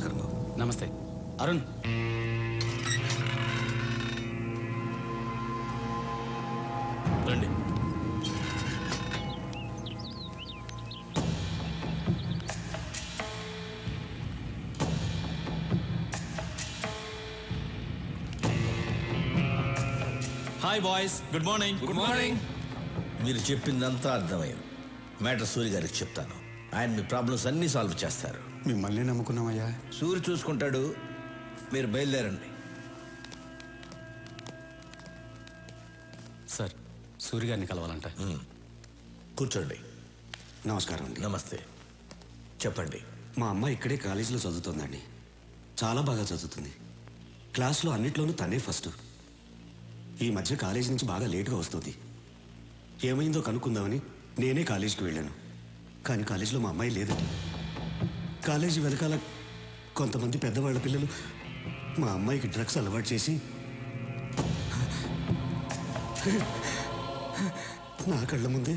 నమస్కారం బాబు. నమస్తే అరుణ్. రండి. Hi boys, good morning. Good morning. మీరు చెప్పిందంతా అర్థమైంది. మ్యాటర్ సూరి గారికి చెప్తాను. ఆయన మీ ప్రాబ్లమ్స్ అన్నీ సాల్వ్ చేస్తారు. మిమ్మల్ని నమ్ముకున్నామయ్యా. సూరి చూసుకుంటాడు. మీరు బయలుదేరండి. సార్, సూర్య గారిని కలవాలంట. కూర్చోండి. నమస్కారం అండి. నమస్తే. చెప్పండి. మా అమ్మ ఇక్కడే కాలేజీలో చదువుతుందండి. చాలా బాగా చదువుతుంది. క్లాస్లో అన్నిట్లోనూ తనే ఫస్ట్. ఈ మధ్య కాలేజీ నుంచి బాగా లేటుగా వస్తుంది. ఏమైందో కనుక్కుందామని నేనే కాలేజీకి వెళ్ళాను. కానీ కాలేజీలో మా అమ్మాయి లేదండి. కాలేజీ వెనకాల కొంతమంది పెద్దవాళ్ళ పిల్లలు మా అమ్మాయికి డ్రగ్స్ అలవాటు చేసి నా కళ్ళ ముందే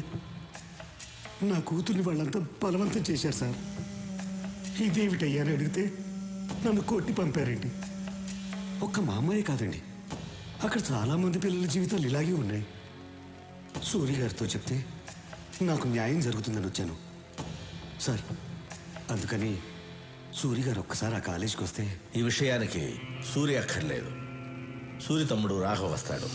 నా కూతుర్ని వాళ్ళంతా బలవంతం చేశారు సార్. ఇదేమిటయ్యా అని అడిగితే నన్ను కొట్టి పంపారండి. ఒక్క మా అమ్మాయి కాదండి, అక్కడ చాలా మంది పిల్లల జీవితాలు ఇలాగే ఉన్నాయి. సూర్య గారితో చెప్తే నాకు న్యాయం జరుగుతుందని వచ్చాను సార్. అందుకని సూర్య గారు ఒక్కసారి ఆ కాలేజీకి వస్తే. ఈ విషయానికి సూర్య అక్కర్లేదు. సూర్య తమ్ముడు రాఘవ వస్తాడు.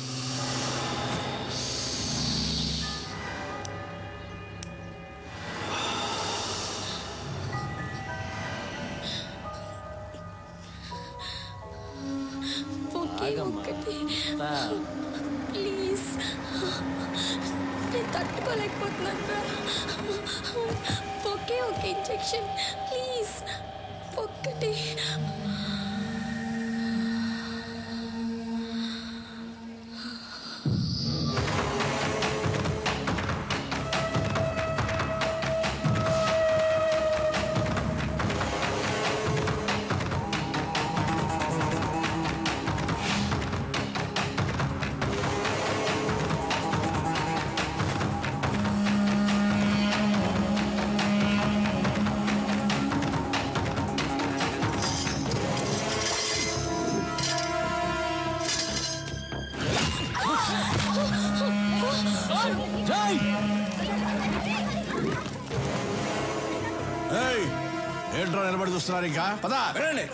ప్లీజ్, నేను తట్టుకోలేకపోతున్నాను. ఒకే ఒక ఇంజెక్షన్ ప్లీజ్, ఒక్కటి. ఏంట్రా నిలబడి చూస్తున్నారు? ఇంకా పదా వెళ్ళండి.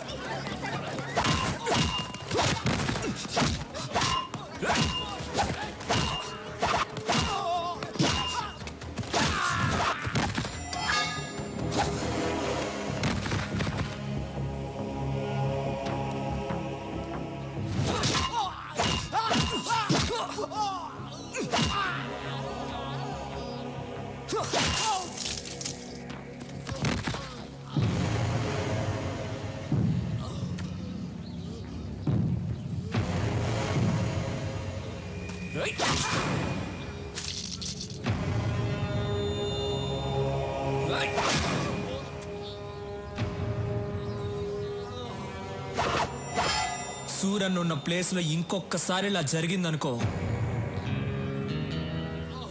సూరన్ ఉన్న ప్లేస్ లో ఇంకొకసారి ఇలా జరిగిందనుకో,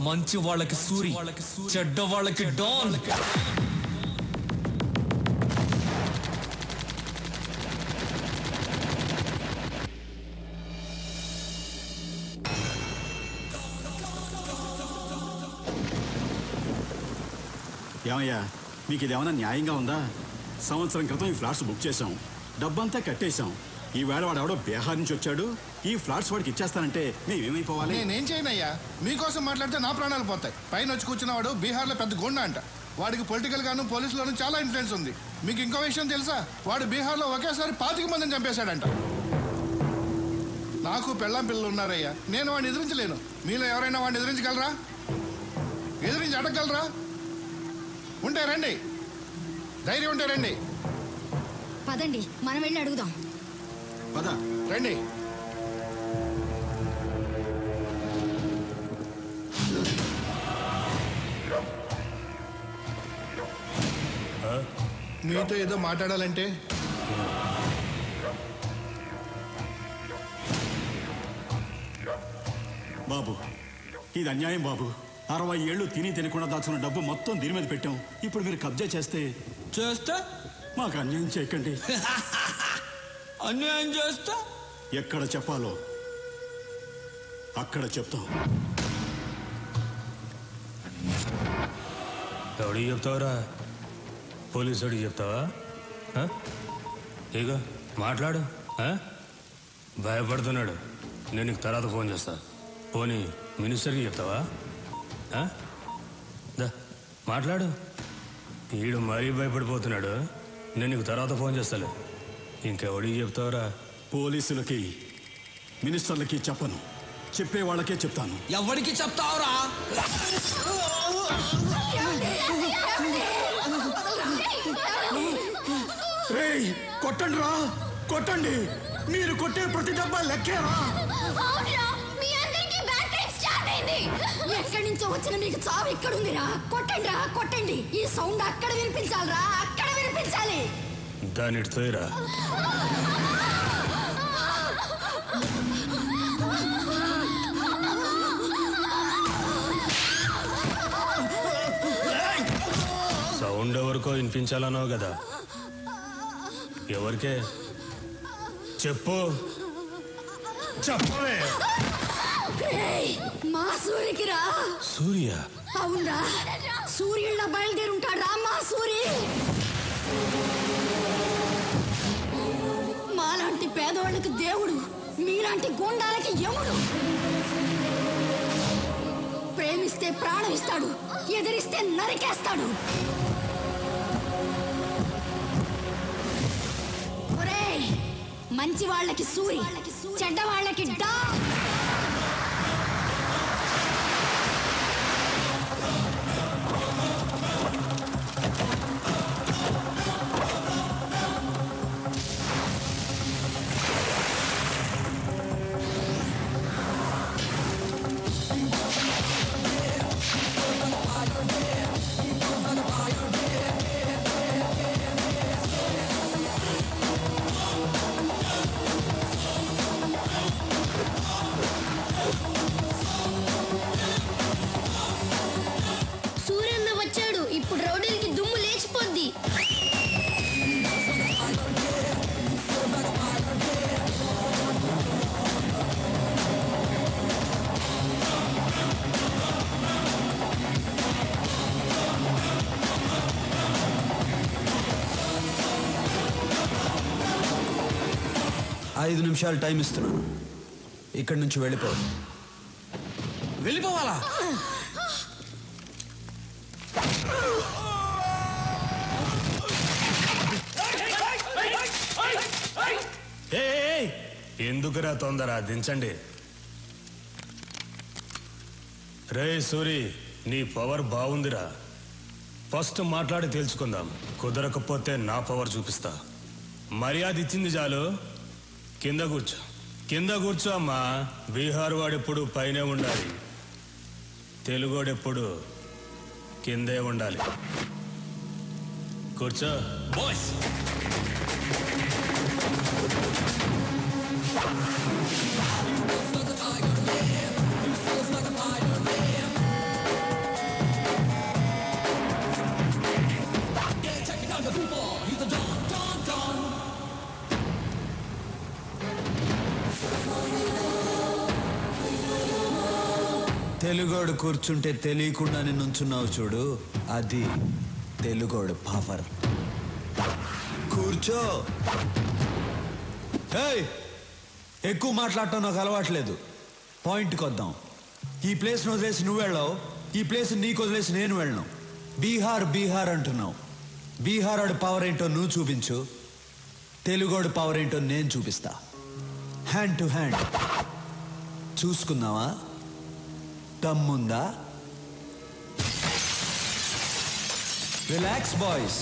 మంచి వాళ్ళకి సూరి, చెడ్డ వాళ్ళకి డాన్. ఏమయ్యా, మీకు ఇదేమన్నా న్యాయంగా ఉందా? సంవత్సరం క్రితం ఈ ఫ్లాట్స్ బుక్ చేశాం, డబ్బంతా కట్టేశాం. ఈ వేళ వాడు ఎవడో బీహార్ నుంచి వచ్చాడు, ఈ ఫ్లాట్స్ వాడికి ఇచ్చేస్తానంటే మేమేమైపోవాలి? నేనేం చేయనయ్యా, మీకోసం మాట్లాడితే నా ప్రాణాలు పోతాయి. పైన వచ్చి కూర్చున్నవాడు బీహార్లో పెద్ద గుండా అంట. వాడికి పొలిటికల్ గాను పోలీసులోనూ చాలా ఇన్ఫ్లుయెన్స్ ఉంది. మీకు ఇంకో విషయం తెలుసా? వాడు బీహార్లో ఒకేసారి 25 మందిని చంపేశాడంట. నాకు పెళ్ళాం పిల్లలు ఉన్నారయ్యా, నేను వాడిని ఎదిరించలేను. మీలో ఎవరైనా వాడిని ఎదిరించగలరా? ఎదిరించి అడగగలరా? ఉంటే రండి, ధైర్యం ఉంటే రండి. పదండి, మనం వెళ్ళి అడుగుదాం. పద రండి. మీతో ఏదో మాట్లాడాలంటే. బాబు, ఇది అన్యాయం బాబు. 60 ఏళ్ళు తిని తినకుండా దాచుకున్న డబ్బు మొత్తం దీని మీద పెట్టాం. ఇప్పుడు మీరు కబ్జా చేస్తే మాకు అన్యాయం చేయకండి. అన్యాయం చేస్తా ఎక్కడ చెప్పాలో అక్కడ చెప్తాం. ఎవడికి చెప్తావురా? పోలీసు వాడికి చెప్తావా? ఇక మాట్లాడు. భయపడుతున్నాడు. నేను నీకు తర్వాత ఫోన్ చేస్తా. పోనీ మినిస్టర్కి చెప్తావా? మాట్లాడు. ఈడు మరీ భయపడిపోతున్నాడు. నేను నీకు తర్వాత ఫోన్ చేస్తాలే. ఇంకెవడికి చెప్తావురా? పోలీసులకి మినిస్టర్లకి చెప్పను. చెప్పే వాళ్ళకే చెప్తాను. ఎవరికి చెప్తావురా? కొట్టండి రా, కొట్టండి. మీరు కొట్టే ప్రతి డబ్బా లెక్కేరా. ఎక్కడి నుంచో వచ్చిన మీకు చావు ఇక్కడుందిరా. కొట్టండి రా, కొట్టండి. ఈ సౌండ్ అక్కడ వినిపించాలిరా, అక్కడ వినిపించాలి. దానిటితోరా సౌండ్ ఎవరికో వినిపించాలన్నావు కదా, ఎవరికే చెప్పు. చెప్పవే. మా సూర్యకి రా. సూర్య? అవునరా, సూర్యుళ్ళ బయలుదేరుంటాడు రా మా సూరి. మాలాంటి పేదవాళ్ళకి దేవుడు, మీలాంటి గూండాలకి యముడు. ప్రేమిస్తే ప్రాణం ఇస్తాడు, ఎదిరిస్తే నరికేస్తాడు. ఒరేయ్, మంచి వాళ్ళకి సూరి, చెడ్డ వాళ్ళకి డా. సూర్యన్న వచ్చాడు. ఇప్పుడు రౌడీలకి దుమ్ము లేచిపోద్ది. ఐదు నిమిషాలు టైం ఇస్తున్నాను. ఇక్కడి నుంచి వెళ్ళిపో. వెళ్ళిపోవాలా? ఎందుకురా తొందర? దించండి. రే సూరి, నీ పవర్ బాగుందిరా. ఫస్ట్ మాట్లాడి తెలుసుకుందాం. కుదరకపోతే నా పవర్ చూపిస్తా. మర్యాద ఇచ్చింది చాలు. కింద కూర్చో, కింద కూర్చో అమ్మా. బీహార్ వాడెప్పుడు పైనే ఉండాలి, తెలుగోడెప్పుడు కిందే ఉండాలి. కూర్చో. బాయ్స్, తెలుగోడు కూర్చుంటే తెలియకుండానే నుంచున్నావు చూడు, అది తెలుగోడు పవర్. కూర్చో. ఏయ్, ఎక్కువ మాట్లాడటం నాకు అలవాట్లేదు. పాయింట్కి వద్దాం. ఈ ప్లేస్ను వదిలేసి నువ్వు వెళ్ళావు, ఈ ప్లేస్ నీకు వదిలేసి నేను వెళ్ళను. బీహార్ బీహార్ అంటున్నావు. బీహార్ వాడి పవర్ ఏంటో నువ్వు చూపించు, తెలుగోడు పవర్ ఏంటో నేను చూపిస్తా. హ్యాండ్ టు హ్యాండ్ చూసుకుందామా? దమ్ముందా? Relax boys.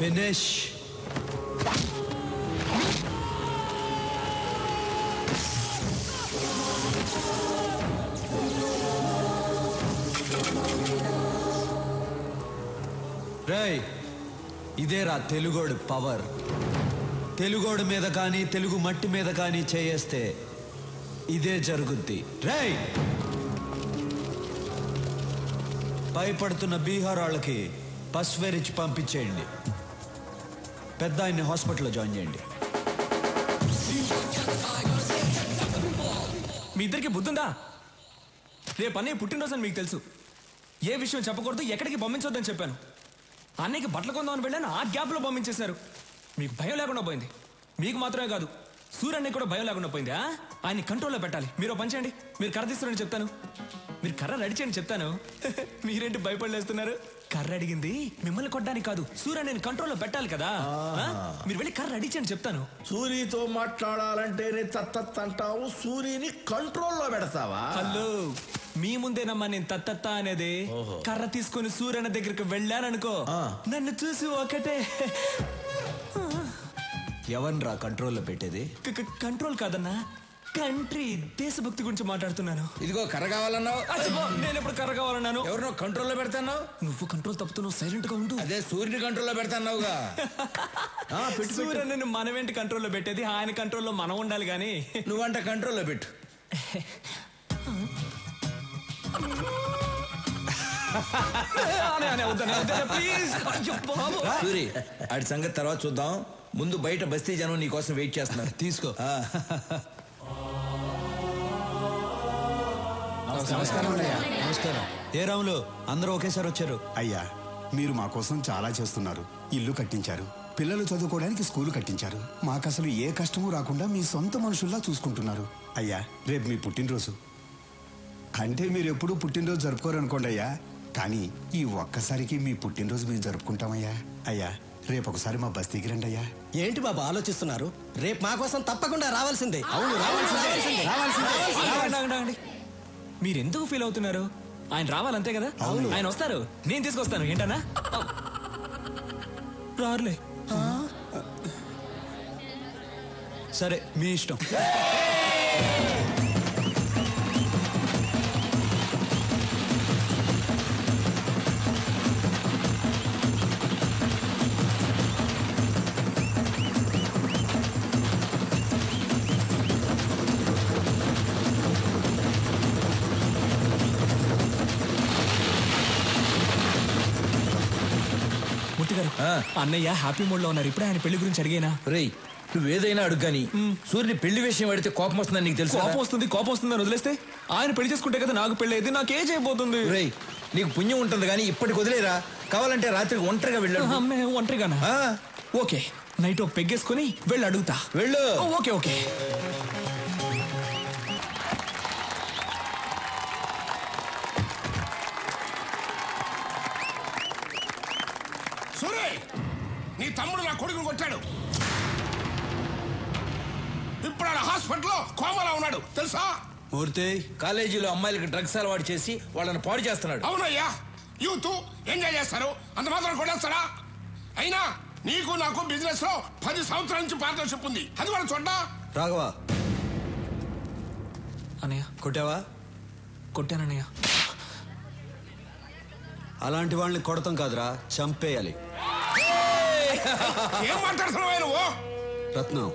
ఫినిష్. రేయ్, ఇదేరా తెలుగోడు పవర్. తెలుగోడు మీద కానీ తెలుగు మట్టి మీద కానీ చేయేస్తే ఇదే జరుగుద్ది. రేయ్, భయపడుతున్న బీహార్ వాళ్ళకి పసువేరిచ్చి పంపించేయండి. పెద్ద ఆయన్ని హాస్పిటల్లో జాయిన్ చేయండి. మీ ఇద్దరికి బుద్ధుందా? రేపు అన్నయ్య పుట్టినరోజు అని మీకు తెలుసు. ఏ విషయం చెప్పకూడదు, ఎక్కడికి పంపించొద్దని చెప్పాను. అన్నయ్యకి బట్టలు కొందామని వెళ్ళాను, ఆ గ్యాప్లో పంపించేశారు. మీకు భయం లేకుండా పోయింది. మీకు మాత్రమే కాదు, సూర్యన్నయ్య కూడా భయం లేకుండా పోయింది. ఆయన్ని కంట్రోల్లో పెట్టాలి. మీరు పని చేయండి, మీరు కర్ర తీస్తారని చెప్తాను. మీరు కర్ర రెడీ చేయండి చెప్తాను. మీరేంటి భయపడలేస్తున్నారు? కర్ర అడిగింది మిమ్మల్ని కొట్టడానికి కాదు, సూర్యన్నయ్యని కంట్రోల్లో పెట్టాలి కదా. మీరు వెళ్ళి కర్ర రెడీ చేయండి చెప్తాను. సూరితో మాట్లాడాలంటేనే తత్తత్ అంటావు, సూరిని కంట్రోల్లో పెడతావా? హలో, మీ ముందేనమ్మా నేను తత్తత్త అనేది. కర్ర తీసుకొని సూర్యన్న దగ్గరికి వెళ్ళాననుకో, నన్ను చూసి ఒకటే. ఎవరిరా కంట్రోల్లో పెట్టేది? కంట్రోల్ కాదన్నా, కంట్రీ దేశభక్తి గురించి మాట్లాడుతున్నాను. ఇదిగో కర్ర కావాలన్నావు. నేను ఎప్పుడు కర్ర కావాలన్నాను? ఎవరినో కంట్రోల్లో పెడతాన్నావు. నువ్వు కంట్రోల్ తప్పుతున్నావు, సైలెంట్ గా ఉండు. అదే సూర్యుని కంట్రోల్లో పెడతాన్నావుగా. సూర్యని మనమేంటి కంట్రోల్లో పెట్టేది? ఆయన కంట్రోల్లో మనం ఉండాలి గాని. నువ్వంట కంట్రోల్లో పెట్టు. సూరి, ఆడి సంగతి తర్వాత చూద్దాం. ముందు బయట బస్తీ జనం నీ కోసం వెయిట్ చేస్తున్నారు. తీసుకో. నమస్కారం. ఏ రాములు, అందరూ ఒకేసారి వచ్చారు? అయ్యా, మీరు మా కోసం చాలా చేస్తున్నారు. ఇల్లు కట్టించారు, పిల్లలు చదువుకోవడానికి స్కూలు కట్టించారు. మాకు అసలు ఏ కష్టమూ రాకుండా మీ సొంత మనుషుల్లా చూసుకుంటున్నారు. అయ్యా, రేపు మీ పుట్టినరోజు. అంటే మీరు ఎప్పుడూ పుట్టినరోజు జరుపుకోరనుకోండి అయ్యా, కానీ ఈ ఒక్కసారికి మీ పుట్టినరోజు మేము జరుపుకుంటామయ్యా. అయ్యా, రేపు ఒకసారి మా బస్తీకి రండి అయ్యా. ఏంటి బాబు ఆలోచిస్తున్నారు? రేపు మా కోసం తప్పకుండా రావాల్సిందే. అవును, రావాల్సిందే. మీరు ఎందుకు ఫీల్ అవుతున్నారు? ఆయన రావాలంతే కదా. ఆయన వస్తారు, నేను తీసుకొస్తాను. ఏంటన్నా రారులే. సరే, మీ ఇష్టం. అన్నయ్య హ్యాపీ మూడ్ లో ఉన్నారు. ఇప్పుడే ఆయన పెళ్లి గురించి అడిగేనా? రేయ్, నువ్వేదైనా అడుగుగాని సూర్యుని పెళ్లి విషయం అడిగితే కోపం వస్తుందని నీకు తెలుసు. కోపం వస్తుంది అని వదిలేస్తే ఆయన పెళ్లి చేసుకుంటే కదా నాకు పెళ్లి అయితే నాకేం చేయబోతుంది? రేయ్, నీకు పుణ్యం ఉంటుంది కానీ ఇప్పటికి వదిలేరా. కావాలంటే రాత్రికి ఒంటరిగా వెళ్ళాడు. ఒంటరిగానా? ఓకే, నైట్ పెగ్గేసుకుని వెళ్ళి అడుగుతా. వెళ్ళు. Okay okay. నీ తమ్ముడు నా కొడుకుని కొట్టాడు. ఇప్పుడు హాస్పిటల్లో కోమలా ఉన్నాడు తెలుసా? మూర్తి, కాలేజీలో అమ్మాయిలకు డ్రగ్స్ అలవాటు చేసి వాళ్ళని పాడు చేస్తున్నాడు. అవునయ్యా, యూత్ ఎంజాయ్ చేస్తారు, అంత మాత్రం కొట్టేస్తారా? అయినా నీకు నాకు బిజినెస్ లో 10 సంవత్సరాల నుంచి పార్ట్నర్షిప్ ఉంది. అది కూడా చూడ్డా. రాఘవా, అన్నయ్య కొట్టావా? కొట్టానన్నయ్య. అలాంటి వాళ్ళని కొడతాం కాదురా, చంపేయాలి. ఏం మాట్లాడుతున్నావా నువ్వు? రత్నం,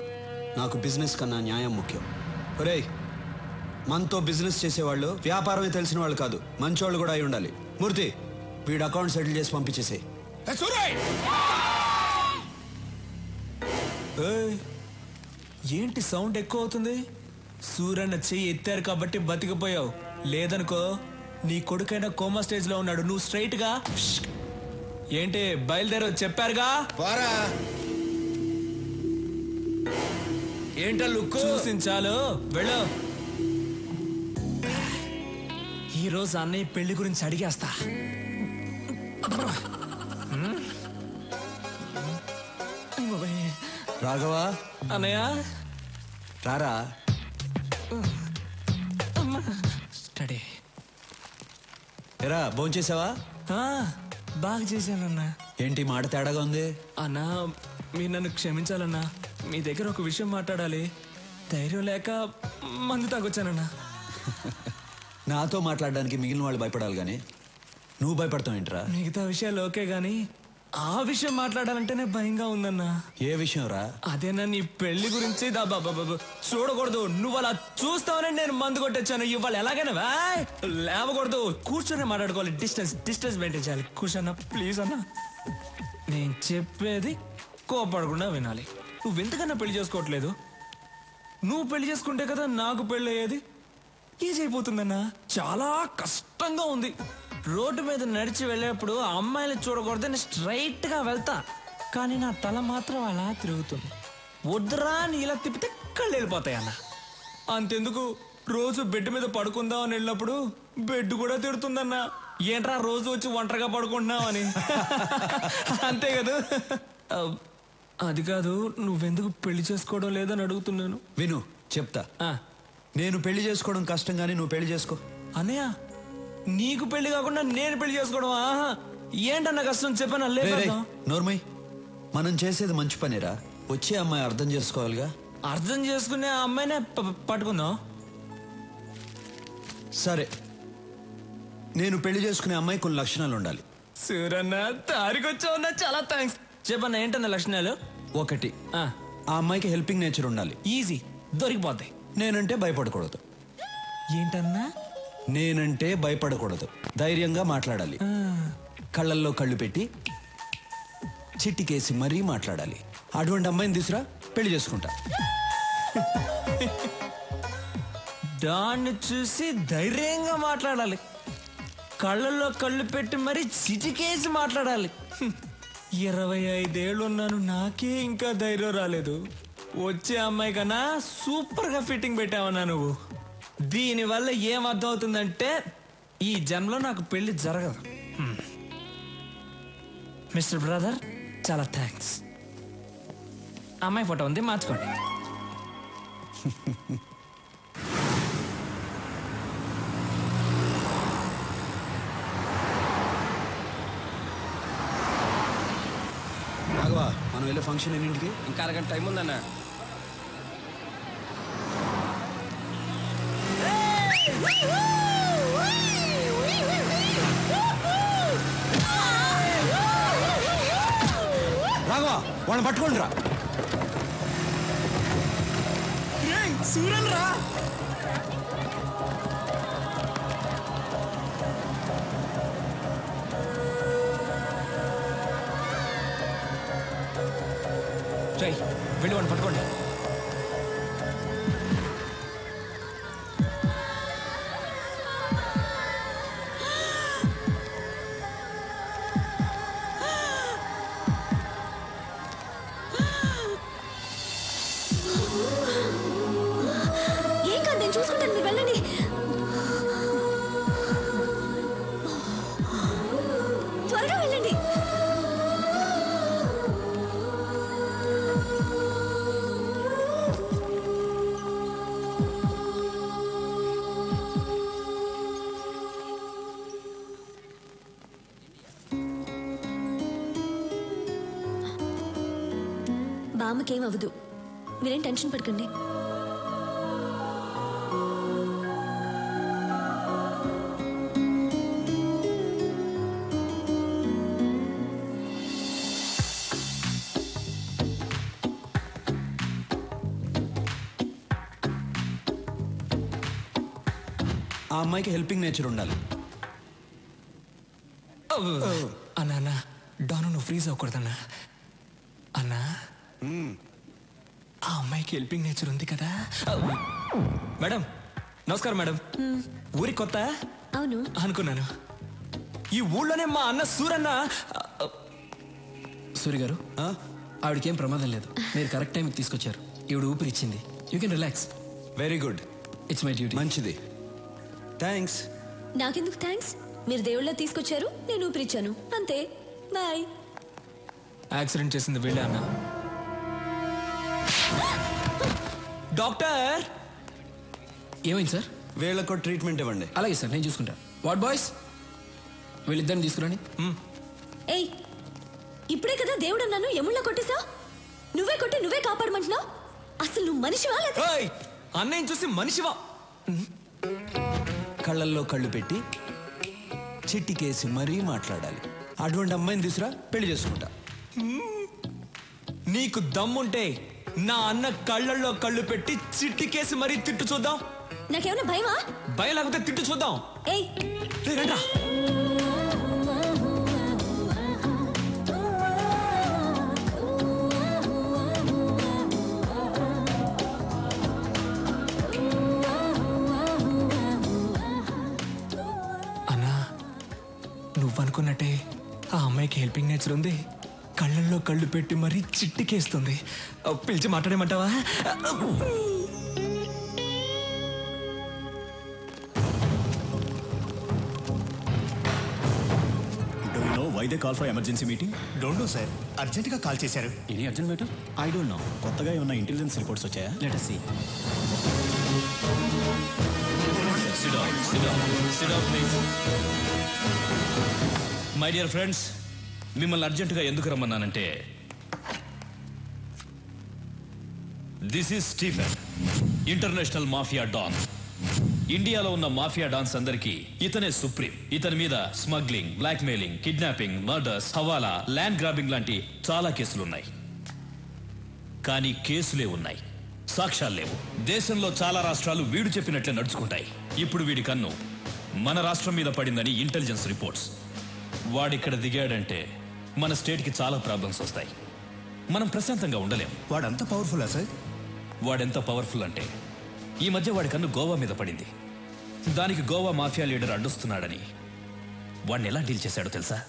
నాకు బిజినెస్ కన్నా న్యాయం ముఖ్యం. ఒరేయ్, మనతో బిజినెస్ చేసేవాళ్ళు వ్యాపారమే తెలిసిన వాళ్ళు కాదు, మంచోళ్ళు కూడా అయి ఉండాలి. మూర్తి, వీడు అకౌంట్ సెటిల్ చేసి పంపించేసే. ఏంటి సౌండ్ ఎక్కువ అవుతుంది? సూరన్న చెయ్యి ఎత్తారు కాబట్టి బతికిపోయావు. లేదనుకో నీ కొడుకైనా కోమా స్టేజ్ లో ఉన్నాడు. నువ్వు స్ట్రైట్ గా ఏంటి బయలుదేరో చెప్పారుగా. ఏంటో లుక్ చూసించాలు, వెళ్ళు. ఈ రోజు అన్నయ్య పెళ్లి గురించి అడిగేస్తా. రాఘవా, అన్నయ్య రారా. స్టడీ. ఎరా, భోంచేసావా? బాగా చేశానన్నా. ఏంటి మాట తేడాగా ఉంది? అన్నా మీరు నన్ను క్షమించాలన్నా. మీ దగ్గర ఒక విషయం మాట్లాడాలి. ధైర్యం లేక మందు తాగొచ్చానన్నా. నాతో మాట్లాడడానికి మిగిలిన వాళ్ళు భయపడాలి కానీ నువ్వు భయపడతావు ఏంట్రా? మిగతా విషయాలు ఓకే గానీ ఆ విషయం మాట్లాడాలంటేనే భయంగా ఉందన్నా. ఏ విషయం రా? అదేనా నీ పెళ్లి గురించి చూడకూడదు. నువ్వు అలా చూస్తావని నేను మందు కొట్టొచ్చాను. ఇవాళ ఎలాగైనా లేవకూడదు, కూర్చొని మాట్లాడుకోవాలి. డిస్టెన్స్ మెయింటైన్ చేయాలి. కూర్చోన్నా ప్లీజ్ అన్నా. నేను చెప్పేది కోపడకుండా వినాలి. నువ్వెందుకన్నా పెళ్లి చేసుకోవట్లేదు? నువ్వు పెళ్లి చేసుకుంటే కదా నాకు పెళ్లి అయ్యేది. ఈజీ అయిపోతుందన్నా. చాలా కష్టంగా ఉంది. రోడ్డు మీద నడిచి వెళ్ళేప్పుడు అమ్మాయిలు చూడకూడదని స్ట్రైట్ గా వెళ్తా, కానీ నా తల మాత్రం అలా తిరుగుతుంది. వద్దురా అని ఇలా తిప్పితే కళ్ళు వెళ్ళిపోతాయి అన్న. అంతెందుకు, రోజు బెడ్ మీద పడుకుందాం అని వెళ్ళినప్పుడు బెడ్ కూడా తిడుతుందన్నా. ఏంట్రా రోజు వచ్చి ఒంటరిగా పడుకుంటున్నావు అని. అంతే కదా. అది కాదు, నువ్వెందుకు పెళ్లి చేసుకోవడం లేదని అడుగుతున్నాను. విను చెప్తా. నేను పెళ్లి చేసుకోవడం కష్టం కానీ నువ్వు పెళ్లి చేసుకో. అన్నయ్య నీకు పెళ్లి కాకుండా నేను పెళ్లి చేసుకోవడం ఏంటన్నా కష్టం చెప్పాను. నోర్మయ్, మనం చేసేది మంచి పనిరా. వచ్చే అమ్మాయి అర్థం చేసుకోవాలిగా. అర్థం చేసుకునే అమ్మాయినే పట్టుకుందాం. సరే, నేను పెళ్లి చేసుకునే అమ్మాయి కొన్ని లక్షణాలు ఉండాలి. సూరన్న తారికొచ్చావున్నా, చాలా థ్యాంక్స్. చెప్పన్నా ఏంటన్నా లక్షణాలు? ఒకటి, ఆ అమ్మాయికి హెల్పింగ్ నేచర్ ఉండాలి. ఈజీ, దొరికిపోతాయి. నేనంటే భయపడకూడదు. ఏంటన్నా? నేనంటే భయపడకూడదు, ధైర్యంగా మాట్లాడాలి. కళ్ళల్లో కళ్ళు పెట్టి చిట్టికేసి మరీ మాట్లాడాలి. అటువంటి అమ్మాయిని తీసురా, పెళ్లి చేసుకుంటా. దాన్ని చూసి ధైర్యంగా మాట్లాడాలి, కళ్ళల్లో కళ్ళు పెట్టి మరీ చిటికేసి మాట్లాడాలి. 25 ఏళ్ళు ఉన్నాను, నాకే ఇంకా ధైర్యం రాలేదు. వచ్చే అమ్మాయి కన్నా సూపర్ గా ఫిట్టింగ్ పెట్టావన్నా నువ్వు. దీనివల్ల ఏం అర్థం అవుతుందంటే ఈ జన్మలో నాకు పెళ్లి జరగదు. మిస్టర్ బ్రదర్, చాలా థ్యాంక్స్. అమ్మాయి ఫోటో ఉంది, మార్చుకోండి. రాఘవా, మనం వెళ్ళే ఫంక్షన్ ఎన్నింటికి? ఇంకా అరగంట టైం ఉందన్నా. రాఘవా, వాళ్ళని పట్టుకోండి రా. సూరన్ రా. వెళ్ళి వాడిని పట్టుకోండి. ఏం కాదు, నేను చూసుకుంటాను, మీరు వెళ్ళండి. త్వరగా వెళ్ళండి. బామ్మకేం అవ్వదు, మీరేం టెన్షన్ పడకండి. ఆ అమ్మాయికి హెల్పింగ్ నేచర్ ఉండాలి. అన్నా డాను, నువ్వు ఫ్రీజ్ అవ్వకూడదన్నా. అన్నా, ఆ అమ్మాయికి హెల్పింగ్ నేచర్ ఉంది కదా. మేడం నమస్కారం. మేడం, ఊరి కొత్త? అవును అనుకున్నాను. ఈ ఊళ్ళోనే మా అన్న సూరన్న. సూరి గారు, ఆవిడకేం ప్రమాదం లేదు. మీరు కరెక్ట్ టైంకి తీసుకొచ్చారు. ఈవిడ ఊపిరి ఇచ్చింది. You can relax. Very good. It's my duty. మంచిది, థ్యాంక్స్. నాకెందుకు థ్యాంక్స్? మీరు దేవుళ్ళ తీసుకొచ్చారు, నేను ఊపిరిచ్చాను, అంతే. బాయ్. యాక్సిడెంట్ చేసింది వీళ్ళే అన్న. డాక్టర్, ఏమైంది సార్? వీళ్ళకు ట్రీట్మెంట్ ఇవ్వండి. అలాగే సార్, నేను చూసుకుంటా. వాట్ బాయ్స్, వీళ్ళిద్దరిని తీసుకురండి. ఏయ్, ఇప్పుడే కదా దేవుడు నన్ను ఎముళ్ళ కొట్టేశావు. నువ్వే కొట్టి నువ్వే కాపాడమంటున్నావు. అసలు నువ్వు మనిషివా లేదా? అన్నయ్య చూసి మనిషివా? కళ్ళల్లో కళ్ళు పెట్టి చిట్టికేసి మరీ మాట్లాడాలి. అటువంటి అమ్మాయిని తీసురా, పెళ్లి చేసుకుంటా. నీకు దమ్ముంటే నా అన్న కళ్ళల్లో కళ్ళు పెట్టి చిట్టికేసి మరీ తిట్టు చూద్దాం. నాకేమైనా భయమా? భయం లేకపోతే తిట్టు చూద్దాం. ఏయ్, రండ్రా. అన్నా, నువ్వనుకున్నట్టే ఆ అమ్మాయికి హెల్పింగ్ నేచర్ ఉంది. కళ్ళల్లో కళ్ళు పెట్టి మరీ చిట్టికేస్తుంది. పిలిచి మాట్లాడేమంటావా? Why they call for emergency meeting? Don't know, sir. అర్జెంటుగా కాల్ చేశారు. Any urgent matter? I don't know. కొత్తగా ఏమన్నా ఇంటెలిజెన్స్ రిపోర్ట్స్ వచ్చాయా? Let us see. Sit down, sit down, sit down, please. My dear friends, మిమ్మల్ని అర్జెంటుగా ఎందుకు రమ్మన్నానంటే, this is Stephen, international mafia don. ఇండియాలో ఉన్న మాఫియా డాన్స్ అందరికీ ఇతనే సుప్రీం. ఇతని మీద smuggling, blackmailing, kidnapping, murders, హవాలా, ల్యాండ్ గ్రాబింగ్ లాంటి చాలా కేసులున్నాయి. కానీ కేసులే ఉన్నాయి, సాక్ష్యాలు లేవు. దేశంలో చాలా రాష్ట్రాలు వీడు చెప్పినట్లే నడుచుకుంటాయి. ఇప్పుడు వీడి కన్ను మన రాష్ట్రం మీద పడిందని ఇంటెలిజెన్స్ రిపోర్ట్స్. వాడిక్కడ దిగాడంటే మన స్టేట్కి చాలా ప్రాబ్లమ్స్ వస్తాయి. మనం ప్రశాంతంగా ఉండలేం. వాడంత పవర్ఫుల్లా సార్? వాడెంత పవర్ఫుల్ అంటే, ఈ మధ్య వాడి కన్ను గోవా మీద పడింది. దానికి గోవా మాఫియా లీడర్ అడ్డొస్తున్నాడని వాడిని ఎలా డీల్ చేశాడో తెలుసా?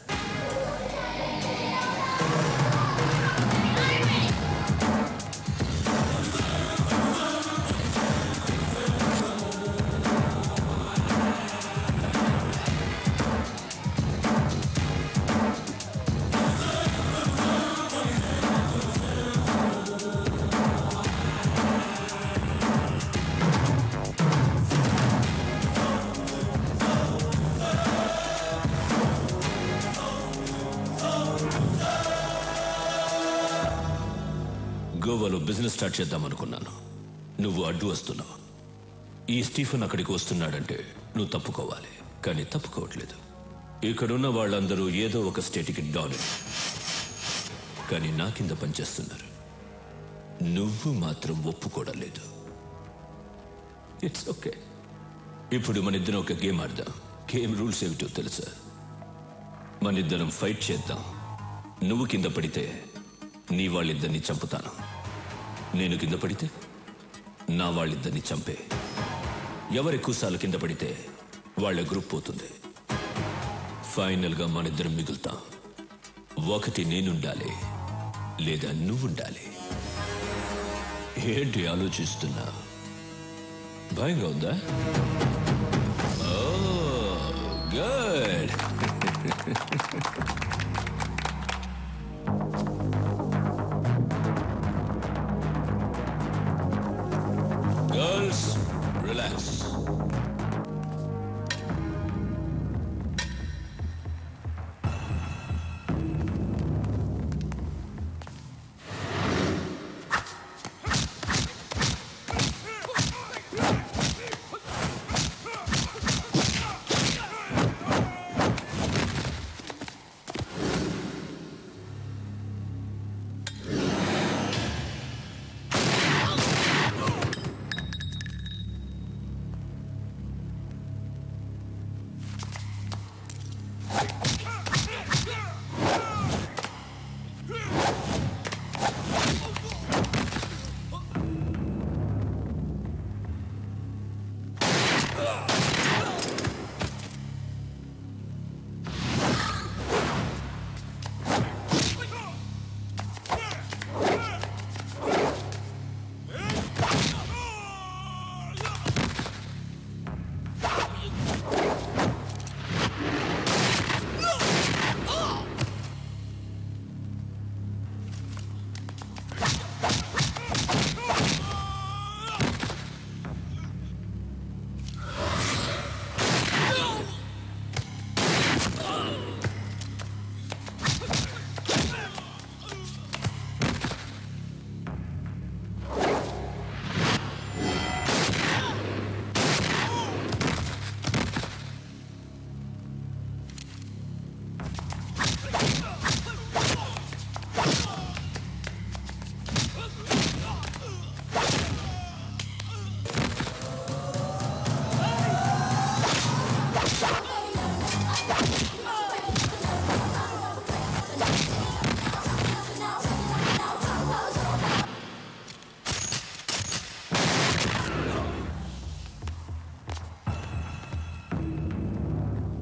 గోవాలో బిజినెస్ స్టార్ట్ చేద్దాం అనుకున్నాను. నువ్వు అడ్డు వస్తున్నావు. ఈ స్టీఫెన్ అక్కడికి వస్తున్నాడంటే నువ్వు తప్పుకోవాలి. కానీ తప్పుకోవట్లేదు. ఇక్కడున్న వాళ్ళందరూ ఏదో ఒక స్టేట్కి డాన్, కానీ నా కింద పనిచేస్తున్నారు. నువ్వు మాత్రం ఒప్పుకోవడం లేదు. It's okay. ఇప్పుడు మన ఇద్దరం ఒక గేమ్ ఆడదాం. గేమ్ రూల్స్ ఏమిటో తెలుసా? మన ఇద్దరం ఫైట్ చేద్దాం. నువ్వు కింద పడితే నీ వాళ్ళిద్దరిని చంపుతాను. నేను కింద పడితే నా వాళ్ళిద్దరిని చంపే. ఎవరెక్కువ సార్లు కింద పడితే వాళ్ళ గ్రూప్ పోతుంది. ఫైనల్గా మన ఇద్దరం మిగులుతాం. ఒకటి నేనుండాలి, లేదా నువ్వుండాలి. ఏంటి ఆలోచిస్తున్నా? భయంగా ఉందా? Oh good. Girls, relax.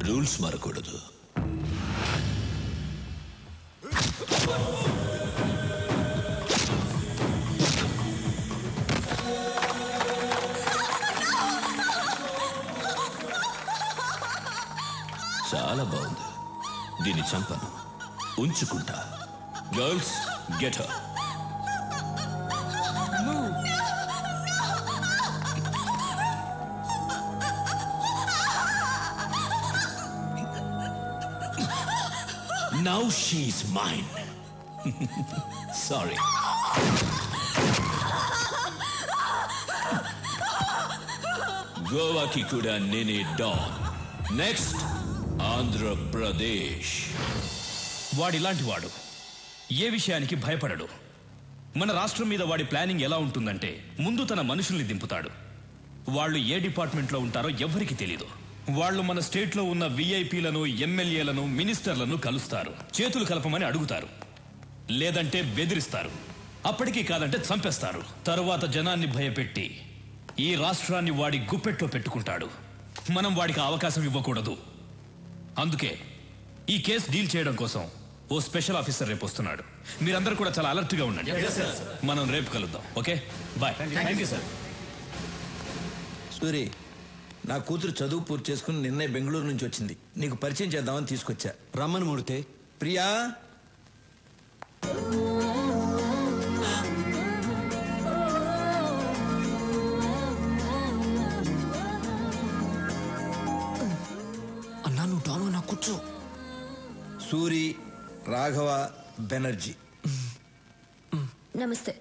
Rules మారకూడదు. చాలా బాగుంది. దీన్ని చంపను, ఉంచుకుంటా. Girls, get her. Now she's mine. Sorry. గోవాకి కూడా నేనే డాన్. నెక్స్ట్ ఆంధ్రప్రదేశ్. వాడిలాంటి వాడు ఏ విషయానికి భయపడడు. మన రాష్ట్రం మీద వాడి ప్లానింగ్ ఎలా ఉంటుందంటే, ముందు తన మనుషుల్ని దింపుతాడు. వాళ్ళు ఏ డిపార్ట్మెంట్లో ఉంటారో ఎవ్వరికి తెలీదు. వాళ్ళు మన స్టేట్లో ఉన్న విఐపీలను, ఎమ్మెల్యేలను, మినిస్టర్లను కలుస్తారు. చేతులు కలపమని అడుగుతారు, లేదంటే బెదిరిస్తారు. అప్పటికీ కాదంటే చంపేస్తారు. తరువాత జనాన్ని భయపెట్టి ఈ రాష్ట్రాన్ని వాడి గుప్పెట్లో పెట్టుకుంటాడు. మనం వాడికి అవకాశం ఇవ్వకూడదు. అందుకే ఈ కేసు డీల్ చేయడం కోసం ఓ స్పెషల్ ఆఫీసర్ రేపు వస్తున్నాడు. మీరందరూ కూడా చాలా అలర్ట్ గా ఉండండి. మనం రేపు కలుద్దాం. Okay, bye. సూరి, నా కూతురు చదువు పూర్తి చేసుకుని నిన్నే బెంగళూరు నుంచి వచ్చింది. నీకు పరిచయం చేద్దామని తీసుకొచ్చా. రమ్మని మూడితే. ప్రియా, అన్నా నువ్వు డాను, నా కూర్చో. సూరి, రాఘవ బెనర్జీ. నమస్తే.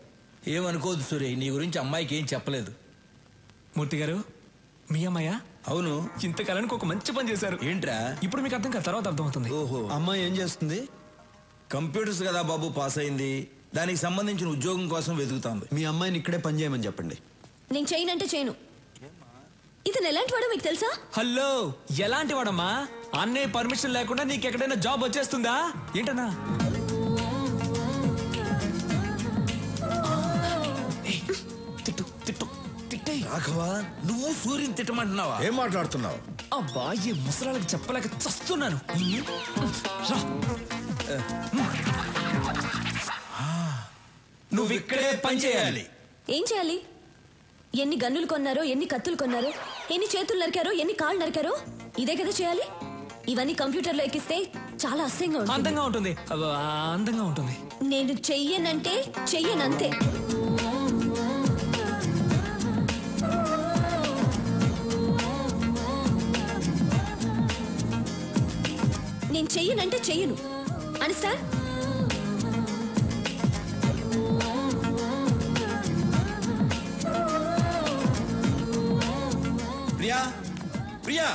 ఏమనుకోదు సూరి, నీ గురించి అమ్మాయికి ఏం చెప్పలేదు. మూర్తి గారు, మీ అమ్మాయ? అవును. ఇంతకాలానికి ఒక మంచి పని చేశారు. ఏంట్రా? ఇప్పుడు మీకు అర్థం కాదు, తర్వాత అర్థమవుతుంది. ఓహో, అమ్మాయి ఏం చేస్తుంది? కంప్యూటర్స్ కదా బాబు పాస్ అయింది. దానికి సంబంధించిన ఉద్యోగం కోసం వెతుకుతాంది. మీ అమ్మాయిని ఇక్కడే పని చేయమని చెప్పండి. నేను చేయనంటే చేయను. ఇతను ఎలాంటి వాడో మీకు తెలుసా? హలో, ఎలాంటి వాడమ్మా? అన్నయ్య పర్మిషన్ లేకుండా నీకు ఎక్కడైనా జాబ్ వచ్చేస్తుందా ఏంటన్నా? రాఘవ, నువ్వు సూర్యుని తిట్టమంటున్నావా? ఏం మాట్లాడుతున్నావు? అబ్బా, ఈ ముసలాళ్ళకి చెప్పలేక చస్తున్నాను. నువ్వు ఇక్కడే పని చేయాలి. ఏం చేయాలి? ఎన్ని గన్నులు కొన్నారో, ఎన్ని కత్తులు కొన్నారో, ఎన్ని చేతులు నరికారో, ఎన్ని కాళ్ళు నరికారో, ఇదే కదా చేయాలి. ఇవన్నీ కంప్యూటర్లో ఎక్కిస్తే చాలా అసహ్యంగా ఉంటుంది. అందంగా ఉంటుంది, అందంగా ఉంటుంది. నేను చెయ్యనంటే చెయ్యనంతే. నేను చెయ్యనంటే చెయ్యను. అండర్స్టాండ్? ప్రియా, ప్రియా,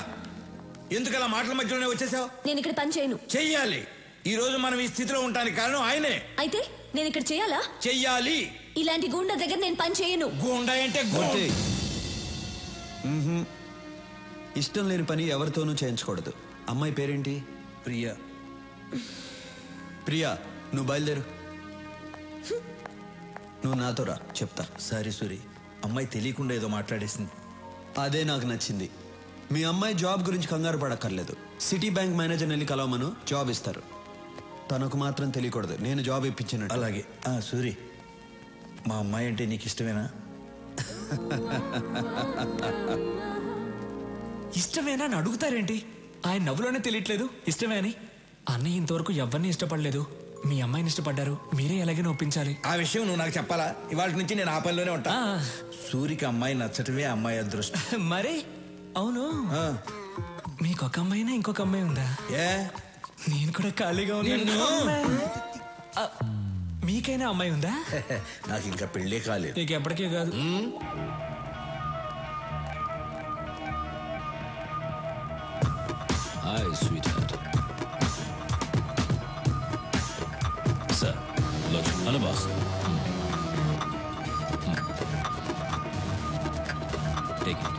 ఎందుకలా మాటల మధ్యలోనే వచ్చేసావు? నేను ఇక్కడ పని చేయను. చెయ్యాలి. ఈ రోజు మనం ఈ స్థితిలో ఉండడానికి కారణం ఆయనే. అయితే నేను ఇక్కడ చేయాలా? చెయ్యాలి. ఇలాంటి గూండా దగ్గర నేను పని చేయను. గూండా అంటే ఇష్టం లేని పని ఎవరితోనూ చేయించకూడదు. అమ్మాయి పేరేంటి? ప్రియా. ప్రియా, నువ్వు బయలుదేరు. నువ్వు నాతో రా, చెప్తా. సారీ సూరి, అమ్మాయి తెలియకుండా ఏదో మాట్లాడేసింది. అదే నాకు నచ్చింది. మీ అమ్మాయి జాబ్ గురించి కంగారు పడక్కర్లేదు. సిటీ బ్యాంక్ మేనేజర్ని వెళ్ళి కలవమను, జాబ్ ఇస్తారు. తనకు మాత్రం తెలియకూడదు నేను జాబ్ ఇప్పించినట్టు. అలాగే. సూరి, మా అమ్మాయి అంటే నీకు ఇష్టమేనా? ఇష్టమేనా అని అడుగుతారేంటి? ఆయన నవ్వులోనే తెలియట్లేదు ఇష్టమే అని. అన్నయ్య ఇంతవరకు ఎవరిని ఇష్టపడలేదు. మీ అమ్మాయిని ఇష్టపడ్డారు, మీరే ఎలాగైనా ఒప్పించాలి. ఆ విషయం నువ్వు నాకు చెప్పాలా? ఇవాళ నుంచి నేను ఆ పనిలోనే ఉంటా. సూరికి అమ్మాయి నచ్చటమే అమ్మాయి అదృష్టం. మరి అవును, మీకు ఒక అమ్మాయినా ఇంకొక అమ్మాయి ఉందా? నేను కూడా ఖాళీగా ఉన్నాను. మీకైనా అమ్మాయి ఉందా? నాకు ఇంకా పెళ్ళే కాలేదు. నీకు ఎప్పటికీ కాదు. Hi sweetheart. Sir, hello boss. Take it.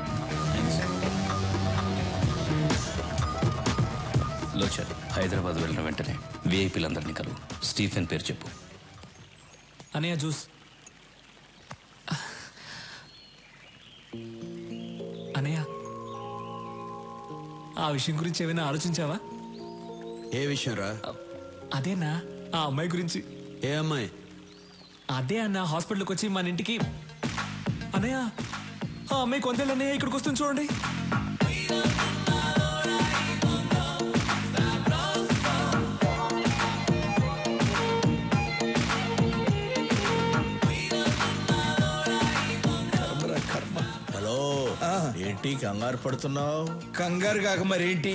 లోచర్, హైదరాబాద్ వెళ్ళిన వెంటనే విఐపీలందరినీ కలువు. స్టీఫెన్ పేరు చెప్పు. అనయ్య జ్యూస్. అనయ్య ఆ విషయం గురించి ఏమైనా ఆలోచించావా? ఏ విషయం రా? అదేనా ఆ అమ్మాయి గురించి. ఏ అమ్మాయి? అదే అన్న హాస్పిటల్కి వచ్చి మన ఇంటికి. అన్నయ్య ఆ అమ్మాయి కొందేళ్ళు అన్నయ్య ఇక్కడికి వస్తుంది చూడండి. హలో, ఏంటి కంగారు పడుతున్నావు? కంగారు కాక మరేంటి,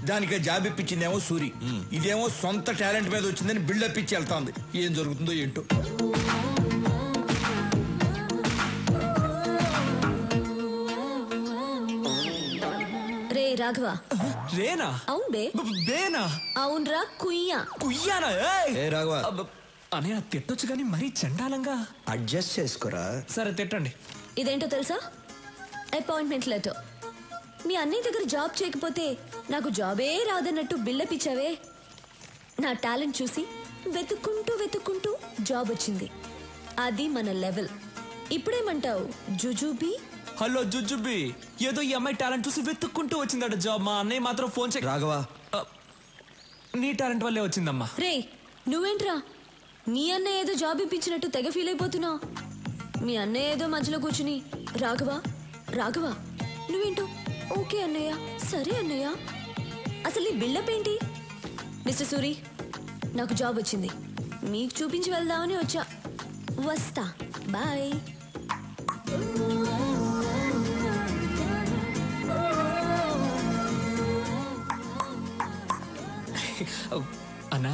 దానికి జాబ్ ఇప్పించిందేమో సూరి, ఇదేమో సొంత టాలెంట్ మీద వచ్చిందని బిల్డప్ ఇచ్చి వెళ్తాంది. ఏం జరుగుతుందో ఏంటో. రే రాఘవ. రేనా? అవును బే. బేనా? అవునరా కుయ్యా. కుయ్యానా? ఏ రాఘవ, అనే తిట్టొచ్చు కానీ మరీ చండాలంగా. అడ్జస్ట్ చేసుకోరా. సరే తిట్టండి. ఇదేంటో తెలుసా? Appointment letter. మీ అన్నయ్య దగ్గర జాబ్ చేయకపోతే నాకు జాబే రాదన్నట్టు బిల్డప్ ఇచ్చావే. నా టాలెంట్ చూసి వెతుక్కుంటూ జాబ్ వచ్చింది. అది మన లెవెల్. ఇప్పుడేమంటావు జుజుబీ? హలో జుజుబీ, ఏదో ఈ అమ్మాయి టాలెంట్ చూసి వెతుక్కుంటూ వచ్చిందట జాబ్. మా అన్నయ్య మాత్రం ఫోన్ చేయ. రాఘవ, నీ టాలెంట్ వల్లే వచ్చిందమ్మా. రే నువ్వేంట్రా నీ అన్నయ్య ఏదో జాబ్ ఇప్పించినట్టు తెగ ఫీల్ అయిపోతున్నావు. మీ అన్నయ్య ఏదో మధ్యలో కూర్చుని రాఘవ నువ్వేంటో ఓకే అన్నయ్య, సరే అన్నయ్య. అసలు నీ బిల్డప్ ఏంటి? మిస్టర్ సూరి, నాకు జాబ్ వచ్చింది. మీకు చూపించి వెళ్దామని వచ్చా. వస్తా, బాయ్. అన్నా,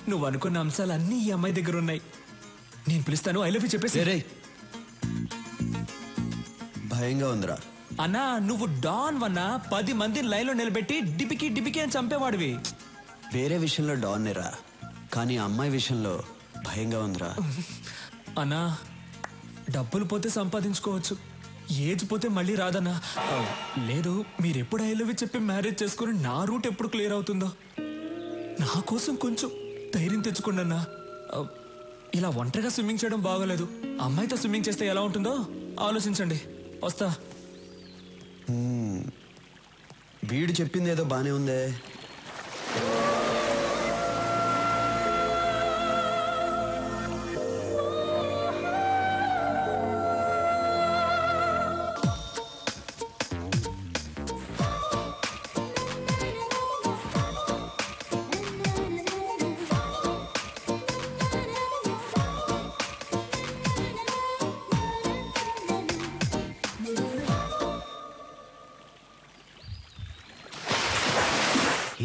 నువ్వు అనుకున్న అంశాలన్నీ ఈ అమ్మాయి దగ్గర ఉన్నాయి. నేను పిలుస్తాను, ఐ లవ్ యూ చెప్పేసి. భయంగా ఉందిరా. అన్నా, నువ్వు డాన్ వన్నా 10 మందిని లైన్లో నిలబెట్టి డిపికి అని చంపేవాడివి. వేరే విషయంలో డాన్నేరా, కానీ అమ్మాయి విషయంలో భయంగా ఉందిరా. అన్నా, డబ్బులు పోతే సంపాదించుకోవచ్చు, ఏజ్ పోతే మళ్ళీ రాదన్నా. లేదు, మీరెప్పుడు ఐ లవ్ యూ చెప్పి మ్యారేజ్ చేసుకుని నా రూట్ ఎప్పుడు క్లియర్ అవుతుందో. నా కోసం కొంచెం ధైర్యం తెచ్చుకోండి అన్నా. ఇలా ఒంటరిగా స్విమ్మింగ్ చేయడం బాగోలేదు. అమ్మాయితో స్విమ్మింగ్ చేస్తే ఎలా ఉంటుందో ఆలోచించండి. వస్తా. వీడు చెప్పింది ఏదో బానే ఉందే.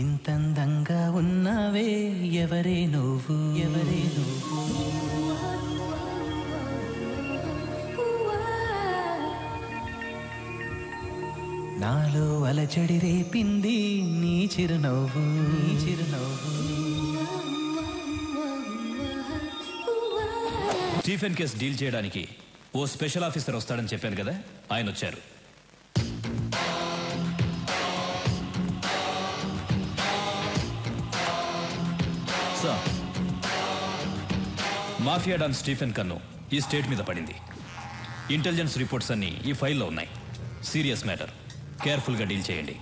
ఇంతందంగా ఉన్నావే, ఎవరే నువ్వు, ఎవరే నువ్వు? నాలో అలచడి రేపింది నీ చిరునవ్వు, నీ చిరునవ్వు. స్టీఫెన్ కేస్ డీల్ చేయడానికి ఓ స్పెషల్ ఆఫీసర్ వస్తాడని చెప్పాను కదా, ఆయన వచ్చారు. మాఫియా డాన్ స్టీఫెన్ కన్ను ఈ స్టేట్ మీద పడింది. ఇంటెలిజెన్స్ రిపోర్ట్స్ అన్ని ఈ ఫైల్లో ఉన్నాయి. సీరియస్ మ్యాటర్, కేర్ఫుల్గా డీల్ చేయండి.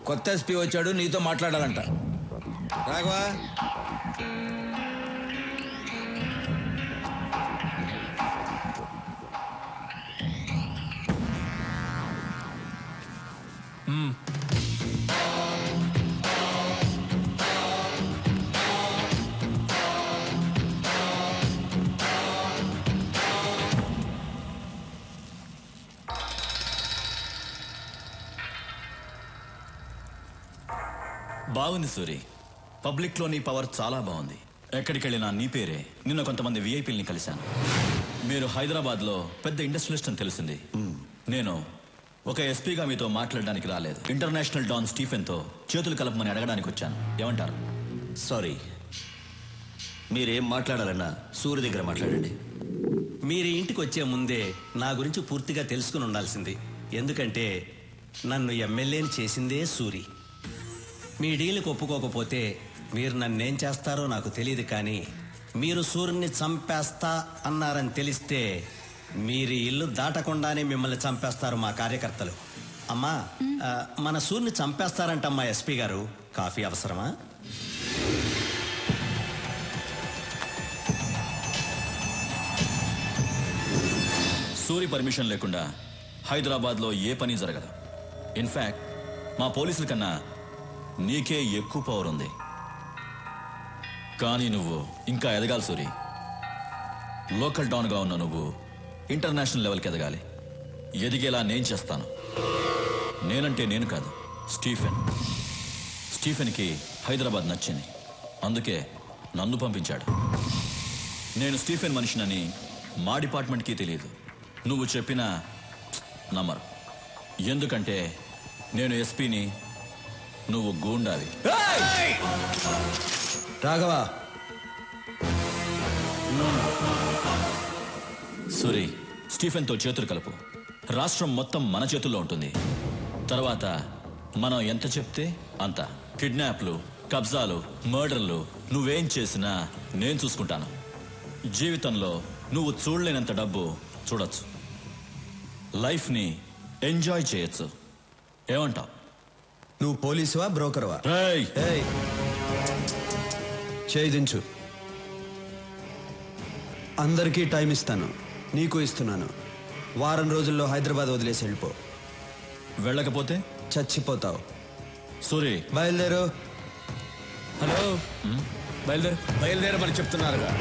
కొత్త ఎస్పీ వచ్చాడు, నీతో మాట్లాడాలంట. రాఘవా, బాగుంది సూరి. పబ్లిక్లో నీ పవర్ చాలా బాగుంది. ఎక్కడికి వెళ్ళినా నీ పేరే. నిన్న కొంతమంది విఐపీలని కలిశాను. మీరు హైదరాబాద్లో పెద్ద ఇండస్ట్రియలిస్ట్ అని తెలిసింది. నేను ఒక ఎస్పీగా మీతో మాట్లాడడానికి రాలేదు. ఇంటర్నేషనల్ డాన్ స్టీఫెన్తో చేతులు కలపమని అడగడానికి వచ్చాను. ఏమంటారు? సారీ, మీరేం మాట్లాడాలన్నా సూర్య దగ్గర మాట్లాడండి. మీరు ఇంటికి వచ్చే ముందే నా గురించి పూర్తిగా తెలుసుకుని ఉండాల్సింది. ఎందుకంటే నన్ను ఎమ్మెల్యేని చేసిందే సూరి. మీ డీల్కి ఒప్పుకోకపోతే మీరు నన్నేం చేస్తారో నాకు తెలియదు, కానీ మీరు సూర్యుని చంపేస్తా అన్నారని తెలిస్తే మీరు ఇల్లు దాటకుండానే మిమ్మల్ని చంపేస్తారు మా కార్యకర్తలు. అమ్మా, మన సూర్యుని చంపేస్తారంటమ్మా ఎస్పీ గారు. కాఫీ అవసరమా? సూరి పర్మిషన్ లేకుండా హైదరాబాద్లో ఏ పని జరగదు. ఇన్ఫ్యాక్ట్ మా పోలీసుల కన్నా నీకే ఎక్కువ పవర్ ఉంది. కానీ నువ్వు ఇంకా ఎదగాలి సూరి. లోకల్ డౌన్గా ఉన్న నువ్వు ఇంటర్నేషనల్ లెవెల్కి ఎదగాలి. ఎదిగేలా నేను చేస్తాను. నేనంటే నేను కాదు, స్టీఫెన్కి హైదరాబాద్ నచ్చింది, అందుకే నన్ను పంపించాడు. నేను స్టీఫెన్ మనిషినని మా డిపార్ట్మెంట్కి తెలియదు. నువ్వు చెప్పినా నమ్మరు. ఎందుకంటే నేను ఎస్పీని, నువ్వు గూండావి. రాఘవా, సూరి, స్టీఫెన్తో చేతులు కలుపు. రాష్ట్రం మొత్తం మన చేతుల్లో ఉంటుంది. తర్వాత మనం ఎంత చెప్తే అంత. కిడ్నాప్లు, కబ్జాలు, మర్డర్లు నువ్వేం చేసినా నేను చూసుకుంటాను. జీవితంలో నువ్వు చూడలేనంత డబ్బు చూడొచ్చు. లైఫ్ని ఎంజాయ్ చేయొచ్చు. ఏమంటావు? నువ్వు పోలీసువా, బ్రోకర్వా? చేయి దించు. అందరికీ టైం ఇస్తాను, నీకు ఇస్తున్నాను. వారం రోజుల్లో హైదరాబాద్ వదిలేసి వెళ్ళిపో. వెళ్ళకపోతే చచ్చిపోతావు. సూరి, బయలుదేరు. హలో, బయలుదేరమని చెప్తున్నారుగా.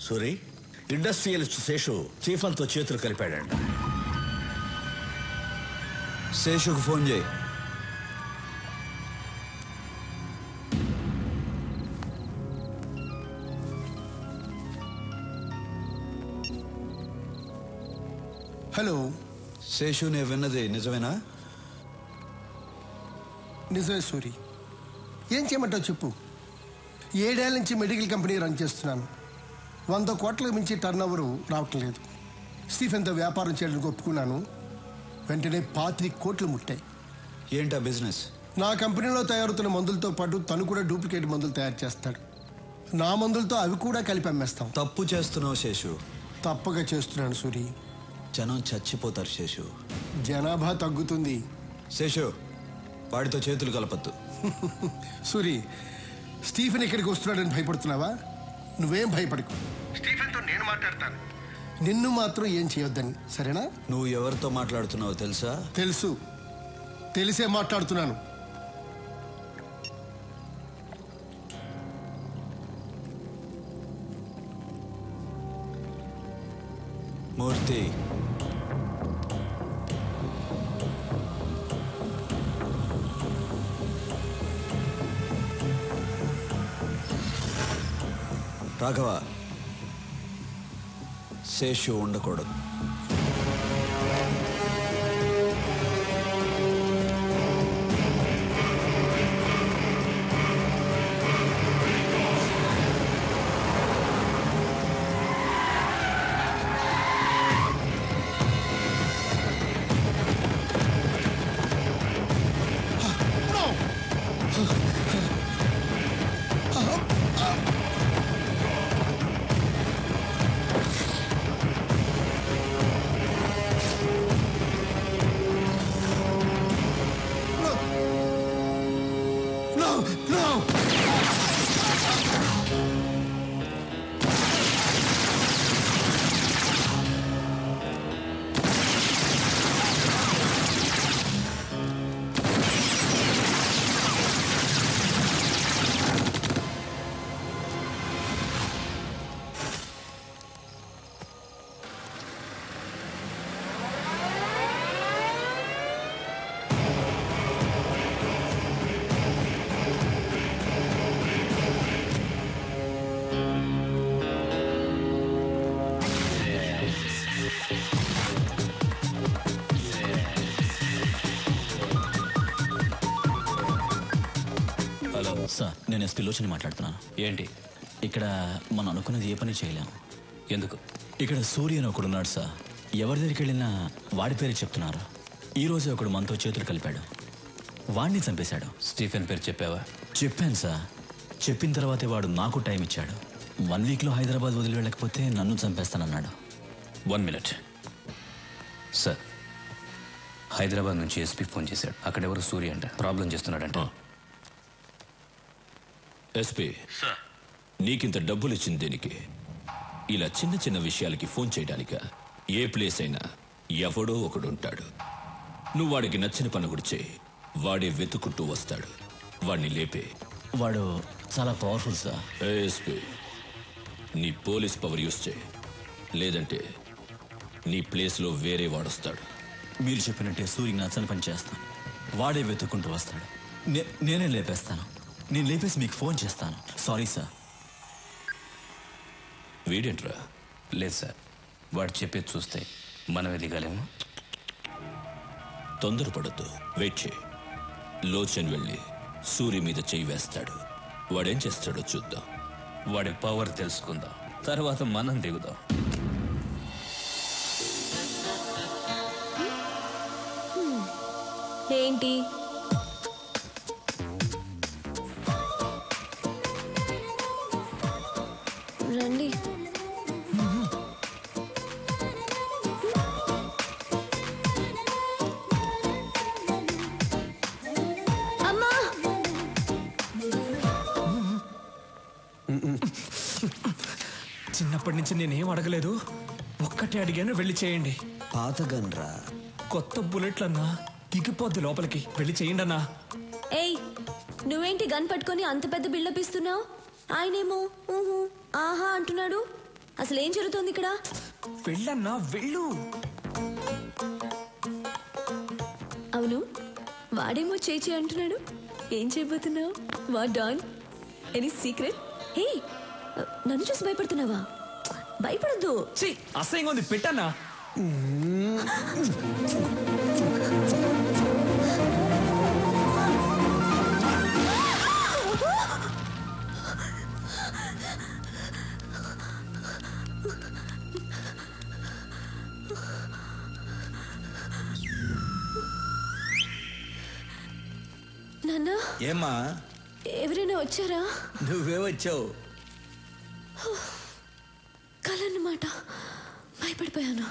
సూరి, ఇండస్ట్రియలిస్ట్ శేషు చీఫ్లతో చేతులు కలిపాడంట. శేషుకు ఫోన్ చేయి. హలో శేషు, నేను విన్నది నిజమేనా? నిజమే సూరి. ఏం చేయమంటావు చెప్పు. 7 ఏళ్ల నుంచి మెడికల్ కంపెనీ రన్ చేస్తున్నాను. 100 కోట్లకు మించి టర్న్ ఓవర్ రావటం లేదు. స్టీఫెన్తో వ్యాపారం చేయడానికి ఒప్పుకున్నాను. వెంటనే 25 కోట్లు ముట్టాయి. ఏంటా బిజినెస్? నా కంపెనీలో తయారవుతున్న మందులతో పాటు తను కూడా డూప్లికేట్ మందులు తయారు చేస్తాడు. నా మందులతో అవి కూడా కలిపి అమ్మేస్తాం. తప్పు చేస్తున్నావు శేషు. తప్పగా చేస్తున్నాను సూరి. జనం చచ్చిపోతారు శేషు. జనాభా తగ్గుతుంది. శేషు, వాడితో చేతులు కలపద్దు. సూరి, స్టీఫెన్ ఇక్కడికి వస్తున్నాడని భయపడుతున్నావా? నువ్వేం భయపడకు. స్టీఫెన్తో నేను మాట్లాడతాను. నిన్ను మాత్రం ఏం చేయొద్దని, సరేనా? నువ్వు ఎవరితో మాట్లాడుతున్నావో తెలుసా? తెలుసు, తెలిసే మాట్లాడుతున్నాను. మూర్తి, రాఘవ, శేషు ఉండకూడదు. సార్ నేను ఎస్పీ లోచని మాట్లాడుతున్నాను. ఏంటి? ఇక్కడ మనం అనుకున్నది ఏ పని చేయలేము. ఎందుకు? ఇక్కడ సూర్య అని ఒకడున్నాడు సార్. ఎవరి దగ్గరికి వెళ్ళినా వాడి పేరు చెప్తున్నారు. ఈ రోజే ఒకడు మనతో చేతులు కలిపాడు. వాడిని చంపేశాడు. స్టీఫెన్ పేరు చెప్పావా? చెప్పాను సార్. చెప్పిన తర్వాతే వాడు నాకు టైం ఇచ్చాడు. 1 వీక్లో హైదరాబాద్ వదిలి వెళ్ళకపోతే నన్ను చంపేస్తానన్నాడు. 1 మినిట్ సార్. హైదరాబాద్ నుంచి ఎస్పీ ఫోన్ చేశాడు. అక్కడెవరు సూర్య అంట ప్రాబ్లం చేస్తున్నాడంట. ఎస్పీ, నీకింత డబ్బులు ఇచ్చింది దేనికి? ఇలా చిన్న చిన్న విషయాలకి ఫోన్ చేయడానిక? ఏ ప్లేస్ అయినా ఎవడో ఒకడు ఉంటాడు. నువ్వు వాడికి నచ్చిన పని కూడా చేయి, వాడే వెతుకుంటూ వస్తాడు. వాడిని లేపే. వాడు చాలా పవర్ఫుల్ సార్. ఎస్పీ, నీ పోలీస్ పవర్ యూస్ చేయి, లేదంటే నీ ప్లేస్లో వేరే వాడొస్తాడు. మీరు చెప్పినట్టే సూర్యకి నచ్చని పని చేస్తాను. వాడే వెతుక్కుంటూ వస్తాడు. నేనే లేపేస్తాను. నేను లేపేసి మీకు ఫోన్ చేస్తాను. Sorry sir. వీడేంట్రా? లేదు సార్, వాడు చెప్పేది చూస్తే మనమే దిగాలేము. తొందరపడద్దు, వెయిట్ చేయి. లోచన్ వెళ్ళి సూర్య మీద చేయి వేస్తాడు. వాడేం చేస్తాడో చూద్దాం. వాడి పవర్ తెలుసుకుందాం, తర్వాత మనం దిగుదాం. ఏంటి? రండి. అమ్మా! చిన్నప్పటి నుంచి నేనేం అడగలేదు, ఒక్కటే అడిగాను, వెళ్ళి చేయండి. పాత గన్రా, కొత్త బుల్లెట్లన్నా దిగిపోద్ది లోపలికి, వెళ్ళి చేయండి అన్నా. ఏయ్, నువ్వేంటి గన్ పట్టుకొని అంత పెద్ద బిల్డప్ ఇస్తున్నావు? ఆయనేమో ఊహు ఆహా అంటున్నాడు. అసలు ఏం జరుగుతోంది ఇక్కడ? వెళ్ళన్నా, వెళ్ళు. అవును, వాడేమో చేచి అంటున్నాడు. ఏం చేయబోతున్నావు? వా డాన్, ఎనీ సీక్రెట్? హే, నన్ను చూసి భయపడుతున్నావా? భయపడద్దు. అసహ్యంగా ఉంది, పెట్టన్నా. నాన్న, ఏమ్మా ఎవరైనా వచ్చారా? నువ్వే వచ్చావు. కలన్నమాట, భయపడిపోయాను.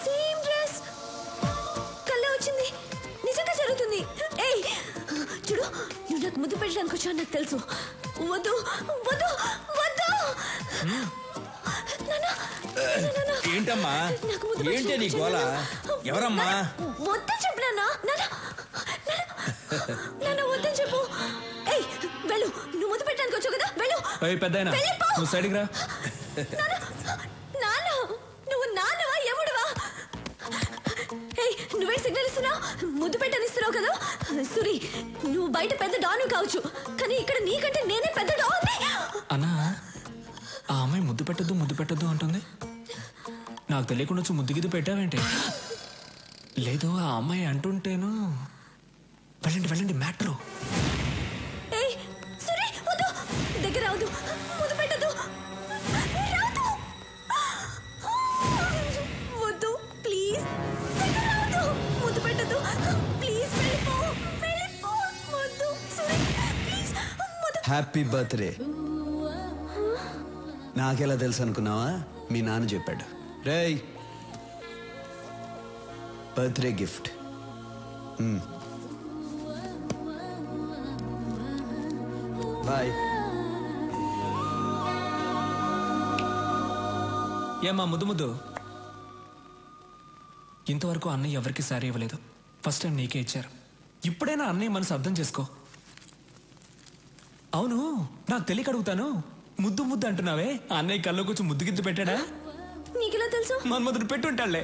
సేమ్ డ్రెస్, కళ్ళే వచ్చింది. నిజంగా జరుగుతుంది. ఏయ్ చూడు, నువ్వు నాకు ముద్దు పెట్టడానికి వచ్చావు నాకు తెలుసు. వద్దు వద్దు వద్దు. ఏంటమ్మా, ఏంటి నీ గోల? ఎవరమ్మా? వద్దని చెప్పు నాన్న. నాన్న వద్దని చెప్పు. ఏయ్ వెళ్ళు, నువ్వు ముద్దు పెట్టడానికి వచ్చావు కదా, వెళ్ళు. పెద్దాయనా, నువ్వు సైడ్కి రా. నాన్న, నువ్వు నాన్నవా ఎముడువా? ఏయ్, నువ్వే సిగ్నల్ ఇస్తున్నావు, ముద్దు పెట్టనిస్తున్నావు కదా. సురి, నువ్వు బయట పెద్ద డాను కావచ్చు, కానీ ఇక్కడ నీకంటే నేనే పెద్ద డాన్. అన్నా, ఆ అమ్మాయి ముద్దు పెట్టద్దు అంటుంది. నాకు తెలియకుండా వచ్చి ముద్దు గిద్దు పెట్టావేంటి? లేదు, ఆ అమ్మాయి అంటుంటేను. వెళ్ళండి మ్యాట్రు. ఏయ్ సురి, వద్దు, దగ్గర రావద్దు, ముద్దు పెట్టద్దు, రావద్దు, వద్దు ప్లీజ్, దగ్గర రావద్దు, ముద్దు పెట్టద్దు ప్లీజ్, వెళ్ళిపో, వద్దు సురి ప్లీజ్, ముద్దు. Happy birthday. నాకెలా తెలుసు అనుకున్నావా? మీ నాన్న చెప్పాడు. రేయ్, బర్త్డే గిఫ్ట్. బాయ్. ఏమా ముద్దు, ఇంతవరకు అన్నయ్య ఎవరికి సారీ ఇవ్వలేదు. ఫస్ట్ టైం నీకే ఇచ్చారు. ఇప్పుడైనా అన్నయ్య మనసు అర్థం చేసుకో. అవును, నాకు తెలియక అడుగుతాను, ముద్దు అంటున్నావే, అన్నయ్య కల్లో కొంచెం ముద్దు గిద్దు పెట్టాడా? నీకెలా తెలుసు? మన్మధుడు పెట్టుంటాళ్లే.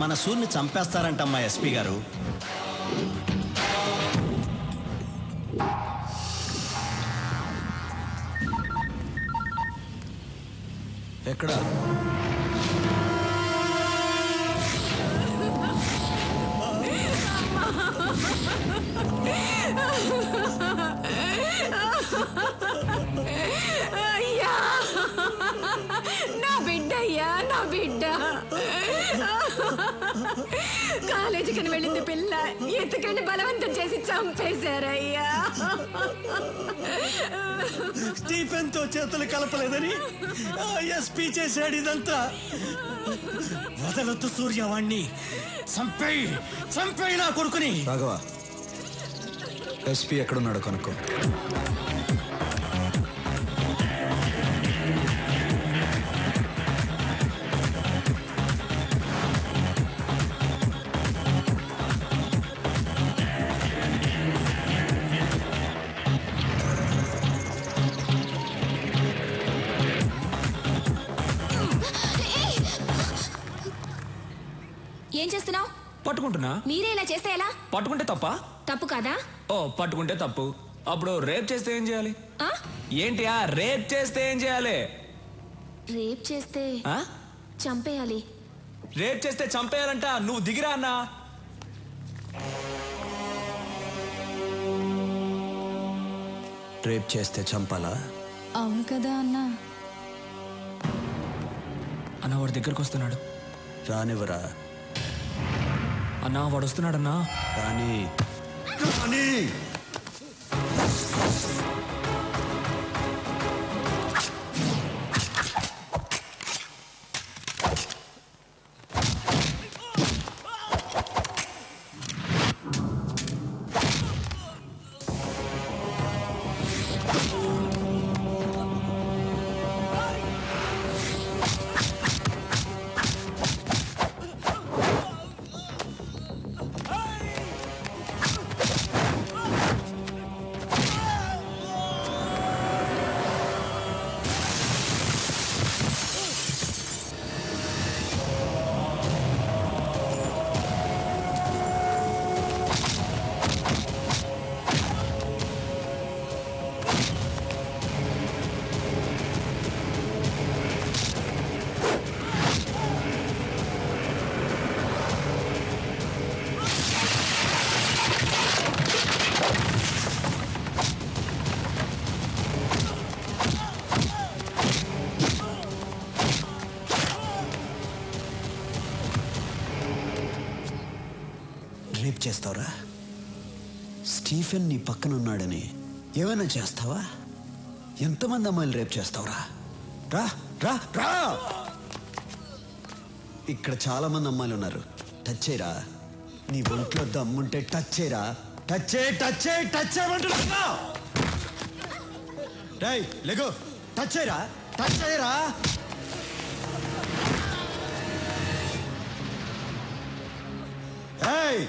మన సూర్ని చంపేస్తారంటమ్మా ఎస్పీ గారు. ఎక్కడ? అయ్యా, నా బిడ్డ అయ్యా, నా బిడ్డ. కాలేజీకి వెళ్ళింది పిల్ల, ఎత్తుకండి బలవంతం చేసి చంపేశారయ్యా. స్టీఫెన్ తో చేతులు కలపలేదని ఎస్పీ చేశాడు ఇదంతా. వదలొద్దు సూర్యవాణ్ణి, చంపేయి నా కొడుకుని. రాఘవ, ఎస్పీ ఎక్కడున్నాడో కనుక్కో. ఏం చేస్తున్నావు? పట్టుకుంటున్నా. మీరే ఇలా చేస్తే ఎలా? పట్టుకుంటే తప్ప? తప్పు కాదా? ఓ, పట్టుకుంటే తప్పు. అప్పుడు రేప్ చేస్తే ఏం చేయాలి? ఏంటి రేప్ చేస్తే ఏం చేయాలి? రేప్ చేస్తే చంపేయాలి. రేప్ చేస్తే చంపేయాలంట. నువ్వు దిగిరా అన్నా. రేప్ చేస్తే చంపాలా? అవును కదా అన్నా. అన్నా వాడి దగ్గరకు వస్తున్నాడు. రానివ్వరా. అన్నా వాడు వస్తున్నాడన్నా. రాని. రేప్ చేస్తావురా? స్టీఫెన్ నీ పక్కన ఉన్నాడని ఏమైనా చేస్తావా? ఎంతమంది అమ్మాయిలు రేప్ చేస్తావురా? రా రా రా. ఇక్కడ చాలా మంది అమ్మాయిలు ఉన్నారు. టచ్ చేయరా. నీ ఒంట్లో దమ్ముంటే టచ్ చేయరా. టచ్ చేయమంటున్నా. రేయ్ లెగో, టచ్ చేయరా. ఏయ్,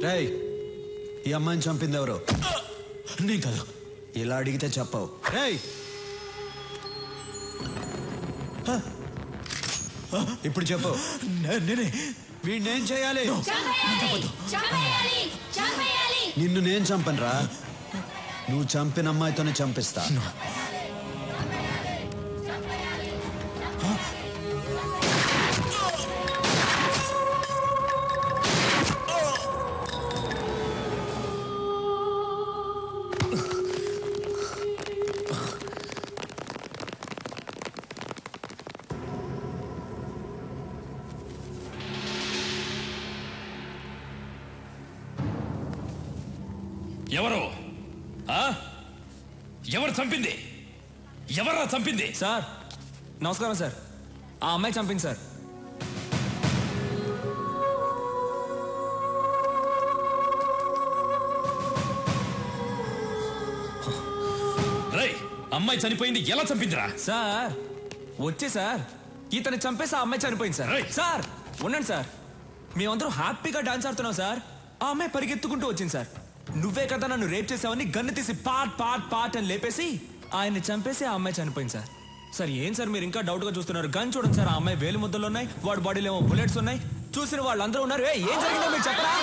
రేయ్, ఈ అమ్మాయిని చంపింది ఎవరు? నీ కాదు. ఇలా అడిగితే చెప్పవు. రేయ్, ఇప్పుడు చెప్పు. నేనే. వీడినేం చేయాలి? నిన్ను నేను చంపనురా. నువ్వు చంపిన అమ్మాయితోనే చంపిస్తా. ఎవరు చంపింది? ఎవరా చంపింది? సార్ నమస్కారం సార్. ఆ అమ్మాయి చంపింది సార్. రై, అమ్మాయి చనిపోయింది. ఎలా చంపిందిరా? సార్ వచ్చే సార్, ఇతన్ని చంపేసి ఆ అమ్మాయి చనిపోయింది సార్. సార్ ఉండండి సార్, మేమందరూ హ్యాపీగా డాన్స్ ఆడుతున్నాం సార్. ఆ అమ్మాయి పరిగెత్తుకుంటూ వచ్చింది సార్. నువ్వే కదా నన్ను రేప్ చేసావని గన్ను తీసి పాట్ పాట్ పాట్ అని లేపేసి ఆయన్ని చంపేసి ఆ అమ్మాయి చనిపోయింది సార్. సార్ ఏం సార్ మీరు ఇంకా డౌట్ గా చూస్తున్నారు? గన్ చూడండి సార్, ఆ అమ్మాయి వేలు ముద్దలు ఉన్నాయి, వాడి బాడీలో ఏమో బుల్లెట్స్ ఉన్నాయి. చూసిన వాళ్ళందరూ ఉన్నారు. ఏం జరిగిందో మీరు చెప్పరా?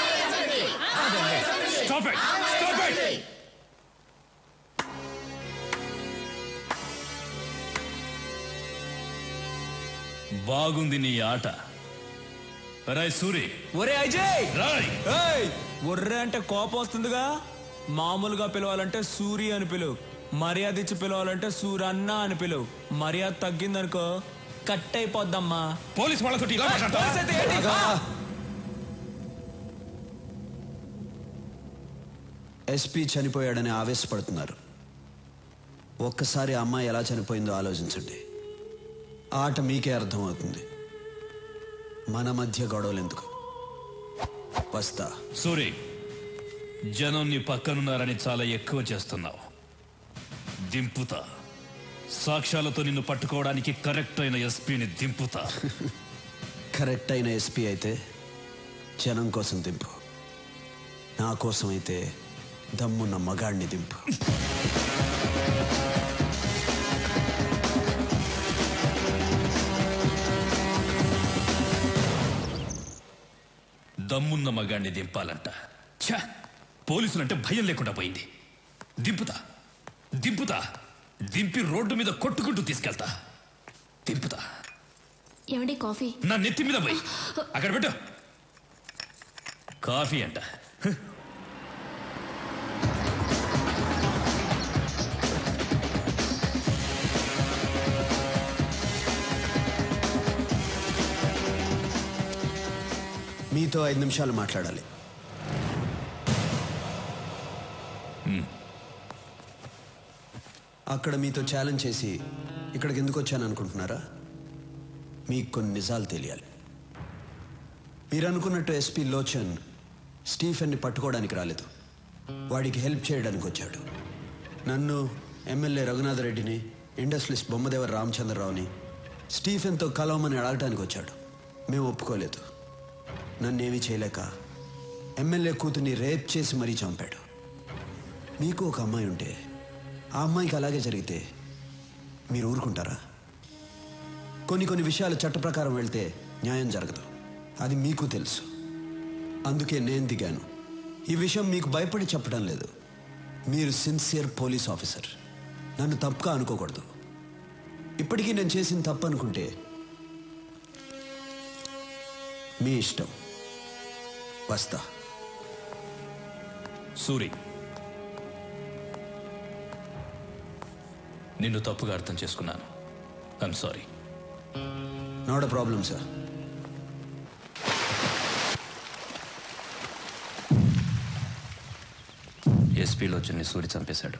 బాగుంది నీ ఆట. రాయ్ సూరి. ఒరే అజయ్, రాయ్. ఒర్రే అంటే కోపం వస్తుందిగా. మామూలుగా పిలవాలంటే సూరి అని పిలువు, మర్యాద ఇచ్చి పిలవాలంటే సూరన్న అని పిలువు. మర్యాద తగ్గిందనుకో కట్ అయిపోద్దమ్మా. పోలీస్ వాళ్ళతో ఇలా మాట్లాడతావా? ఎస్పీ చనిపోయాడని ఆవేశపడుతున్నారు. ఒక్కసారి ఆ అమ్మాయి ఎలా చనిపోయిందో ఆలోచించండి. ఆట మీకే అర్థమవుతుంది. మన మధ్య గొడవలు ఎందుకు? వస్తా. సూరి, జనం నీ పక్కనున్నారని చాలా ఎక్కువ చేస్తున్నావు. దింపుతా. సాక్ష్యాలతో నిన్ను పట్టుకోవడానికి కరెక్ట్ అయిన ఎస్పీని దింపుతా. కరెక్ట్ అయిన ఎస్పీ అయితే జనం కోసం దింపు, నా కోసం అయితే దమ్మున్న మగాడిని దింపు. దమ్మున్న మగాడిని దింపాలంట. ఛా, పోలీసులంటే భయం లేకుండా పోయింది. దింపుతా దింపుతా, దింపి రోడ్డు మీద కొట్టుకుంటూ తీసుకెళ్తా. దింపుతా. ఏమండి కాఫీ? నా నెత్తి మీద పోయి అక్కడ పెట్టు. కాఫీ అంట. మీతో 5 నిమిషాలు మాట్లాడాలి. అక్కడ మీతో ఛాలెంజ్ చేసి ఇక్కడికి ఎందుకు వచ్చాను అనుకుంటున్నారా? మీకు కొన్ని నిజాలు తెలియాలి. మీరు అనుకున్నట్టు ఎస్పీ లోచన్ స్టీఫెన్ని పట్టుకోవడానికి రాలేదు, వాడికి హెల్ప్ చేయడానికి వచ్చాడు. నన్ను, ఎమ్మెల్యే రఘునాథరెడ్డిని, ఇండస్ట్రియలిస్ట్ బొమ్మదేవర రామచంద్రరావుని స్టీఫెన్తో కలవమని అడగటానికి వచ్చాడు. మేము ఒప్పుకోలేదు. నన్నేమీ చేయలేక ఎమ్మెల్యే కూతుర్ని రేప్ చేసి మరీ చంపాడు. మీకు ఒక అమ్మాయి ఉంటే ఆ అమ్మాయికి అలాగే జరిగితే మీరు ఊరుకుంటారా? కొన్ని విషయాలు చట్ట ప్రకారం వెళ్తే న్యాయం జరగదు, అది మీకు తెలుసు. అందుకే నేను దిగాను. ఈ విషయం మీకు భయపడి చెప్పడం లేదు. మీరు సిన్సియర్ పోలీస్ ఆఫీసర్, నన్ను తప్పుగా అనుకోకూడదు. ఇప్పటికీ నేను చేసిన తప్పు అనుకుంటే మీ ఇష్టం. వస్తా. సూరి, నిన్ను తప్పుగా అర్థం చేసుకున్నాను. I'm sorry. Not a problem sir. ఎస్పీలో వచ్చి సూరి చంపేశాడు.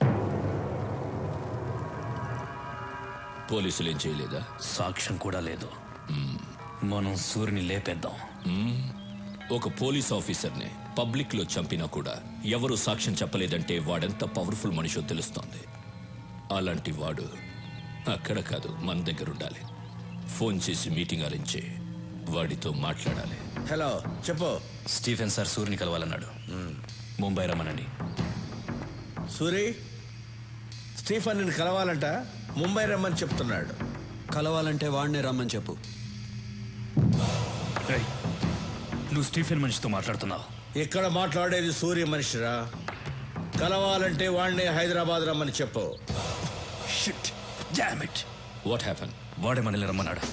పోలీసులు ఏం చేయలేదా? సాక్ష్యం కూడా లేదు. మనం సూరిని లేపేద్దాం. ఒక పోలీస్ ఆఫీసర్ని పబ్లిక్ లో చంపినా కూడా ఎవరు సాక్ష్యం చెప్పలేదంటే వాడెంత పవర్ఫుల్ మనిషో తెలుస్తోంది. అలాంటి వాడు అక్కడ కాదు, మన దగ్గర ఉండాలి. ఫోన్ చేసి మీటింగ్ అరేంజ్ చేయి, వాడితో మాట్లాడాలి. హలో, చెప్పు. స్టీఫెన్ సార్ సూరిని కలవాలన్నాడు. ముంబై రమ్మనండి. సూరి, స్టీఫెన్ నిన్ను కలవాలంట, ముంబై రమ్మని చెప్తున్నాడు. కలవాలంటే వాడినే రమ్మని చెప్పు. నువ్వు స్టీఫెన్ మనిషితో మాట్లాడుతున్నావు. ఇక్కడ మాట్లాడేది సూర్య మనిషిరా. కలవాలంటే వాడినే హైదరాబాద్ రమ్మని చెప్పు. Shit, damn it. What happen? వాడే మనల్ని రమ్మన్నాడు.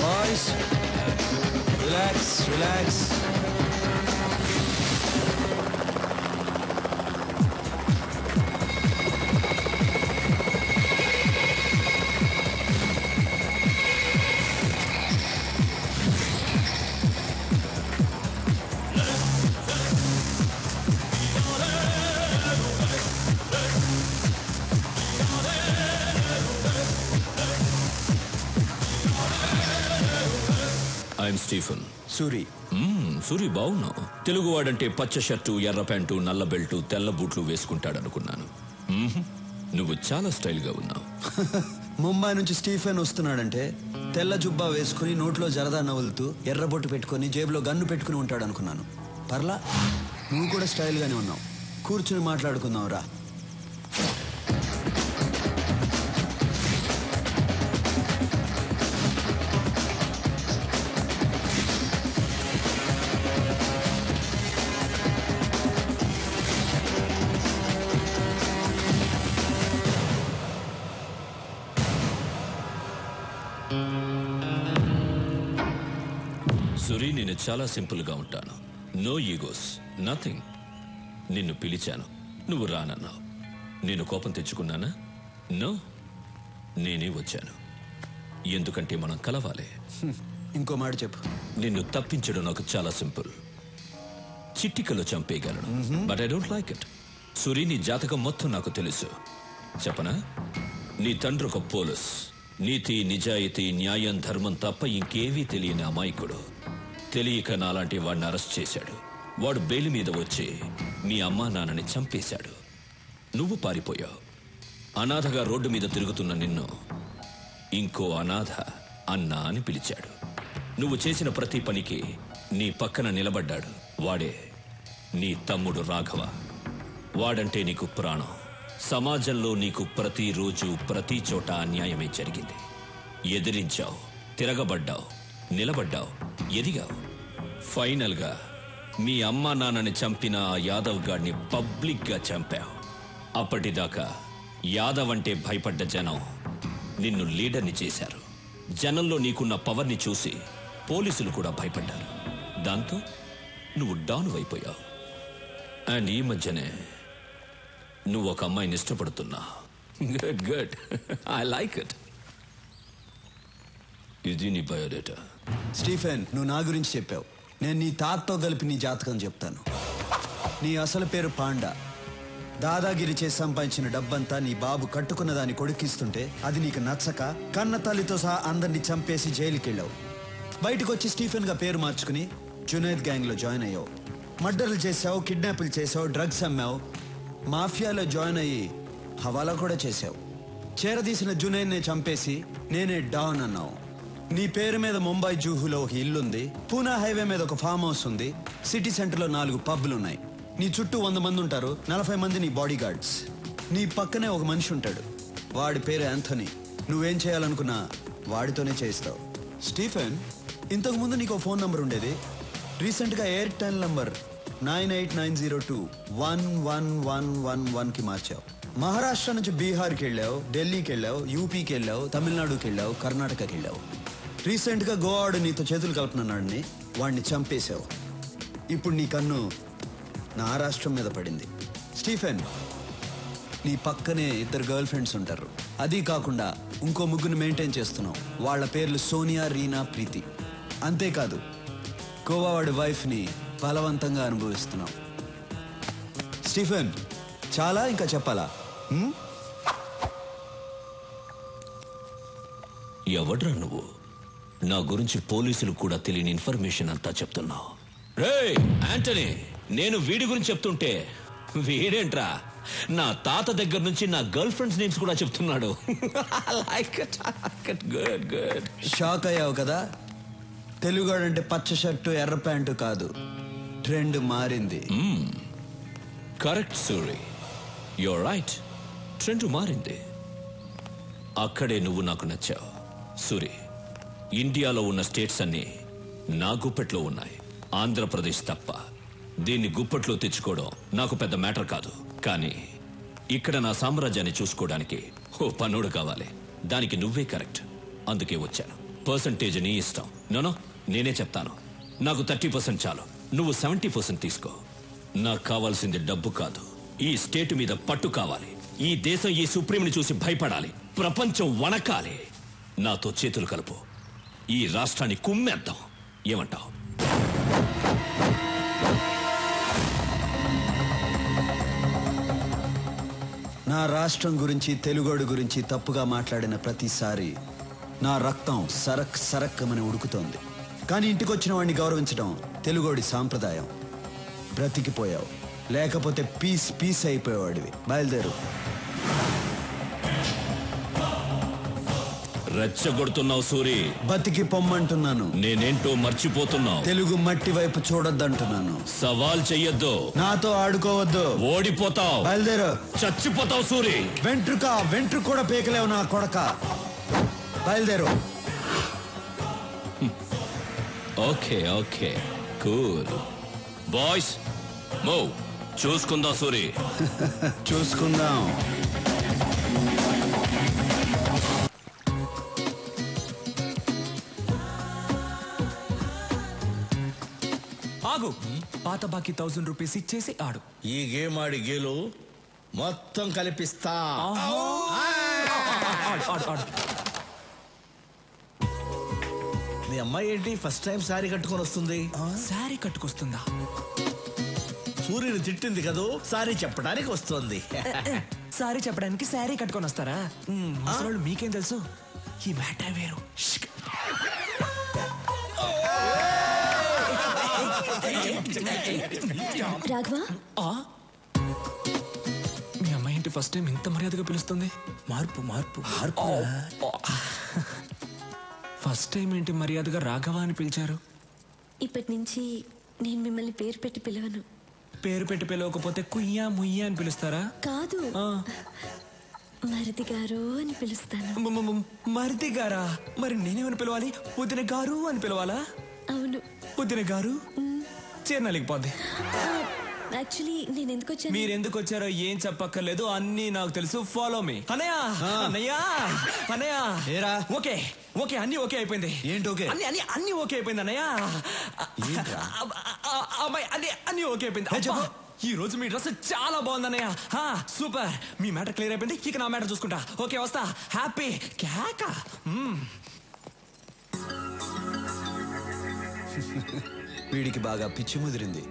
Boys, relax, relax. Stephen. Suri. Suri బాగున్నావు. తెలుగువాడంటే పచ్చ షర్టు, ఎర్ర ప్యాంటు, నల్ల బెల్టు, తెల్ల బూట్లు వేసుకుంటాడనుకున్నాను. నువ్వు చాలా స్టైల్గా ఉన్నావు. ముంబై నుంచి స్టీఫెన్ వస్తున్నాడంటే తెల్ల జుబ్బా వేసుకుని నోట్లో జరదా నవ్వులుతూ ఎర్రబొట్టు పెట్టుకుని జేబులో గన్ను పెట్టుకుని ఉంటాడు అనుకున్నాను. పర్లా, నువ్వు కూడా స్టైల్గానే ఉన్నావు. కూర్చుని మాట్లాడుకుందాం రా. సురి, నేను చాలా సింపుల్గా ఉంటాను. No egos, nothing. నిన్ను పిలిచాను, నువ్వు రానన్నావు. నేను కోపం తెచ్చుకున్నానా? నో, నేనే వచ్చాను. ఎందుకంటే మనం కలవాలి. ఇంకో మాట చెప్పు. నిన్ను తప్పించడం నాకు చాలా సింపుల్. చిట్టికలో చంపేయగలను, but I don't like it. Suri, నీ జాతకం మొత్తం నాకు తెలుసు. చెప్పనా? నీ తండ్రి ఒక పోలీస్. నీతి, నిజాయితీ, న్యాయం, ధర్మం తప్ప ఇంకేవీ తెలియని అమాయకుడు. తెలియక నాలాంటి వాడిని అరెస్ట్ చేశాడు. వాడు బెయిల్ మీద వచ్చి మీ అమ్మా నాన్నని చంపేశాడు. నువ్వు పారిపోయావు. అనాథగా రోడ్డు మీద తిరుగుతున్న నిన్ను ఇంకో అనాథ అన్నా అని పిలిచాడు. నువ్వు చేసిన ప్రతి పనికి నీ పక్కన నిలబడ్డాడు. వాడే నీ తమ్ముడు రాఘవ. వాడంటే నీకు ప్రాణం. సమాజంలో నీకు ప్రతిరోజు ప్రతి చోట అన్యాయమే జరిగింది. ఎదిరించావు, తిరగబడ్డావు, నిలబడ్డావు, ఎదిగావు. ఫైనల్గా మీ అమ్మా నాన్నని చంపిన ఆ యాదవ్ గాడిని పబ్లిక్గా చంపావు. అప్పటిదాకా యాదవ్ అంటే భయపడ్డ జనం నిన్ను లీడర్ని చేశారు. జనంలో నీకున్న పవర్ని చూసి పోలీసులు కూడా భయపడ్డారు. దాంతో నువ్వు డౌన్ అయిపోయావు. అండ్ ఈ మధ్యనే నువ్వు ఒక అమ్మాయిని ఇష్టపడుతున్నా. Good good, I like it. ఇది నీ బయోడేటా. స్టీఫెన్, నువ్వు నా గురించి చెప్పావు. నేను నీ తాతతో కలిపి నీ జాతకం చెప్తాను. నీ అసలు పేరు పాండా. దాదాగిరి చేసి సంపాదించిన డబ్బంతా నీ బాబు కట్టుకున్న దాన్ని కొడుకిస్తుంటే అది నీకు నచ్చక కన్న తల్లితో సహా అందరినీ చంపేసి జైలుకి వెళ్ళావు. బయటకు వచ్చి స్టీఫెన్గా పేరు మార్చుకుని జునైద్ గ్యాంగ్లో జాయిన్ అయ్యావు. మర్డర్లు చేసావు, కిడ్నాపులు చేసావు, డ్రగ్స్ అమ్మావు, మాఫియాలో జాయిన్ అయ్యి హవాలా కూడా చేసావు. చేరదీసిన జునైద్నే చంపేసి నేనే డాన్ అన్నావు. నీ పేరు మీద ముంబై జూహులో ఒక ఇల్లుంది, పూనా హైవే మీద ఒక ఫామ్ హౌస్ ఉంది, సిటీ సెంటర్లో 4 పబ్లు ఉన్నాయి. నీ చుట్టూ 100 మంది ఉంటారు, 40 మంది నీ బాడీ గార్డ్స్. నీ పక్కనే ఒక మనిషి ఉంటాడు, వాడి పేరు యాంథనీ. నువ్వేం చేయాలనుకున్నా వాడితోనే చేయిస్తావు. స్టీఫెన్, ఇంతకుముందు నీకు ఫోన్ నంబర్ ఉండేది. రీసెంట్గా ఎయిర్టెల్ నంబర్ 9890211111కి మార్చావు. మహారాష్ట్ర నుంచి బీహార్కి వెళ్ళావు, ఢిల్లీకి వెళ్ళావు, యూపీకి వెళ్ళావు, తమిళనాడుకి వెళ్ళావు, కర్ణాటకకి వెళ్ళావు. రీసెంట్గా గోవాడు నీతో చేతులు కలుపుతున్నాడని వాడిని చంపేశావు. ఇప్పుడు నీ కన్ను నా రాష్ట్రం మీద పడింది. స్టీఫెన్, నీ పక్కనే 2 గర్ల్ ఫ్రెండ్స్ ఉంటారు. అది కాకుండా ఇంకో 3 మెయింటైన్ చేస్తున్నావు. వాళ్ళ పేర్లు సోనియా, రీనా, ప్రీతి. అంతేకాదు గోవావాడి వైఫ్ని బలవంతంగా అనుభవిస్తున్నావు. స్టీఫెన్, చాలా ఇంకా చెప్పాలా? ఎవడ్రా నువ్వు? నా గురించి పోలీసులు కూడా తెలియని ఇన్ఫర్మేషన్ అంతా చెప్తున్నావు. రే యాంటనీ, నేను వీడి గురించి చెప్తుంటే వీడేంట్రా నా తాత దగ్గర నుంచి నా గర్ల్ ఫ్రెండ్స్ నేమ్స్ కూడా చెప్తున్నాడు. Good good. షాక్ అయ్యావు కదా? తెలుగాడంటే పచ్చ షర్టు, ఎర్ర ప్యాంటు కాదు, ట్రెండ్ మారింది. Correct Suri, you're right. Trend మారింది. అక్కడే నువ్వు నాకు నచ్చావు. సూరి, ఇండియాలో ఉన్న స్టేట్స్ అన్నీ నా గుప్పెట్లో ఉన్నాయి, ఆంధ్రప్రదేశ్ తప్ప. దీన్ని గుప్పట్లో తెచ్చుకోవడం నాకు పెద్ద మ్యాటర్ కాదు. కానీ ఇక్కడ నా సామ్రాజ్యాన్ని చూసుకోవడానికి ఓ పన్నోడు కావాలి. దానికి నువ్వే కరెక్ట్. అందుకే వచ్చాను. పర్సంటేజ్ నీ ఇష్టం. నోనో, నేనే చెప్తాను. నాకు 30% చాలు, నువ్వు 70% తీసుకో. నాకు కావాల్సింది డబ్బు కాదు, ఈ స్టేట్ మీద పట్టు కావాలి. ఈ దేశం ఈ సుప్రీంని చూసి భయపడాలి, ప్రపంచం వణకాలి. నాతో చేతులు కలుపు, ఈ రాష్ట్రాన్ని కుమ్మేద్దాం. ఏమంటావు? నా రాష్ట్రం గురించి, తెలుగోడు గురించి తప్పుగా మాట్లాడిన ప్రతిసారి నా రక్తం సరక్ సరక్కమని ఉడుకుతోంది. కానీ ఇంటికి వచ్చిన వాడిని గౌరవించడం తెలుగోడి సాంప్రదాయం. బ్రతికిపోయావు, లేకపోతే పీస్ పీస్ అయిపోయేవాడివి. బయలుదేరు. రెచ్చగొడుతున్నావు సూరి. బతికి పొమ్మంటున్నాను. నేనేంటో మర్చిపోతున్నావు. తెలుగు మట్టి వైపు చూడొద్దంటున్నాను. సవాల్ చెయ్యొద్దు. నాతో ఆడుకోవద్దు. ఓడిపోతావు. బయలుదేరు. చచ్చిపోతావు సూరి. వెంట్రుక కూడా పీకలేవు నా కొడక. బయలుదేరు. Okay okay cool boys move. చూసుకుందాం సూరి. చూసుకుందాం. ఆగు. పాత బాకీ 1000 రూపీస్ ఇచ్చేసి ఆడు. ఈ గేమ్ ఆడి గేలు మొత్తం కలిపిస్తా. మీ అమ్మాయి ఏంటి ఫస్ట్ టైం సారీ కట్టుకొని వస్తుంది? సారీ కట్టుకొస్తుందా? సూర్యుని తిట్టింది కదూ, సారీ చెప్పడానికి వస్తుంది. సారీ చెప్పడానికి సారీ కట్టుకొని వస్తారా? అసలు మీకేం తెలుసు? ఈ మ్యాటర్ వేరు. రాఘవా, మీ అమ్మాయి ఏంటి ఫస్ట్ టైం ఇంత మర్యాదగా పిలుస్తుంది? మార్పు మార్పు మార్పు. ఫస్ట్ టైం ఏంటి మర్యాదగా రాఘవ అని పిలిచారు? ఇప్పటి నుంచి నేను మిమ్మల్ని పేరు పెట్టి పిలవను. పేరు పెట్టి పిలవకపోతే కుయ్యా ముయ్యా అని పిలుస్తారా? కాదు, మరిది గారు అని పిలుస్తాను. మరిది గారా? మరి నేనేమని పిలవాలి? వదిన గారు అని పిలవాలా? అవును. వదిన గారు చేరనలేకపోద్ది. యాక్చువల్లీ నేను ఎందుకు వచ్చాను? మీరు ఎందుకు వచ్చారో ఏం చెప్పక్కర్లేదు, అన్నీ నాకు తెలుసు. Follow me. అన్నయ్య అన్నయ్య అన్నయ్య. ఓకే ఓకే అన్ని ఓకే అయిపోయింది. ఏంటి ఓకే? అన్ని ఓకే అయిపోయింది అన్నయ్య. అమ్మాయి అన్ని ఓకే అయిపోయింది. ఈ రోజు మీ డ్రెస్ చాలా బాగుంది అన్నయ్య. సూపర్. మీ మ్యాటర్ క్లియర్ అయిపోయింది. ఇక నా మ్యాటర్ చూసుకుంటా. ఓకే వస్తా. హ్యాపీ కేక. వీడికి బాగా పిచ్చి ముదిరింది.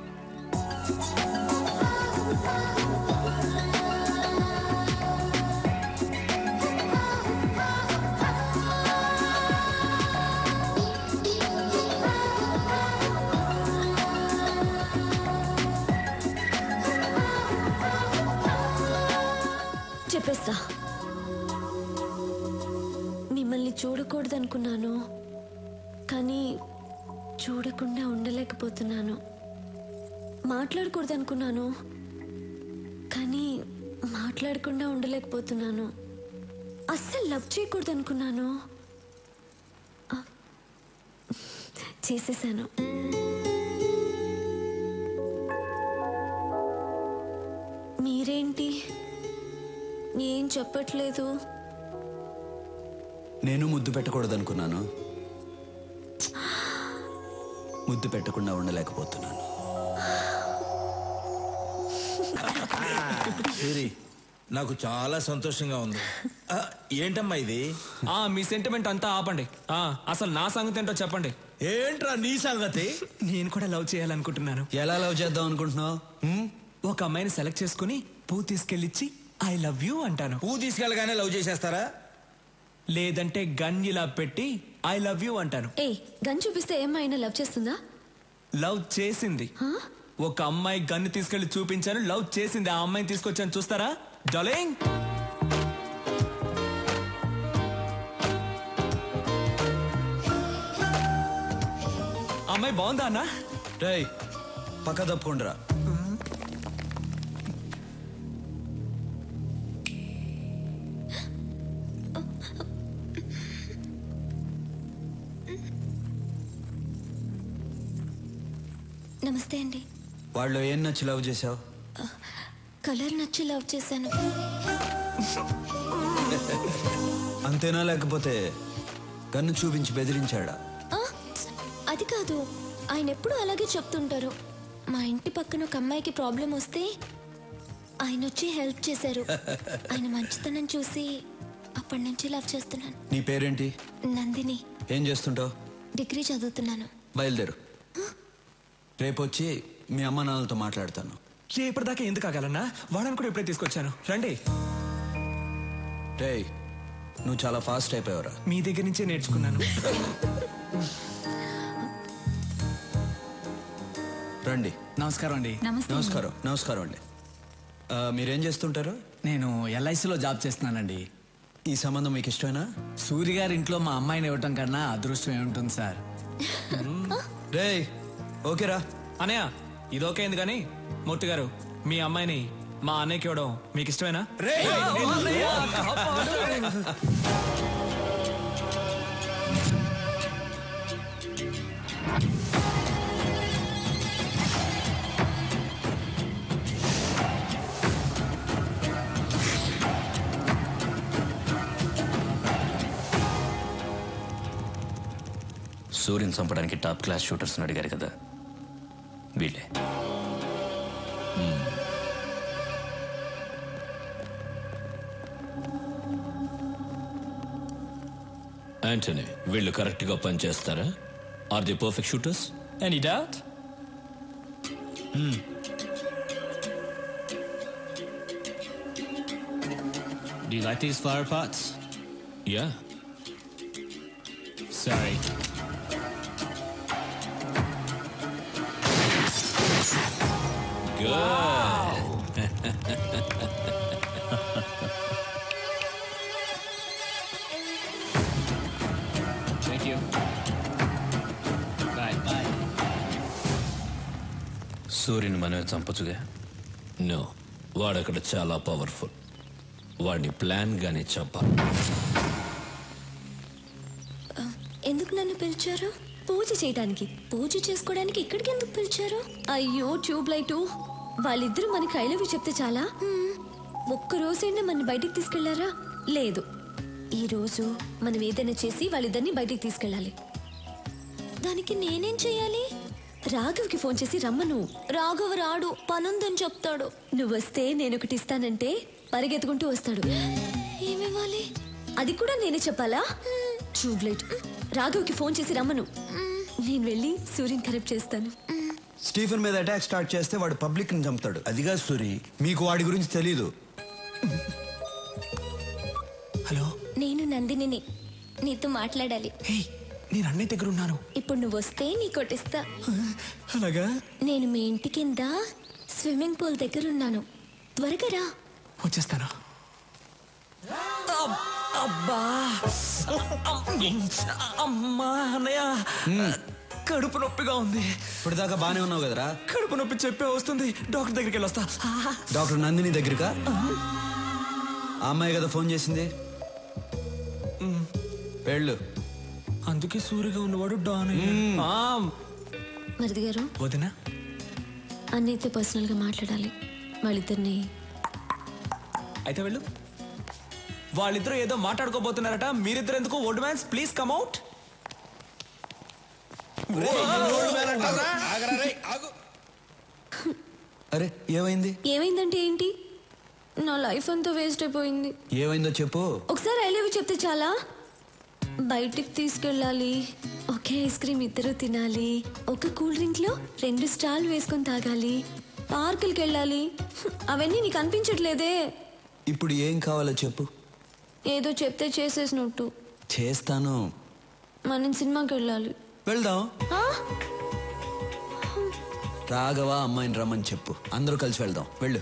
చెప్పేస్తా. మిమ్మల్ని చూడకూడదనుకున్నాను, కానీ చూడకుండా ఉండలేకపోతున్నాను. మాట్లాడకూడదనుకున్నాను, కానీ మాట్లాడకుండా ఉండలేకపోతున్నాను. అస్సలు లవ్ చేయకూడదనుకున్నాను, చేసేసాను. మీరేంటి ఏం చెప్పట్లేదు? నేను ముద్దు పెట్టకూడదనుకున్నాను, ముద్దు పెట్టకుండా ఉండలేకపోతున్నాను. సూరి, నాకు చాలా సంతోషంగా ఉంది. ఏంటమ్మా ఇది? మీ సెంటిమెంట్ అంతా ఆపండి. అసలు నా సంగతి ఏంటో చెప్పండి. ఏంట్రా నీ సంగతి? నేను కూడా లవ్ చేయాలనుకుంటున్నాను. ఎలా లవ్ చేద్దాం అనుకుంటున్నావు? ఒక అమ్మాయిని సెలెక్ట్ చేసుకుని పువ్వు తీసుకెళ్ళిచ్చి ఐ లవ్ యూ అంటాను. పువ్వు తీసుకెళ్ళగానే లవ్ చేసేస్తారా? లేదంటే గన్ ఇలా పెట్టి ఐ లవ్ యూ అంటాను. గన్ చూపిస్తే ఏమైనా లవ్ చేస్తుందా? లవ్ చేసింది. ఒక అమ్మాయి గన్ను తీసుకెళ్లి చూపించాను, లవ్ చేసింది. ఆ అమ్మాయిని తీసుకొచ్చాను, చూస్తారా డార్లింగ్? అమ్మాయి బాగుందా అన్న? రేయ్ పక్క తప్పుకుండ్రా. నమస్తే అండి. వాళ్ళు ఏం నచ్చి లవ్ చేసావు? కలర్ నచ్చి లవ్ చేశాను. అంతేనా, లేకపోతే గన్ను చూపించి బెదిరించాడా? అది కాదు, ఆయన ఎప్పుడు అలాగే చెప్తుంటారు. మా ఇంటి పక్కన ఒక అమ్మాయికి ప్రాబ్లం వస్తే ఆయన వచ్చి హెల్ప్ చేశారు. ఆయన మంచితనం చూసి అప్పటి నుంచి లవ్ చేస్తున్నాను. నీ పేరేంటి? నందిని. ఏం చేస్తుంటావు? డిగ్రీ చదువుతున్నాను. బయలుదేరు. రేపు వచ్చి మీ అమ్మ నాన్నలతో మాట్లాడతాను. రేపటిదాకా ఎందుకు ఆగాలన్నా? వాడని కూడా ఇప్పుడే తీసుకొచ్చాను, రండి. రేయ్ నువ్వు చాలా ఫాస్ట్ అయిపోయావురా. మీ దగ్గర నుంచే నేర్చుకున్నాను. రండి. నమస్కారం అండి. నమస్కారం. నమస్కారం అండి. మీరేం చేస్తుంటారు? నేను ఎల్ఐసిలో జాబ్ చేస్తున్నానండి. ఈ సంబంధం మీకు ఇష్టమేనా? సూర్య గారి ఇంట్లో మా అమ్మాయిని ఇవ్వటం కన్నా అదృష్టం ఏముంటుంది సార్. రే ఓకేరా అనయ్య ఇది ఓకే అయింది కానీ మూర్తి గారు మీ అమ్మాయిని మా అన్నయ్యకి ఇవ్వడం మీకు ఇష్టమేనా? సూర్యుని చంపడానికి టాప్ క్లాస్ షూటర్స్ అడిగారు కదా, వీళ్ళే. యాంటనీ, వీళ్ళు కరెక్ట్ గా పనిచేస్తారా? Are the perfect shooters? Any doubt? Do you like these flower pots? Yeah. Sorry. Thank you. Bye. Bye. సూర్యుని మనమే చంపచ్చుగా? నో, వాడక్కడ చాలా పవర్ఫుల్. వాడిని ప్లాన్ గానే చంపాలి. ఎందుకు నన్ను పిలిచారు? పూజ చేయడానికి. పూజ చేసుకోవడానికి ఇక్కడికి ఎందుకు పిలిచారు? అయ్యో ట్యూబ్ లైటు, వాళ్ళిద్దరూ మనకి ఐ లవ్ యూ చెప్తే చాలా? ఒక్కరోజైనా మన బయటికి తీసుకెళ్లారా? లేదు. ఈ రోజు మనం ఏదైనా చేసి వాళ్ళిద్దరిని బయటికి తీసుకెళ్ళాలి. దానికి నేనేం చెయ్యాలి? రాఘవ్కి ఫోన్ చేసి రమ్మను. రాఘవ్ రాడు, పనుందని చెప్తాడు. నువ్వు వస్తే నేను ఒకటి ఇస్తానంటే పరిగెత్తుకుంటూ వస్తాడు. ఏమివ్వాలి? అది కూడా నేనే చెప్పాలా? Tube light. రాఘవ్కి ఫోన్ చేసి రమ్మను. నేను వెళ్ళి సూర్యుని కరెక్ట్ చేస్తాను. స్టీఫెన్ మీద అటాక్ స్టార్ట్ చేస్తే వాడు పబ్లిక్ ని చంపుతాడు. అదిగా సూరి, మీకు వాడి గురించి తెలీదు. హలో, నేను నందినిని. నీతో మాట్లాడాలి. నేను అన్నయ్య దగ్గర ఉన్నాను. ఇప్పుడు నువ్వు వస్తే నీ కొట్టిస్తా. అలాగా? నేను మీ ఇంటి కింద స్విమ్మింగ్ పూల్ దగ్గర ఉన్నాను. త్వరగా రా. వచ్చేస్తాను. అబ్బా, అమ్మా అన్నయ్య, కడుపు నొప్పిగా ఉంది. ఇప్పుడు దాకా బానే ఉన్నావు కదరా? కడుపు నొప్పి చెప్పే వస్తుంది. డాక్టర్ దగ్గరికి వెళ్ళొస్తా. డాక్టర్ నందిని దగ్గరకా? ఆ అమ్మాయి కదా ఫోన్ చేసింది. వెళ్ళు. అందుకే సూర్యగా ఉన్నవాడు డాన్. మరిది గారు, వదినా అన్నయ్యతో పర్సనల్ గా మాట్లాడాలి. వాళ్ళిద్దరిని. అయితే వెళ్ళు. వాళ్ళిద్దరూ ఏదో మాట్లాడుకోబోతున్నారట. మీరిద్దరు ఎందుకు? Old man's please come out. అరే ఏమైంది? ఏమైందంటే ఏంటి? నా లైఫ్ అంతా వేస్ట్ అయిపోయింది. ఏమైందో చెప్పు. ఒకసారి ఐ లవ్ యూ చెప్తే చాలా? బయటికి తీసుకెళ్ళాలి. ఒకే ఐస్ క్రీమ్ ఇద్దరు తినాలి. ఒక కూల్ డ్రింక్ లో 2 స్టార్లు వేసుకొని తాగాలి. పార్కులకి వెళ్ళాలి. అవన్నీ నీకు అనిపించట్లేదే? ఇప్పుడు ఏం కావాలో చెప్పు. ఏదో చెప్తే చేసేసినట్టు. చేస్తాను. మనం సినిమాకి వెళ్ళాలి. వెళ్దాం. రాఘవ అమ్మాయిని రమ్మని చెప్పు. అందరూ కలిసి వెళ్దాం. వెళ్ళు.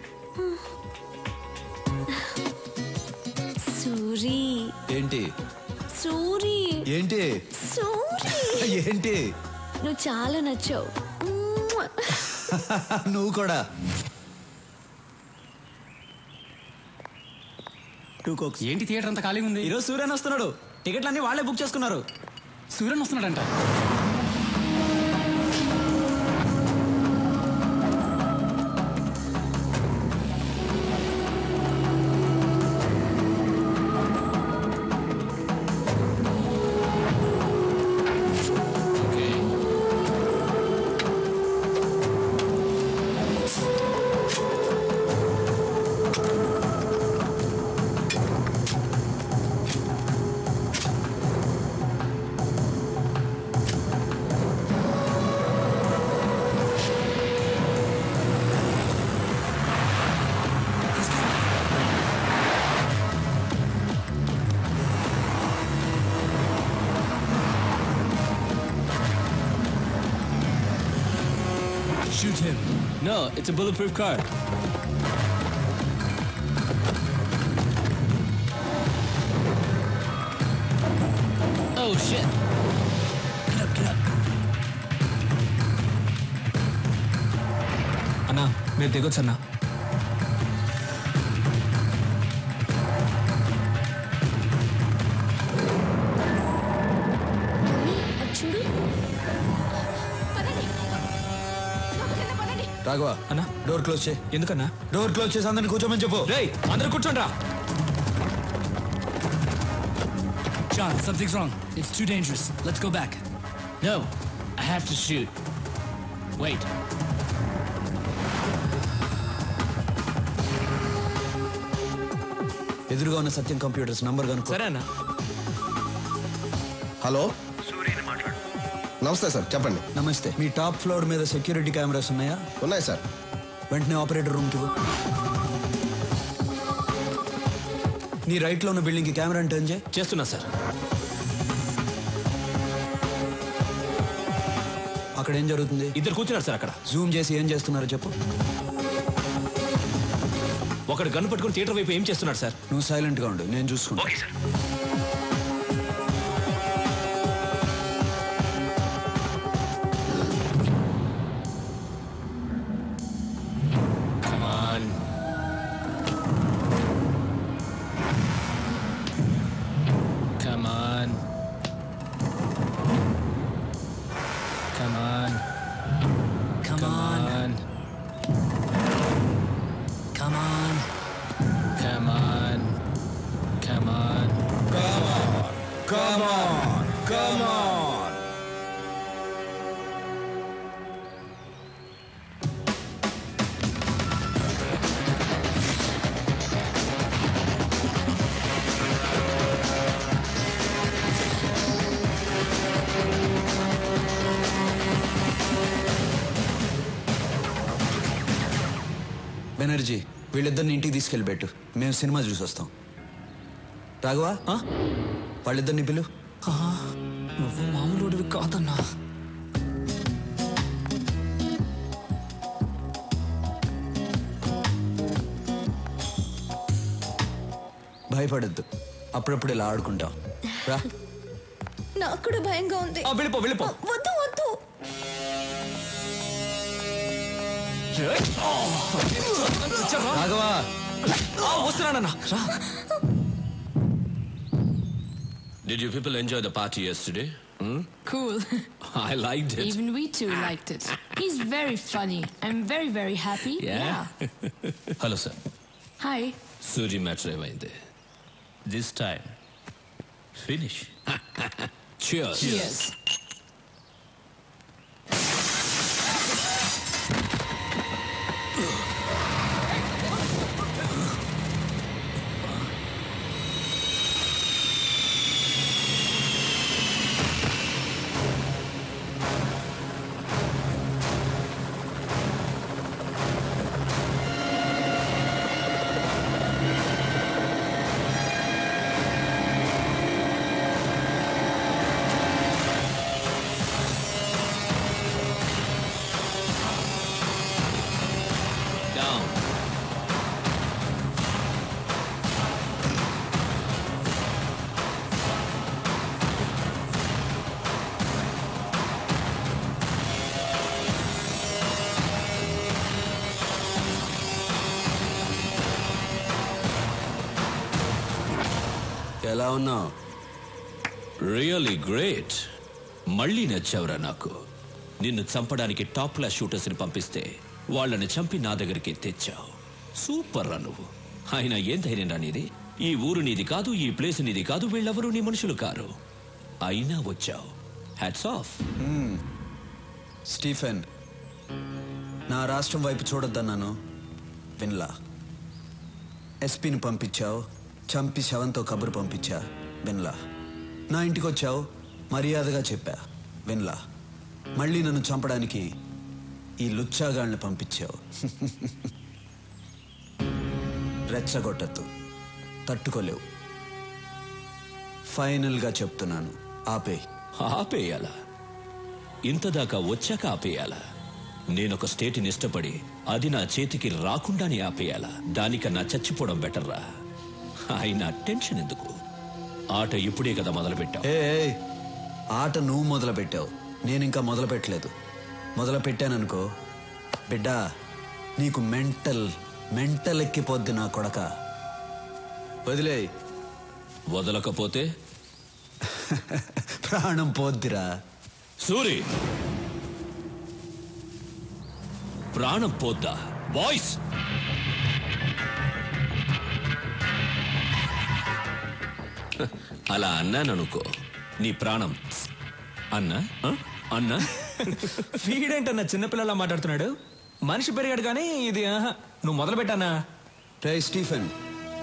సూరి. ఏంటి? సూరి. ఏంటి? సూరి. ఏంటి? నువ్వు చాలా నచ్చావు. నువ్వు కూడా. ఏంటి థియేటర్ అంతా ఖాళీగా ఉంది? ఈరోజు సూర్యన్ వస్తున్నాడు. టికెట్లన్నీ వాళ్ళే బుక్ చేసుకున్నారు. Suryan వస్తున్నాడంట. robbed him. No, it's a bulletproof car. Oh shit. Get up, get up. అన్నా మీరు దిగొచ్చు అన్నా. చూడు రాఘవ అన్నా డోర్ క్లోజ్ చేయి. ఎందుకన్నా? డోర్ క్లోజ్ చేసి అందరిని కూర్చోమని చెప్పు. రేయ్ అందరూ కూర్చోండి రా. John, something's wrong. It's too dangerous. Let's go back. No, I have to shoot. Wait. ఎదురుగా ఉన్న సత్యం కంప్యూటర్స్ నంబర్ కనుక్కో. సరే అన్న. హలో నమస్తే సార్, చెప్పండి. నమస్తే. మీ టాప్ ఫ్లోర్ మీద సెక్యూరిటీ కెమెరాస్ ఉన్నాయా? ఉన్నాయి సార్. వెంటనే ఆపరేటర్ రూమ్కి ఇవ్వు. నీ రైట్ లో ఉన్న బిల్డింగ్ కి కెమెరా టర్న్ చేయి. చేస్తున్నా సార్. అక్కడ ఏం జరుగుతుంది? ఇద్దరు కూర్చున్నారు సార్ అక్కడ. జూమ్ చేసి ఏం చేస్తున్నారో చెప్పు. ఒకడు గన్ను పట్టుకుని థియేటర్ వైపు ఏం చేస్తున్నాడు సార్? నువ్వు సైలెంట్ గా ఉండు, నేను చూసుకుంటా. Come on. Come on. Come on. Come on. Come on. Come on. Come on. Come on. Come on. Banerjee, వీళ్ళిద్దరిని ఇంటికి తీసుకెళ్ళిపెట్టు, మేము సినిమా చూసి వస్తాం. రాఘవా, వాళ్ళిద్దరిని పిలు. నువ్వు మామూలుడివి కాదన్నా. భయపడద్దు, అప్పుడప్పుడు ఇలా ఆడుకుంటాం. రా. నాకు కూడా భయంగా ఉంది. వెళ్ళిపో వెళ్ళిపో. వద్దు వద్దు. Raghava వస్తున్నానన్నా. Did you people enjoy the party yesterday? Cool. I liked it. Even we too liked it. He's very funny. I'm very, very happy. Yeah. Hello, sir. Hi. Suji matter ఏమైంది? This time, finish. Cheers. Cheers. Down. ఎలా ఉన్నావు? Really great. మళ్ళీ నచ్చావురా నాకు. నిన్ను చంపడానికి top class షూటర్స్ని పంపిస్తే వాళ్ళని చంపి నా దగ్గరికి తెచ్చావు. సూపర్ రా నువ్వు. అయినా ఏం ధైర్యం రా నీది? ఈ ఊరు నీది కాదు, ఈ ప్లేస్ నీది కాదు, వీళ్ళెవరూ నీ మనుషులు కారు. అయినా వచ్చావు. Hats off. స్టీఫెన్, నా రాష్ట్రం వైపు చూడొద్దన్నాను, విన్లా. ఎస్పీని పంపించావు, చంపి శవంతో కబురు పంపించా, విన్లా. నా ఇంటికి వచ్చావు, మర్యాదగా చెప్పా, విన్లా. మళ్ళీ నన్ను చంపడానికి ఈ లుచ్చాగాళ్ళని పంపించావు. రెచ్చగొట్టద్దు, తట్టుకోలేవు. ఫైనల్గా చెప్తున్నాను, ఆపే. ఆపేయాలా? ఇంతదాకా వచ్చాక ఆపేయాలా? నేనొక స్టేట్ని ఇష్టపడి అది నా చేతికి రాకుండానే ఆపేయాలా? దానికన్నా చచ్చిపోవడం బెటర్రా. అయినా టెన్షన్ ఎందుకు? ఆట ఇప్పుడే కదా మొదలుపెట్టావు. ఆట నువ్వు మొదలు పెట్టావు, నేను ఇంకా మొదలు పెట్టలేదు. మొదలు పెట్టాననుకో బిడ్డ, నీకు మెంటల్ ఎక్కిపోద్ది నా కొడక. వదిలే. వదలకపోతే ప్రాణం పోద్దిరా. సూరి, ప్రాణం పోద్దా? బాయ్స్, అలా అన్నాననుకో నీ ప్రాణం అన్నా అన్నా. వీడేంటన్నా చిన్నపిల్లలా మాట్లాడుతున్నాడు? మనిషి పెరిగాడు కానీ ఇది నువ్వు మొదలు పెట్టానా? రే Stephen,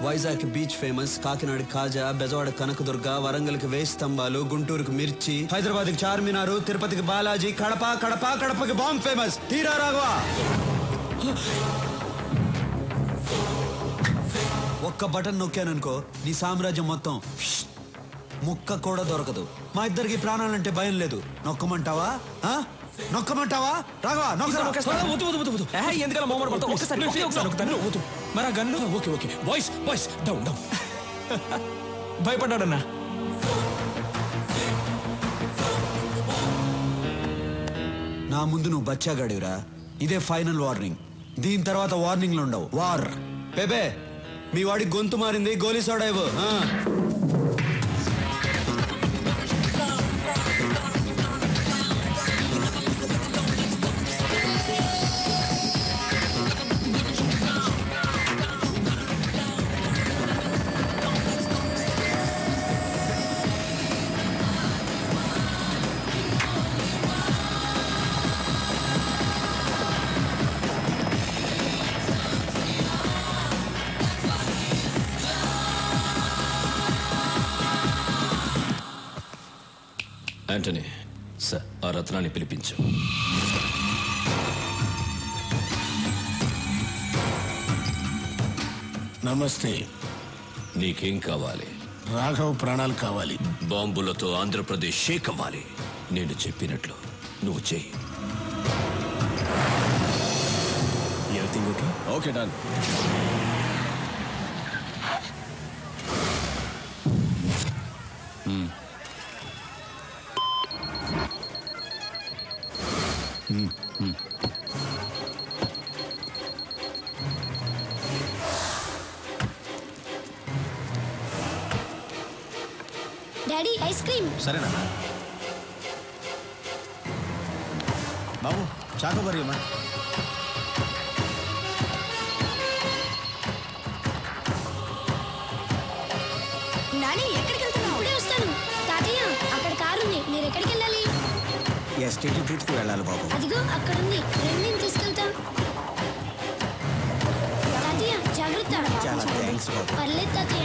Vizag beach famous, Kakinada kaja, Bezawada Kanakadurga, వరంగల్కి వేయి స్తంభాలు, గుంటూరుకి మిర్చి, హైదరాబాద్కి చార్మినారు, తిరుపతికి బాలాజీ, కడపకి బాంబ్ ఫేమస్. తీరా రాఘవా, ఒక్క బటన్ నొక్కాననుకో నీ సామ్రాజ్యం మొత్తం ముక్క కూడా దొరకదు. మా ఇద్దరికి ప్రాణాలంటే భయం లేదు. నొక్కమంటావా? నొక్కమంటావా? రాఘవా ఎందుకలా మొహమాట పడతావు? ఒకసారి మరి gun. Okay okay boys boys down down. భయపడ్డాడన్నా. నా ముందు నువ్వు బచ్చాగాడివిరా. ఇదే ఫైనల్ వార్నింగ్. దీని తర్వాత వార్నింగ్లు ఉండవు. వార్. బేబే, మీ వాడి గొంతు మారింది, గోలీ సోడా ఇవ్వు. యాంటనీ, సార్, ఆ రత్నాన్ని పిలిపించు. నమస్తే. నీకేం కావాలి? రాఘవ్ ప్రాణాలు కావాలి. బాంబులతో ఆంధ్రప్రదేశ్ షేక్ అవ్వాలి. నేను చెప్పినట్లు నువ్వు చెయ్యి. Everything okay? Okay, done. Daddy, ice cream. సరేనా బాబు? చాకోబారి అమ్మా. నాని, ఎక్కడికి వెళ్తున్నావు? ఇప్పుడే వస్తాను. తాతయ్య, అక్కడ కారు ఉంది. మీరు ఎక్కడికి వెళ్ళాలి? ఎస్టేట్ బీచ్కి వెళ్ళాలి బాబు. అదిగో అక్కడ ఉంది. నేను తీసుకెళ్తా. తాతయ్య, జాగ్రత్త. చాలా థ్యాంక్స్ బాబు. పర్లేదు తాతయ్య.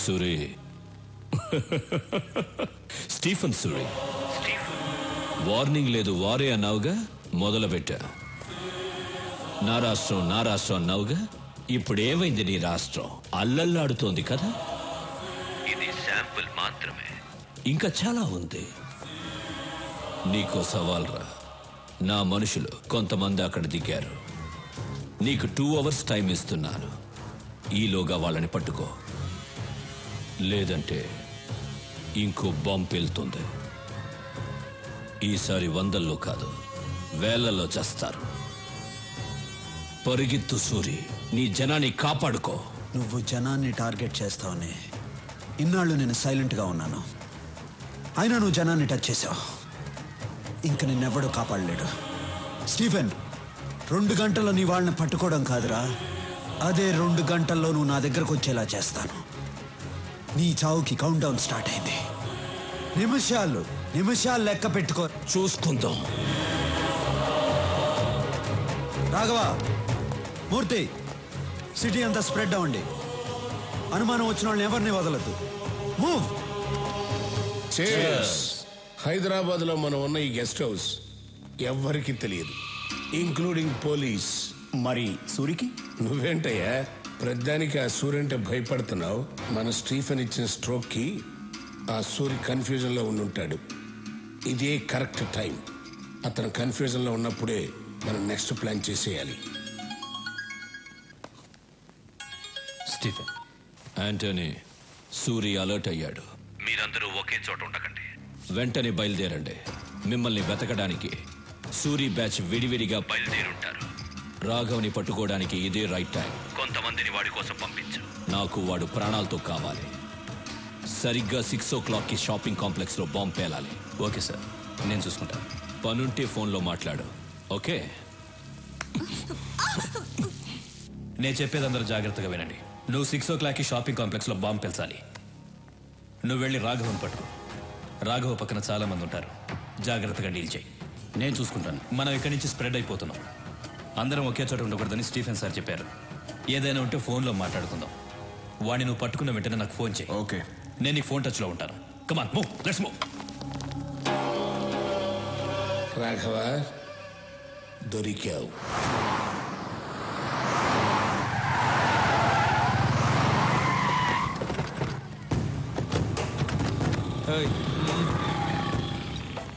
సూరి స్టీఫెన్ సూరి వార్నింగ్ లేదు వారే అన్నావుగా మొదలుపెట్టా నా రాష్ట్రం అన్నావుగా ఇప్పుడు ఏమైంది నీ రాష్ట్రం అల్లల్లాడుతోంది కదా ఇది శాంపుల్ మాత్రమే ఇంకా చాలా ఉంది నీకో సవాల్ రా నా మనుషులు కొంతమంది అక్కడ దిగారు నీకు 2 hours టైం ఇస్తున్నాను ఈలోగా వాళ్ళని పట్టుకో లేదంటే ఇంకో బాంబు వెళ్తుంది ఈసారి 100లో కాదు 1000లో చేస్తారు పరిగెత్తు సూరి నీ జనాన్ని కాపాడుకో నువ్వు జనాన్ని టార్గెట్ చేస్తావని ఇన్నాళ్ళు నేను సైలెంట్గా ఉన్నాను అయినా నువ్వు జనాన్ని టచ్ చేసావు ఇంక నిన్నెవ్వడూ కాపాడలేడు స్టీఫెన్ 2 గంటల్లో నీ వాళ్ళని పట్టుకోవడం కాదురా అదే 2 గంటల్లో నువ్వు నా దగ్గరకు వచ్చేలా చేస్తాను నీ చావుకి కౌంట్ డౌన్ స్టార్ట్ అయింది నిమిషాలు లెక్క పెట్టుకో చూసుకుందాం రాఘవ మూర్తి సిటీ అంతా స్ప్రెడ్ అవ్వండి అనుమానం వచ్చిన వాళ్ళని ఎవరిని వదలద్దు మూవ్ హైదరాబాద్ లో మనం ఉన్న ఈ గెస్ట్ హౌస్ ఎవ్వరికి తెలియదు ఇంక్లూడింగ్ పోలీస్. మరి సూరికి నువ్వేంటయ్యా ప్రధానికి ఆ సూర్య అంటే భయపడుతున్నావు? మన స్టీఫెన్ ఇచ్చిన స్ట్రోక్ కి ఆ సూర్య కన్ఫ్యూజన్ లో ఉండుంటాడు. ఇదే కరెక్ట్ టైం. అతను కన్ఫ్యూజన్ లో ఉన్నప్పుడే మనం నెక్స్ట్ ప్లాన్ చేసేయాలి. స్టీఫెన్ యాంటనీ సూరి అలర్ట్ అయ్యాడు. మీరందరూ ఒకే చోట ఉండకండి. వెంటనే బయలుదేరండి. మిమ్మల్ని వెతకడానికి సూరి బ్యాచ్ విడివిడిగా బయలుదేరుంటారు. రాఘవ్ని పట్టుకోవడానికి ఇదే రైట్ టైం. కొంతమందిని వాడి కోసం పంపించు. నాకు వాడు ప్రాణాలతో కావాలి. సరిగ్గా 6 o'clockకి షాపింగ్ కాంప్లెక్స్ లో బాంబు పేలాలి. ఓకే సార్, నేను చూసుకుంటాను. పనుంటే ఫోన్లో మాట్లాడు. ఓకే? నేను చెప్పేది అందరూ జాగ్రత్తగా వినండి. నువ్వు 6 o'clockకి షాపింగ్ కాంప్లెక్స్ లో బాంబు పెంచాలి. నువ్వు వెళ్ళి రాఘవన్ పట్టుకో. రాఘవ పక్కన చాలా మంది ఉంటారు. జాగ్రత్తగా డీల్ చేయి. నేను చూసుకుంటాను. మనం ఇక్కడి నుంచి స్ప్రెడ్ అయిపోతున్నాం. అందరం ఒకే చోట ఉండకూడదని స్టీఫెన్ సార్ చెప్పారు. ఏదైనా ఉంటే ఫోన్లో మాట్లాడుకుందాం. వాడిని నువ్వు పట్టుకున్న వెంటనే నాకు ఫోన్ చేయి. ఓకే, నేను నీ ఫోన్ టచ్లో ఉంటాను. Come on move, let's move. Raghava, దొరికావు.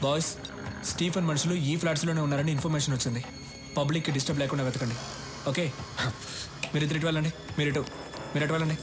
బాయ్స్, స్టీఫెన్ మనుషులు ఈ ఫ్లాట్స్లోనే ఉన్నారని ఇన్ఫర్మేషన్ వచ్చింది. పబ్లిక్కి డిస్టర్బ్ లేకుండా వెతకండి. ఓకే, మీరు ఇటు వెళ్ళండి. మీరు ఎటు వెళ్ళండి.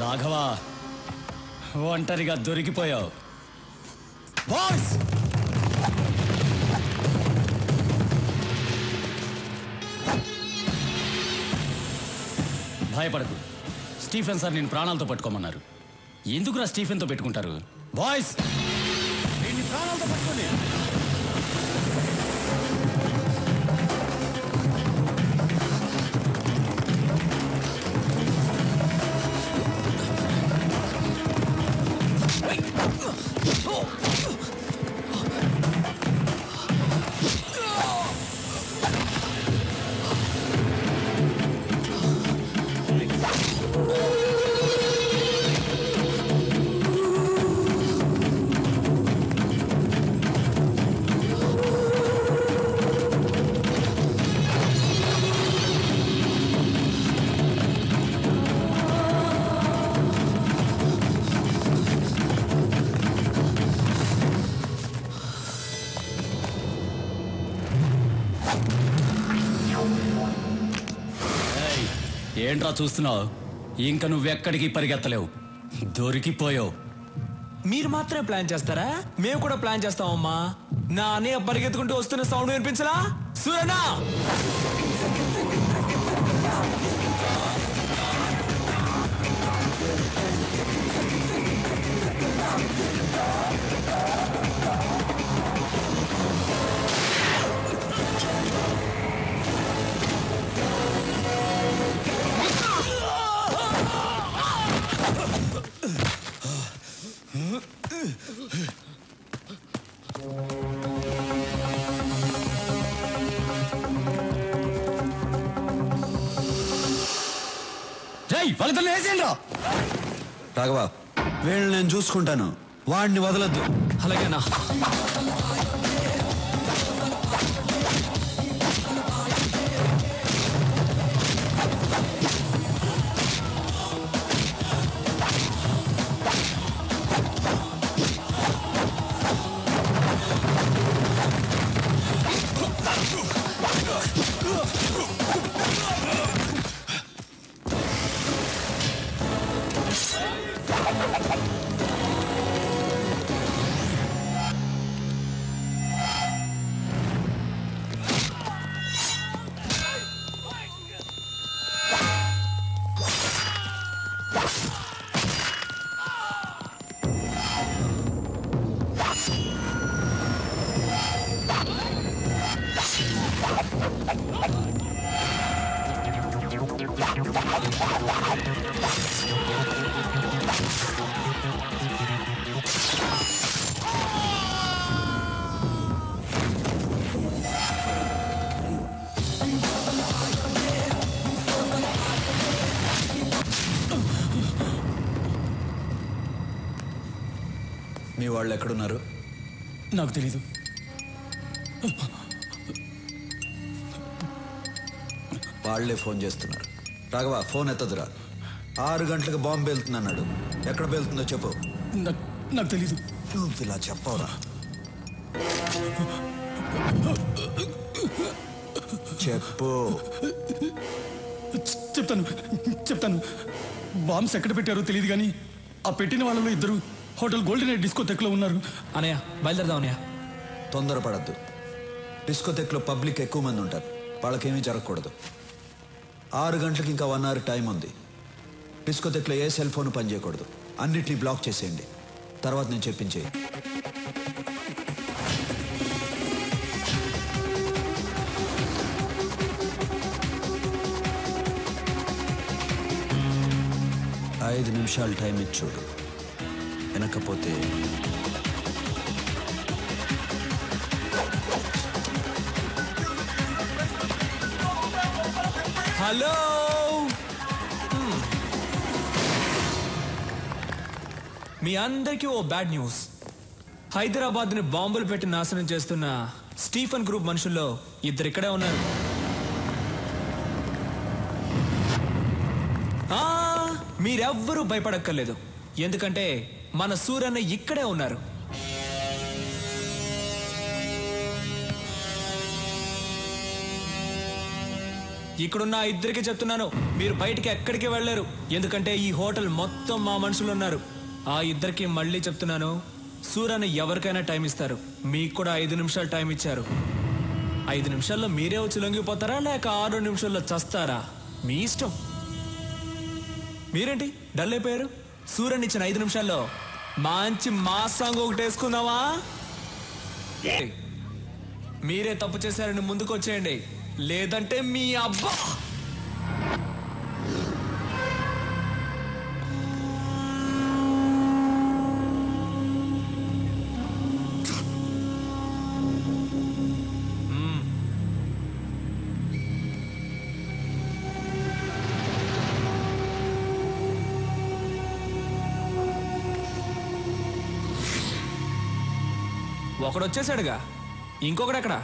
రాఘవా, ఒంటరిగా దొరికిపోయావు. బాయ్స్, భయపడకు. స్టీఫెన్ సార్ నేను ప్రాణాలతో పట్టుకోమన్నారు. ఎందుకురా స్టీఫెన్తో పెట్టుకుంటారు? బాయ్స్, నేను ప్రాణాలతో పట్టుకోండి. ఏంట్రా చూస్తున్నావు? ఇంకా నువ్వెక్కడికి పరిగెత్తలేవు, దొరికిపోయావు. మీరు మాత్రమే ప్లాన్ చేస్తారా? మేము కూడా ప్లాన్ చేస్తామమ్మా. నా అన్నయ్య పరిగెత్తుకుంటూ వస్తున్న సౌండ్ వినిపించలా? సూరన్న! రాఘవ, వీళ్ళని నేను చూసుకుంటాను, వాడిని వదలొద్దు. అలాగేనా? మీ వాళ్ళు ఎక్కడున్నారు? నాకు తెలీదు. వాళ్లే ఫోన్ చేస్తున్నారు. రాఘవ, ఫోన్ ఎత్తదురా. 6 గంటలకు బాంబు పేలుతుందన్నాడు. ఎక్కడ పేలుతుందో చెప్పు. నాకు తెలీదు. నువ్వు ఇలా చెప్పవురా. చెప్పు. చెప్తాను. బాంబ్స్ ఎక్కడ పెట్టారో తెలియదు కానీ ఆ పెట్టిన వాళ్ళలో 2 హోటల్ గోల్డెన్ నైట్ డిస్కోటెక్లో ఉన్నారు. అనయ్య బయలుదేరదాం అన్నయ్య. తొందరపడద్దు. డిస్కోటెక్లో పబ్లిక్ ఎక్కువ మంది ఉంటారు, వాళ్ళకేమీ జరగకూడదు. 6 గంటలకు ఇంకా 1 అవర్ టైం ఉంది. డిస్కోటెక్లో ఏ సెల్ ఫోన్ పనిచేయకూడదు. అన్నిటినీ బ్లాక్ చేసేయండి. తర్వాత నేను చెప్పించేయి. ఐదు నిమిషాలు టైం ఇచ్చి చూడు. వెనకపోతే హలో. మీ అందరికీ ఓ బ్యాడ్ న్యూస్. హైదరాబాద్ ని బాంబులు పెట్టి నాశనం చేస్తున్న స్టీఫెన్ గ్రూప్ మనుషుల్లో 2 ఇక్కడే ఉన్నారు. మీరెవ్వరూ భయపడక్కర్లేదు, ఎందుకంటే మన సూరన్న ఇక్కడే ఉన్నారు. ఇక్కడున్న 2కి చెప్తున్నాను, మీరు బయటికి ఎక్కడికి వెళ్ళలేరు, ఎందుకంటే ఈ హోటల్ మొత్తం మా మనుషులు ఉన్నారు. ఆ 2కి మళ్ళీ చెప్తున్నాను, సూరన్న ఎవరికైనా టైం ఇస్తారు. మీకు కూడా 5 నిమిషాలు టైం ఇచ్చారు. 5 నిమిషాల్లో మీరే వచ్చి లొంగిపోతారా లేక 6 నిమిషాల్లో చస్తారా? మీ ఇష్టం. మీరేంటి డల్ అయిపోయారు? సూరన్ ఇచ్చిన 5 నిమిషాల్లో మంచి మాస్ సాంగ్ ఒకటి వేసుకుందామా? మీరే తప్పు చేశారని ముందుకు వచ్చేయండి, లేదంటే మీ అబ్బా. ఒకడు వచ్చేసాడుగా, ఇంకొకడు ఎక్కడ?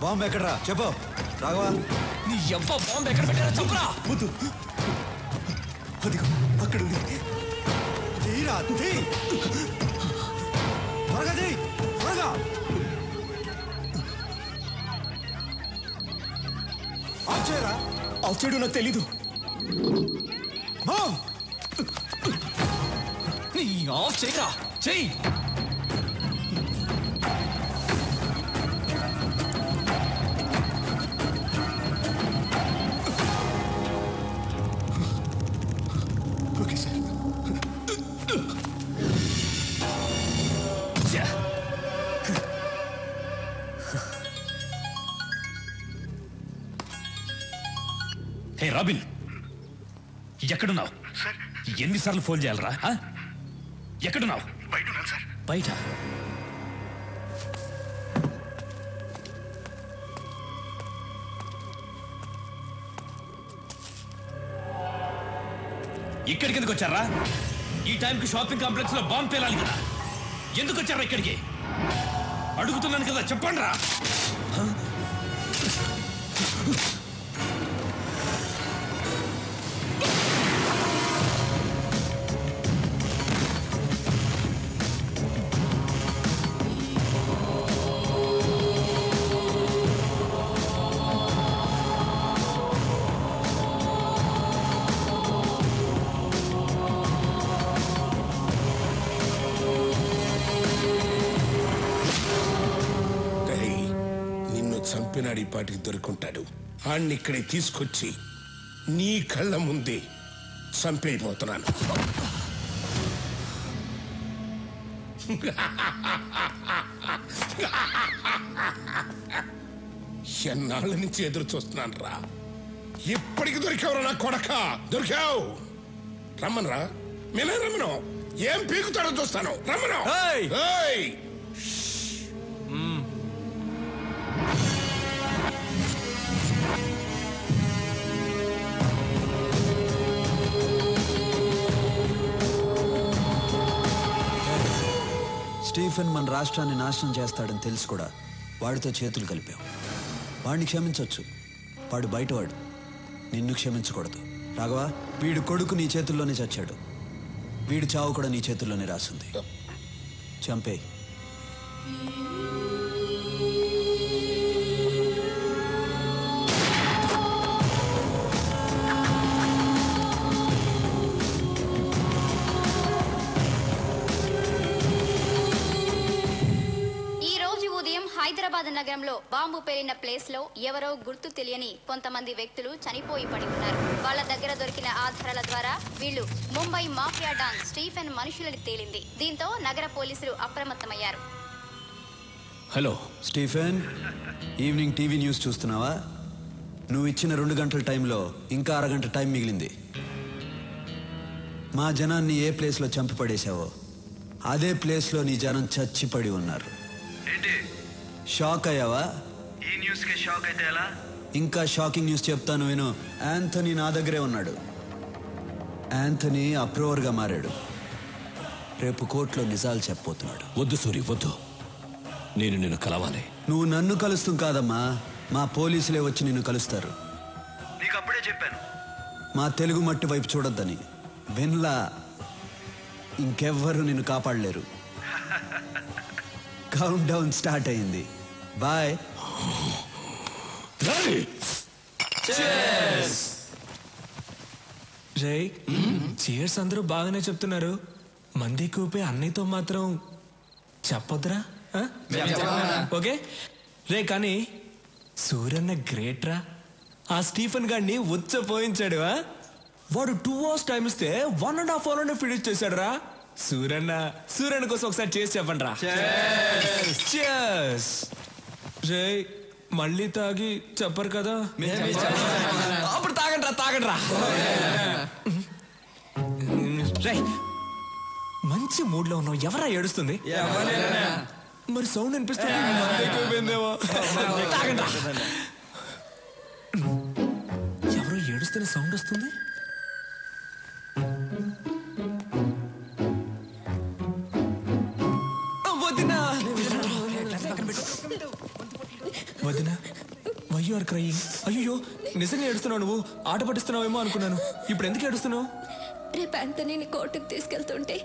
బాంబు ఎక్కడరా చెప్పు రాఘవా. నీ ఎవ్వ బాంబు ఎక్కడ పెట్టారా చెప్పురా. వద్దు, అదిగో అక్కడ ఉంది. తీరా త్వరగా తీ, త్వరగా. ఆఫ్ చేయరా. ఆఫ్ చేయడం నాకు తెలీదు. నీ ఆఫ్ చేయరా, చెయ్యి. Okay sir. హే రాబిన్, ఎక్కడున్నావు? ఎన్నిసార్లు ఫోన్ చేయాలరా? ఎక్కడున్నావు? బయట. ఇక్కడికి ఎందుకు వచ్చారా? ఈ టైంకి షాపింగ్ కాంప్లెక్స్ లో బాంబు పేలాలి కదా. ఎందుకు వచ్చారా ఇక్కడికి? అడుగుతున్నాను కదా, చెప్పండి రా. చంపినాడు, ఈ పాటికి దొరుకుంటాడు. ఆడిని ఇక్కడే తీసుకొచ్చి నీ కళ్ళ ముందే చంపైపోతున్నాను. ఎన్నాళ్ళ నుంచి ఎదురు చూస్తున్నాను రా. ఇప్పటికి దొరికావురా నా కొడక, దొరికావు. రమ్మనరా, మేనే రమ్మను. ఏం పీకుతాడో చూస్తాను, రమ్మను. స్టీఫెన్ మన రాష్ట్రాన్ని నాశనం చేస్తాడని తెలుసు కూడా వాడితో చేతులు కలిపాం. వాడిని క్షమించవచ్చు, వాడు బయటవాడు. నిన్ను క్షమించకూడదు రాఘవా. వీడు కొడుకు నీ చేతుల్లోనే చచ్చాడు, వీడి చావు కూడా నీ చేతుల్లోనే రాసింది. చంపే. హైదరాబాద్ నగరంలో బాంబు పేలిన ప్లేస్ లో ఎవరో గుర్తు తెలియని కొంతమంది వ్యక్తులు చనిపోయి పడి ఉన్నారు. వాళ్ళ దగ్గర దొరికిన ఆధారాల ద్వారా వీళ్ళు ముంబై మాఫియా డాన్ స్టీఫెన్ మనుషులని తేలింది. దీంతో నగర పోలీసులు అప్రమత్తమయ్యారు. Hello Stephen, evening TV news చూస్తున్నావా? నువ్వు ఇచ్చిన 2 గంటల టైంలో ఇంకా అరగంట టైం మిగిలింది. మా జనాన్ని ఏ ప్లేస్లో చంపి పడేశావో అదే ప్లేస్లో నీ జనం చచ్చిపడి ఉన్నారు. షాక్ అయ్యావా? ఈ న్యూస్ కి షాక్ అయితే ఎలా? ఇంకా షాకింగ్ న్యూస్ చెప్తాను విను. యాంథనీ నా దగ్గరే ఉన్నాడు. యాంథనీ అప్రూవర్ గా మారాడు. రేపు కోర్టులో నిజాలు చెప్పబోతున్నాడు. వద్దు సూరి, వద్దు. నేను నిన్ను కలవాలి. నువ్వు నన్ను కలుస్తూ కాదమ్మా, మా పోలీసులే వచ్చి నిన్ను కలుస్తారు. నీకు అప్పుడే చెప్పాను మా తెలుగు మట్టి వైపు చూడొద్దని. విన్లా, ఇంకెవ్వరు నిన్ను కాపాడలేరు. కౌంట్ డౌన్ స్టార్ట్ అయింది. బాయ్. రే, చీర్స్ అందరూ బాగానే చెప్తున్నారు. మంది కూపే అన్నయ్యతో మాత్రం చెప్పొద్దురా. ఓకే రే, కానీ సూర్యన్న గ్రేట్ రా. ఆ స్టీఫెన్ గాడిని ఉచ్చపోయించాడు. వాడు 2 hours టైం ఇస్తే 1.5 hour ఫినిష్ చేశాడు రా. సూర్యన్న కోసం ఒకసారి చేసి చెప్పండి రా. రే, మళ్ళీ తాగి చెప్పరు కదా? అప్పుడు తాగండి రా. రే, మంచి మూడ్ లో ఉన్నావు. ఎవరా ఏడుస్తుంది? మరి సౌండ్ అనిపిస్తుంది. తాగండి రా. ఎవరో ఏడుస్తున్న సౌండ్ వస్తుంది. వదిన వై యు ఆర్ క్రయింగ్? అయ్యో నిజంగా ఏడుస్తున్నావు నువ్వు? ఆట పట్టిస్తున్నావేమో అనుకున్నాను. ఇప్పుడు ఎందుకు ఏడుస్తున్నావు? రేపు ఆంటనీని కోర్టుకు తీసుకెళ్తుంటే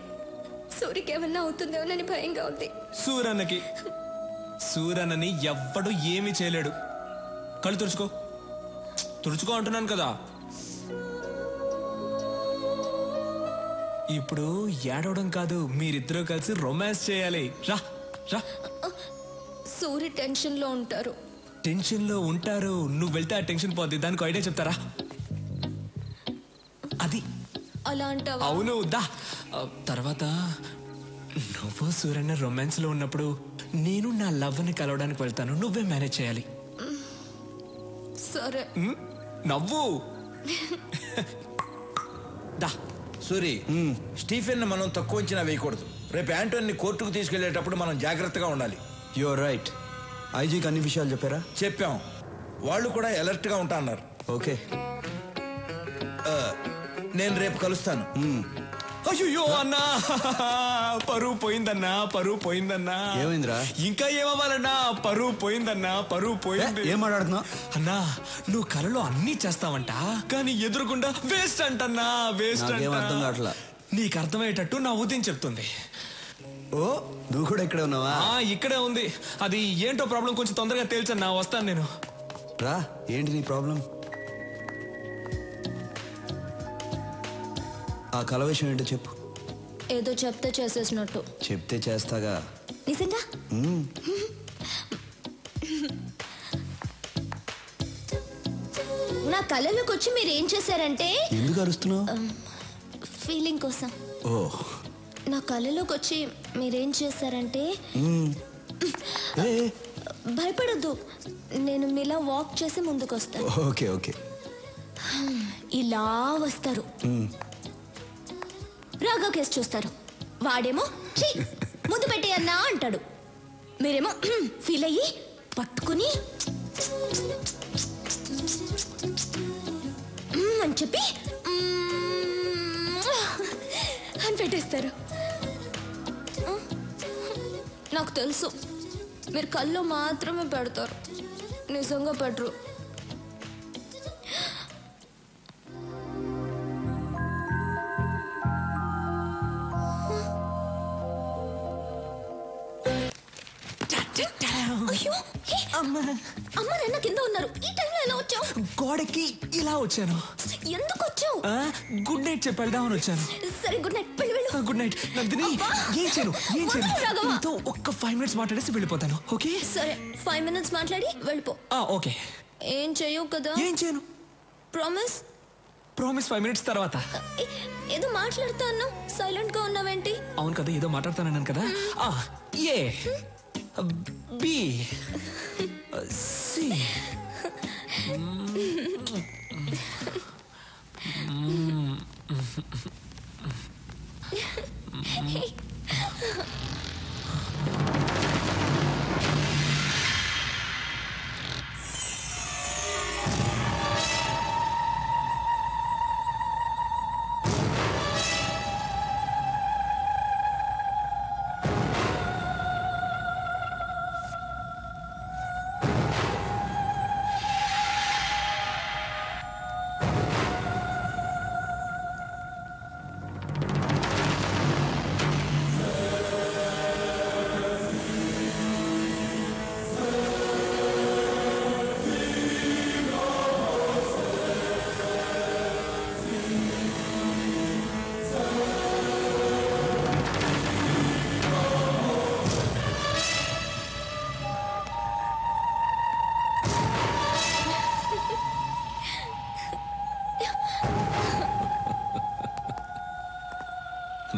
సూరికి ఏమన్నా అవుతుందేమోనని భయంగా ఉంది. సూరన్నని ఎవ్వడు ఏమీ చేయలేడు. కళ్ళు తుడుచుకో అంటున్నాను కదా. ఇప్పుడు ఏడవడం కాదు, మీరిద్దరూ కలిసి రొమాన్స్ చేయాలి. రా రా. సూరి టెన్షన్ లో ఉంటారు. టెన్షన్ లో ఉంటారు, నువ్వు వెళ్తే ఆ టెన్షన్ పోద్ది. దానికి ఐడియా చెప్తారా? అది అలా అంటావా? అవును దా. తర్వాత నువ్వు సూర్యన్న రొమాన్స్ లో ఉన్నప్పుడు నేను నా లవ్ ని కలవడానికి వెళ్తాను. నువ్వే మేనేజ్ చేయాలి. సరే. నవ్వు. దా సూరి, స్టీఫెన్ మనం తక్కువ అంచనా వేయకూడదు. రేపు యాంటోని కోర్టుకు తీసుకెళ్లేటప్పుడు మనం జాగ్రత్తగా ఉండాలి. Your right. ఐజీకి అన్ని విషయాలు చెప్పారా? చెప్పాం. వాళ్ళు కూడా అలర్ట్ గా ఉంటా అన్నారు. ఓకే, నేను రేపు కలుస్తాను. అయ్యో అన్నా, పరువు పోయిందన్నా, పరువు పోయిందన్నా. ఏమైందిరా? ఇంకా ఏమవ్వాలన్నా, పరువు పోయిందన్నా, పరువు పోయింది. ఏం మాట్లాడుతున్నా? అన్నా నువ్వు కలలో అన్నీ చేస్తావంట, కానీ ఎదురుకుండా వేస్ట్ అంటన్నా, వేస్ట్ అర్థం కావట్లా. నీకు అర్థమయ్యేటట్టు నా ఉదయం చెప్తుంది. ఓ నువ్వు కూడా ఇక్కడే ఉన్నావా? ఇక్కడే ఉంది. అది ఏంటో ప్రాబ్లం కొంచెం తొందరగా తేల్చన్నా, వస్తాను నేను. రా, ఏంటి నీ ప్రాబ్లం? ఆ కల విషయం ఏంటో చెప్పు. ఏదో చెప్తే చేసేసినట్టు. చెప్తే చేస్తాగా. నిజంగా? నా కళలోకి వచ్చి మీరు ఏం చేశారంటే. ఎందుకు అరుస్తున్నావు? ఫీలింగ్ కోసం. ఓ, నా కళలోకి వచ్చి మీరేం చేశారంటే. భయపడద్దు, నేను మీలా వాక్ చేసి ముందుకు వస్తాను. Okay okay. ఇలా వస్తారు, రాఘవ్ కేసు చూస్తారు. వాడేమో ఛీ ముందు పెట్టేయన్నా అంటాడు. మీరేమో ఫీల్ అయ్యి పట్టుకుని అని చెప్పి అని పెట్టేస్తారు. నాకు తెలుసు మీరు కళ్ళు మాత్రమే పెడతారు, నిజంగా పెట్టరు. అయ్యో, అమ్మ నాన్న కింద ఉన్నారు. ఈ టైంలో ఎలా వచ్చావు? గోడకి ఇలా వచ్చాను. ఎందుకు వచ్చావు? గుడ్ నైట్ చెప్పి వెళ్దామని వచ్చాను. సరే గుడ్ నైట్, వెళ్ళు. Good night Nandini. ఏం చేయను నీతో ఒక్క 5 minutes మాట్లాడేసి వెళ్ళిపోతాను. ఓకే సరే, 5 minutes మాట్లాడి వెళ్ళిపో. ఓకే. ఏం చేయవు కదా? ఏం చేయను. ప్రామిస్? ప్రామిస్ 5 minutes తర్వాత. ఏదో మాట్లాడుతా అన్నావు, సైలెంట్ గా ఉన్నావేంటి? అవును కదా, ఏదో మాట్లాడుతానన్నాను కదా. ఏ బి సి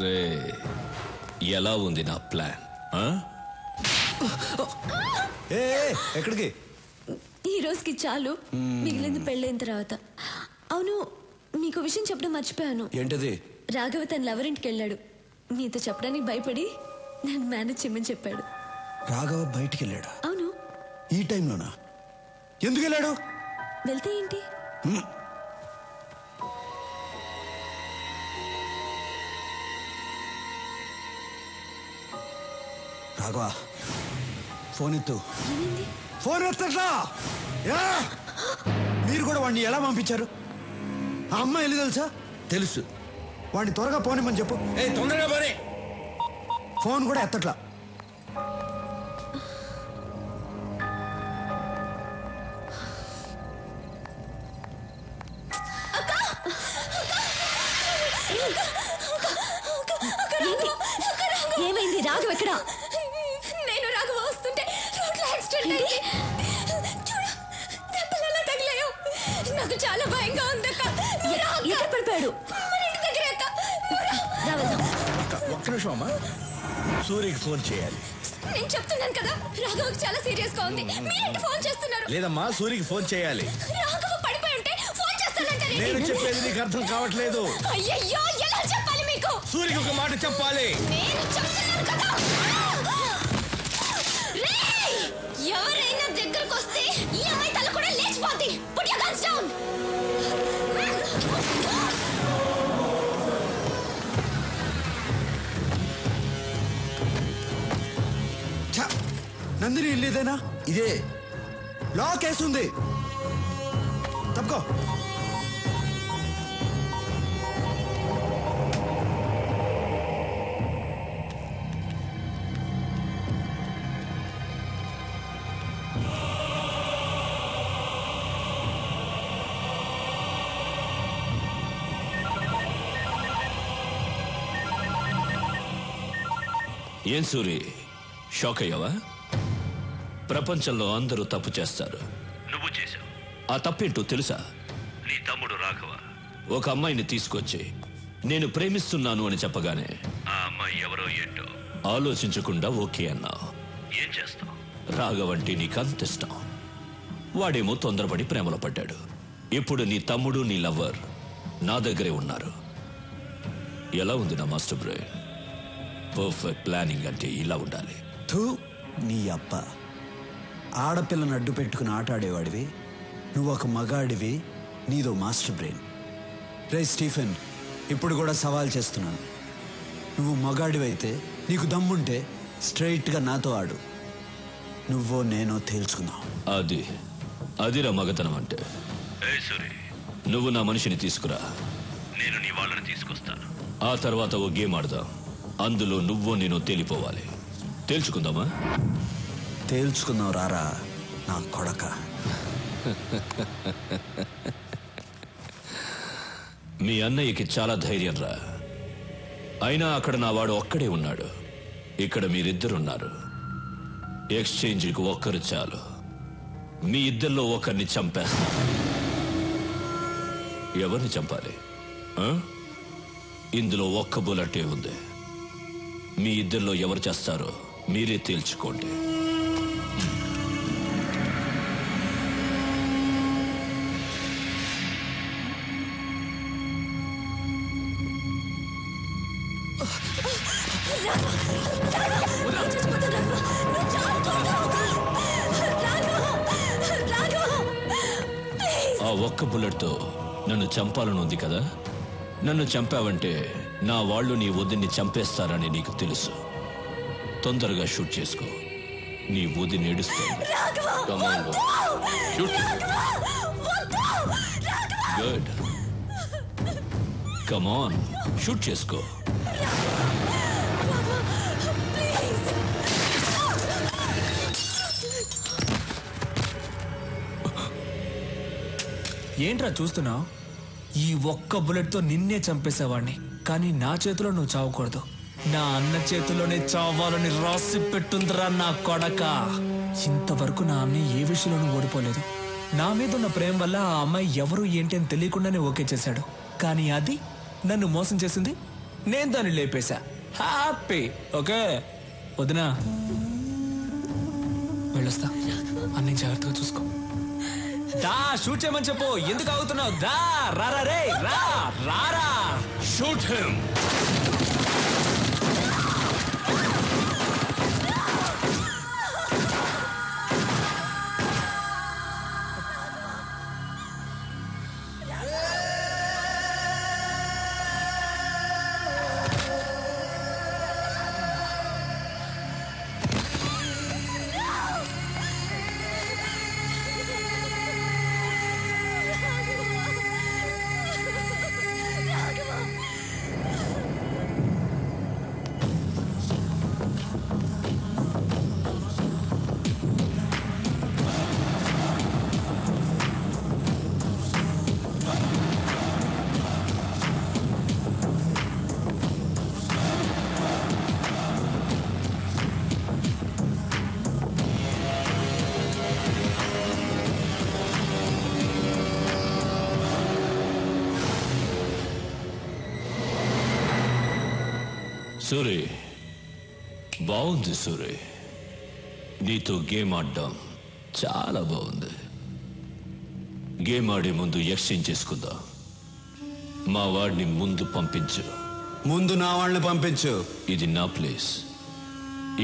రే, ఎలా ఉంది నా ప్లాన్? ఎక్కడికి? ఈ రోజుకి చాలు, మిగిలింది పెళ్ళైన తర్వాత. అవును, నీకు విషయం చెప్పడం మర్చిపోయాను. ఏంటది? రాఘవ తన లవరింటికి వెళ్ళాడు. నీతో చెప్పడానికి భయపడి నన్ను మేనేజ్ చేయమని చెప్పాడు. రాఘవ బయటికి వెళ్ళాడు? అవును. ఈ టైంలోనా? ఎందుకు వెళ్ళాడు? వెళ్తే ఏంటి? రాఘవ ఫోన్ ఎత్తు. ఫోన్ ఎత్తట్లా? మీరు కూడా వాడిని ఎలా పంపించారు? ఆ అమ్మాయి వెళ్ళి తెలుసా? తెలుసు. వాడిని త్వరగా పోనిమని చెప్పు. తొందరగా పోనీ. ఫోన్ కూడా ఎత్తట్లా. ఏమైంది? రాఘవ ఎక్కడ? నేను రాఘవ వస్తుంటే రోడ్లో యాక్సిడెంట్ అయింది. చూడు, దెబ్బలు ఎలా తగిలాయో. నాకు చాలా భయంగా ఉందక్క. ఎక్కడ పడిపోయాడు? మన ఇంటి దగ్గర అక్క. ఒక్క నిమిషం అమ్మా, సూర్యకి ఫోన్ చేయాలి. నేను చెప్తున్నాను కదా, రాఘవకి చాలా సీరియస్ గా ఉంది. మీరేంటి ఫోన్ చేస్తున్నారు? లేదమ్మా, సూర్యకి ఫోన్ చేయాలి. రాఘవ పడిపోయి ఉంటే ఫోన్ చేస్తానంటే నేను చెప్పేది నీకు అర్థం కావట్లేదు. అయ్యయ్యో, ఎలా చెప్పాలి మీకు? సూర్యకి ఒక మాట చెప్పాలి. నేను చెప్తున్నాను కదా. రేయ్, ఎవరైనా దగ్గరకు వస్తే ఈ అమ్మాయి తల కూడా లేచిపోద్ది. Put your guns down. Nandini ఇల్లు ఇదేనా? ఇదే. లాక్ వేస్తుంది. తప్పుకో. ఏం సూరి, షాక్ అయ్యావా? ప్రపంచంలో అందరూ తప్పు చేస్తారు. నువ్వు చేశావు. ఆ తప్పేంటో తెలుసా? నీ తమ్ముడు రాఘవ ఒక అమ్మాయిని తీసుకొచ్చి నేను ప్రేమిస్తున్నాను అని చెప్పగానే ఆ అమ్మాయి ఎవరో ఏంటో ఆలోచించకుండా ఓకే అన్నావు. ఏం చేస్తావు? రాఘవ అంటే నీకంత ఇష్టం. వాడేమో తొందరపడి ప్రేమలో పడ్డాడు. ఇప్పుడు నీ తమ్ముడు, నీ లవ్వర్ నా దగ్గరే ఉన్నారు. ఎలా ఉంది నా మాస్టర్ బ్రెయిన్? పర్ఫెక్ట్ ప్లానింగ్ అంటే ఇలా ఉండాలి. థూ, నీ అప్ప. ఆడపిల్లను అడ్డు పెట్టుకుని ఆటాడేవాడివి. నువ్వు ఒక మగాడివి, నీదో మాస్టర్ బ్రెయిన్. రే స్టీఫెన్, ఇప్పుడు కూడా సవాల్ చేస్తున్నాను. నువ్వు మగాడివైతే, నీకు దమ్ముంటే స్ట్రైట్గా నాతో ఆడు. నువ్వో నేనో తేల్చుకున్నావు. అదిరా మగతనం అంటే. నువ్వు నా మనిషిని తీసుకురా, నేను నీ వాళ్ళని తీసుకొస్తాను. ఆ తర్వాత ఓ గేమ్ ఆడదాం. అందులో నువ్వో నేను తేలిపోవాలి. తేల్చుకుందామా? తేల్చుకుందాం రారా నా కొడక. మీ అన్నయ్యకి చాలా ధైర్యం రా. అయినా అక్కడ నా వాడు ఒక్కడే ఉన్నాడు. ఇక్కడ మీరిద్దరున్నారు. ఎక్స్చేంజ్కి ఒక్కరు చాలు. మీ ఇద్దరిలో ఒకరిని చంపేస్తా. ఎవరిని చంపాలి? ఇందులో ఒక్క బుల్లెటే ఉంది. మీ ఇద్దరిలో ఎవరు చేస్తారో మీరే తేల్చుకోండి. ఆ ఒక్క బుల్లెట్తో నన్ను చంపాలనుంది కదా? నన్ను చంపావంటే నా వాళ్ళు నీ వదిన్ని చంపేస్తారని నీకు తెలుసు. తొందరగా షూట్ చేసుకో. నీ వదిని ఏడుస్తుంది. గుడ్, కమాన్, షూట్ చేసుకో. ఏంట్రా చూస్తున్నావు? ఈ ఒక్క బుల్లెట్తో నిన్నే చంపేసేవాడిని, కానీ నా చేతిలో నువ్వు చావకూడదు. నా అన్న చేతిలోనే చావాలని రాసి పెట్టుందిరా నా కొడక. ఇంతవరకు నా అన్న ఏ విషయంలోనూ ఓడిపోలేదు. నా మీద ఉన్న ప్రేమ వల్ల ఆ అమ్మాయి ఎవరు ఏంటి అని తెలియకుండానే ఓకే చేశాడు. కానీ అది నన్ను మోసం చేసింది. నేను దాన్ని లేపేశా. హ్యాపీ. ఓకే వదినా, వెళ్ళొస్తా. అన్ని జాగ్రత్తగా చూసుకో. దా, షూట్ చేయమని చెప్పు. ఎందుకు అవుతున్నావు? దా, రారా రే, రా, రారా. Shoot him. సూరి, బాగుంది సూరి. నీతో గేమ్ ఆడడం చాలా బాగుంది. గేమ్ ఆడే ముందు ఎక్స్చేంజ్ చేసుకుందాం. మా వాడిని ముందు పంపించు. ముందు నా వాళ్ళని పంపించు. ఇది నా ప్లేస్.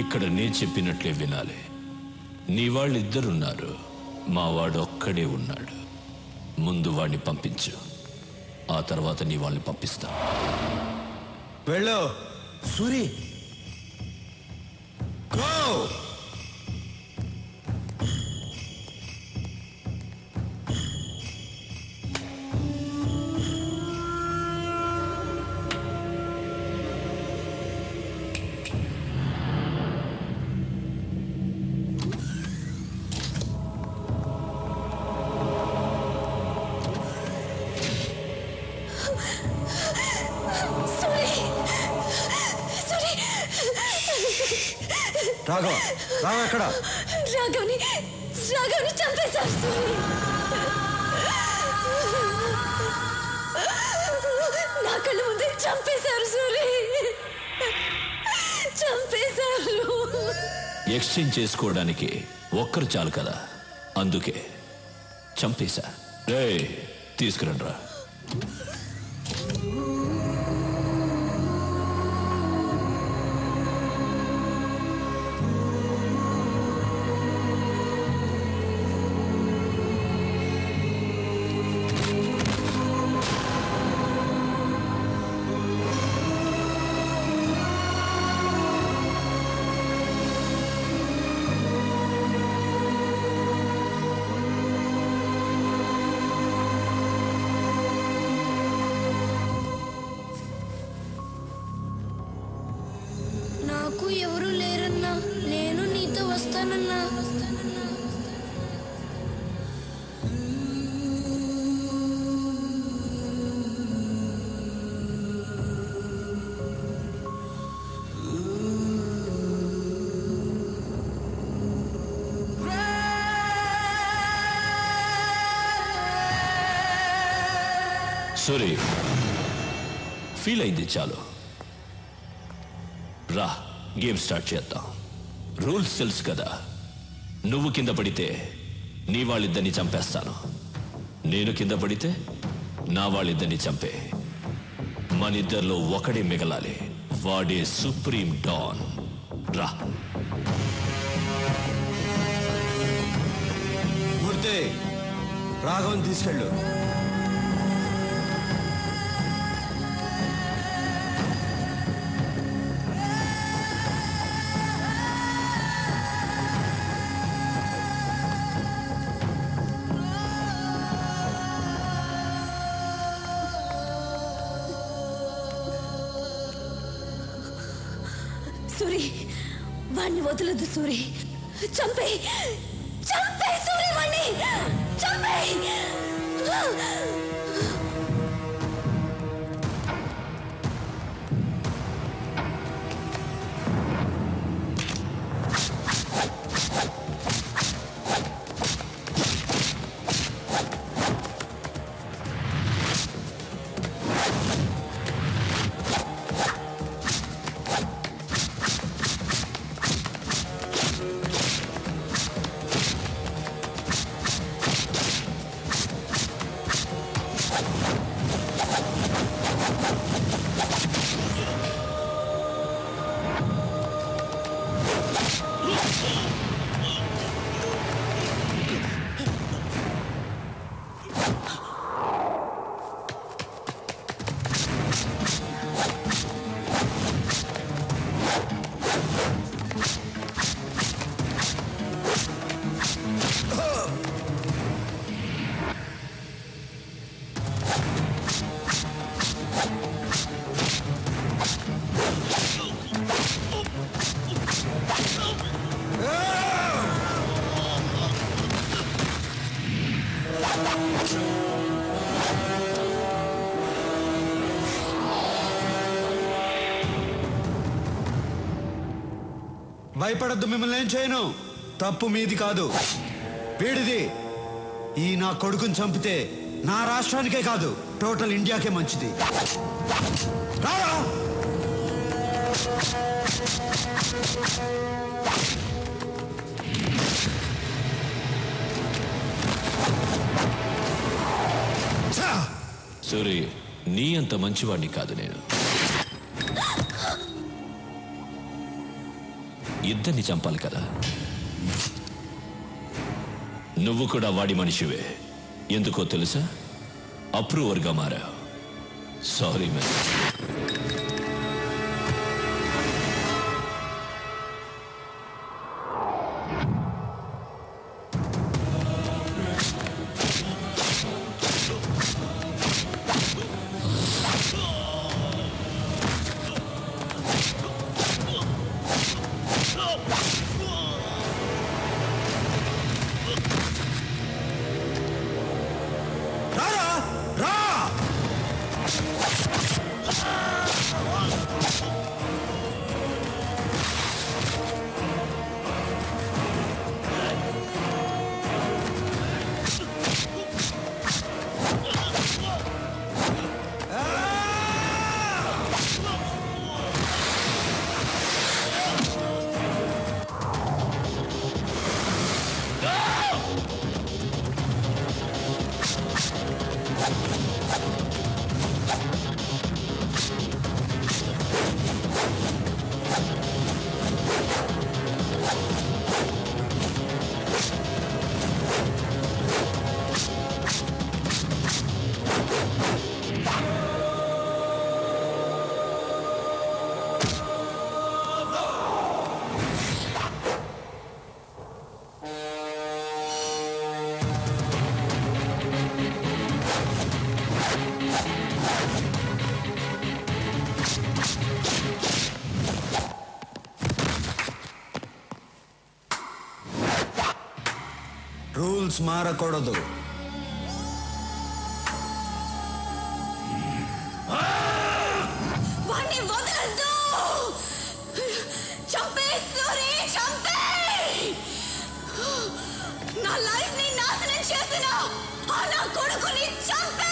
ఇక్కడ నేను చెప్పినట్లే వినాలి. నీ వాళ్ళు ఇద్దరున్నారు, మా వాడు ఒక్కడే ఉన్నాడు. ముందు వాడిని పంపించు, ఆ తర్వాత నీ వాళ్ళని పంపిస్తా. వెళ్ళు సూరి. గో. రాఘవ, రాఘవ ఎక్కడ? రాఘవ్ని చంపేశారు సూరి. నా కళ్ళ ముందే చంపేశారు సూరి, చంపేశారు. ఎక్స్చేంజ్ చేసుకోవడానికి ఒక్కరు చాలు కదా, అందుకే చంపేశా. రే, తీసుకురండ్రా. నాకు ఎవరు లేరన్నా, నేను నీతో వస్తానన్నా. సూరి, ఫీల్ అయింది చాలు. రా, గేమ్ స్టార్ట్ చేద్దాం. రూల్స్ తెలుసు కదా. నువ్వు కింద పడితే నీ వాళ్ళిద్దరిని చంపేస్తాను. నేను కింద పడితే నా వాళ్ళిద్దరిని చంపే. మనిద్దరిలో ఒకడే మిగలాలి. వాడే సుప్రీం డాన్. రా. మూర్తి, రాఘవన్ తీసుకెళ్ళు. సూరి, వాణ్ణి వదలదు సూరి. చంపే సూరి, వాణ్ణి చంపే. భయపడద్దు, మిమ్మల్ని ఏం చేయను. తప్పు మీది కాదు, వీడిది. ఈ నా కొడుకుని చంపితే నా రాష్ట్రానికే కాదు, టోటల్ ఇండియాకే మంచిది. రారా. సూరి, నీ అంత మంచివాడిని కాదు నేను. ఇద్దరిని చంపాలి కదా. నువ్వు కూడా వాడి మనిషివే. ఎందుకో తెలుసా? అప్రూవర్గా మారావు. Sorry man. రూల్స్ మారకూడదు. వాణ్ణి వదలొద్దు. చంపేయ్ సూరి, చంపేయ్. నా లైఫ్ ని నాశనం చేసిన ఆ నా కొడుకుని చంపేయ్.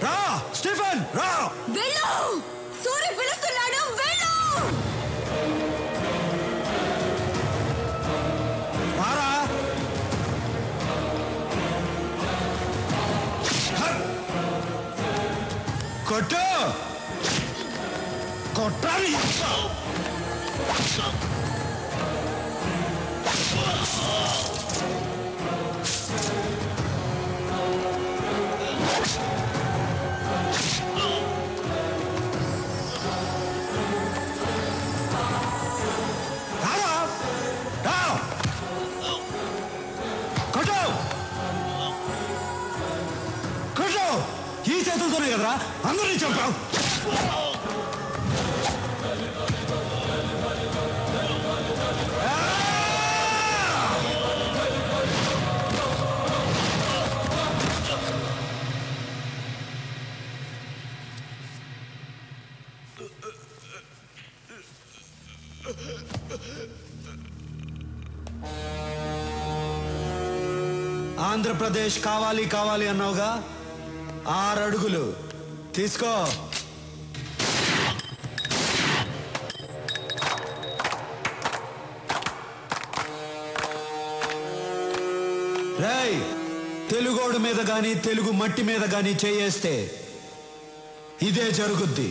రా స్టీఫెన్, రా. వెళ్ళు. సూరి పిలుస్తున్నాడు, వెళ్ళు. రారా. కొట్టు. కొట్టాలి. ఈ చేతులతోనే కదరా అందరినీ చంపావు. ఆంధ్రప్రదేశ్ కావాలి కావాలి అన్నావుగా, 6 అడుగులు తీసుకో. రేయ్, తెలుగోడు మీద గాని తెలుగు మట్టి మీద గాని చేయేస్తే ఇదే జరుగుద్ది.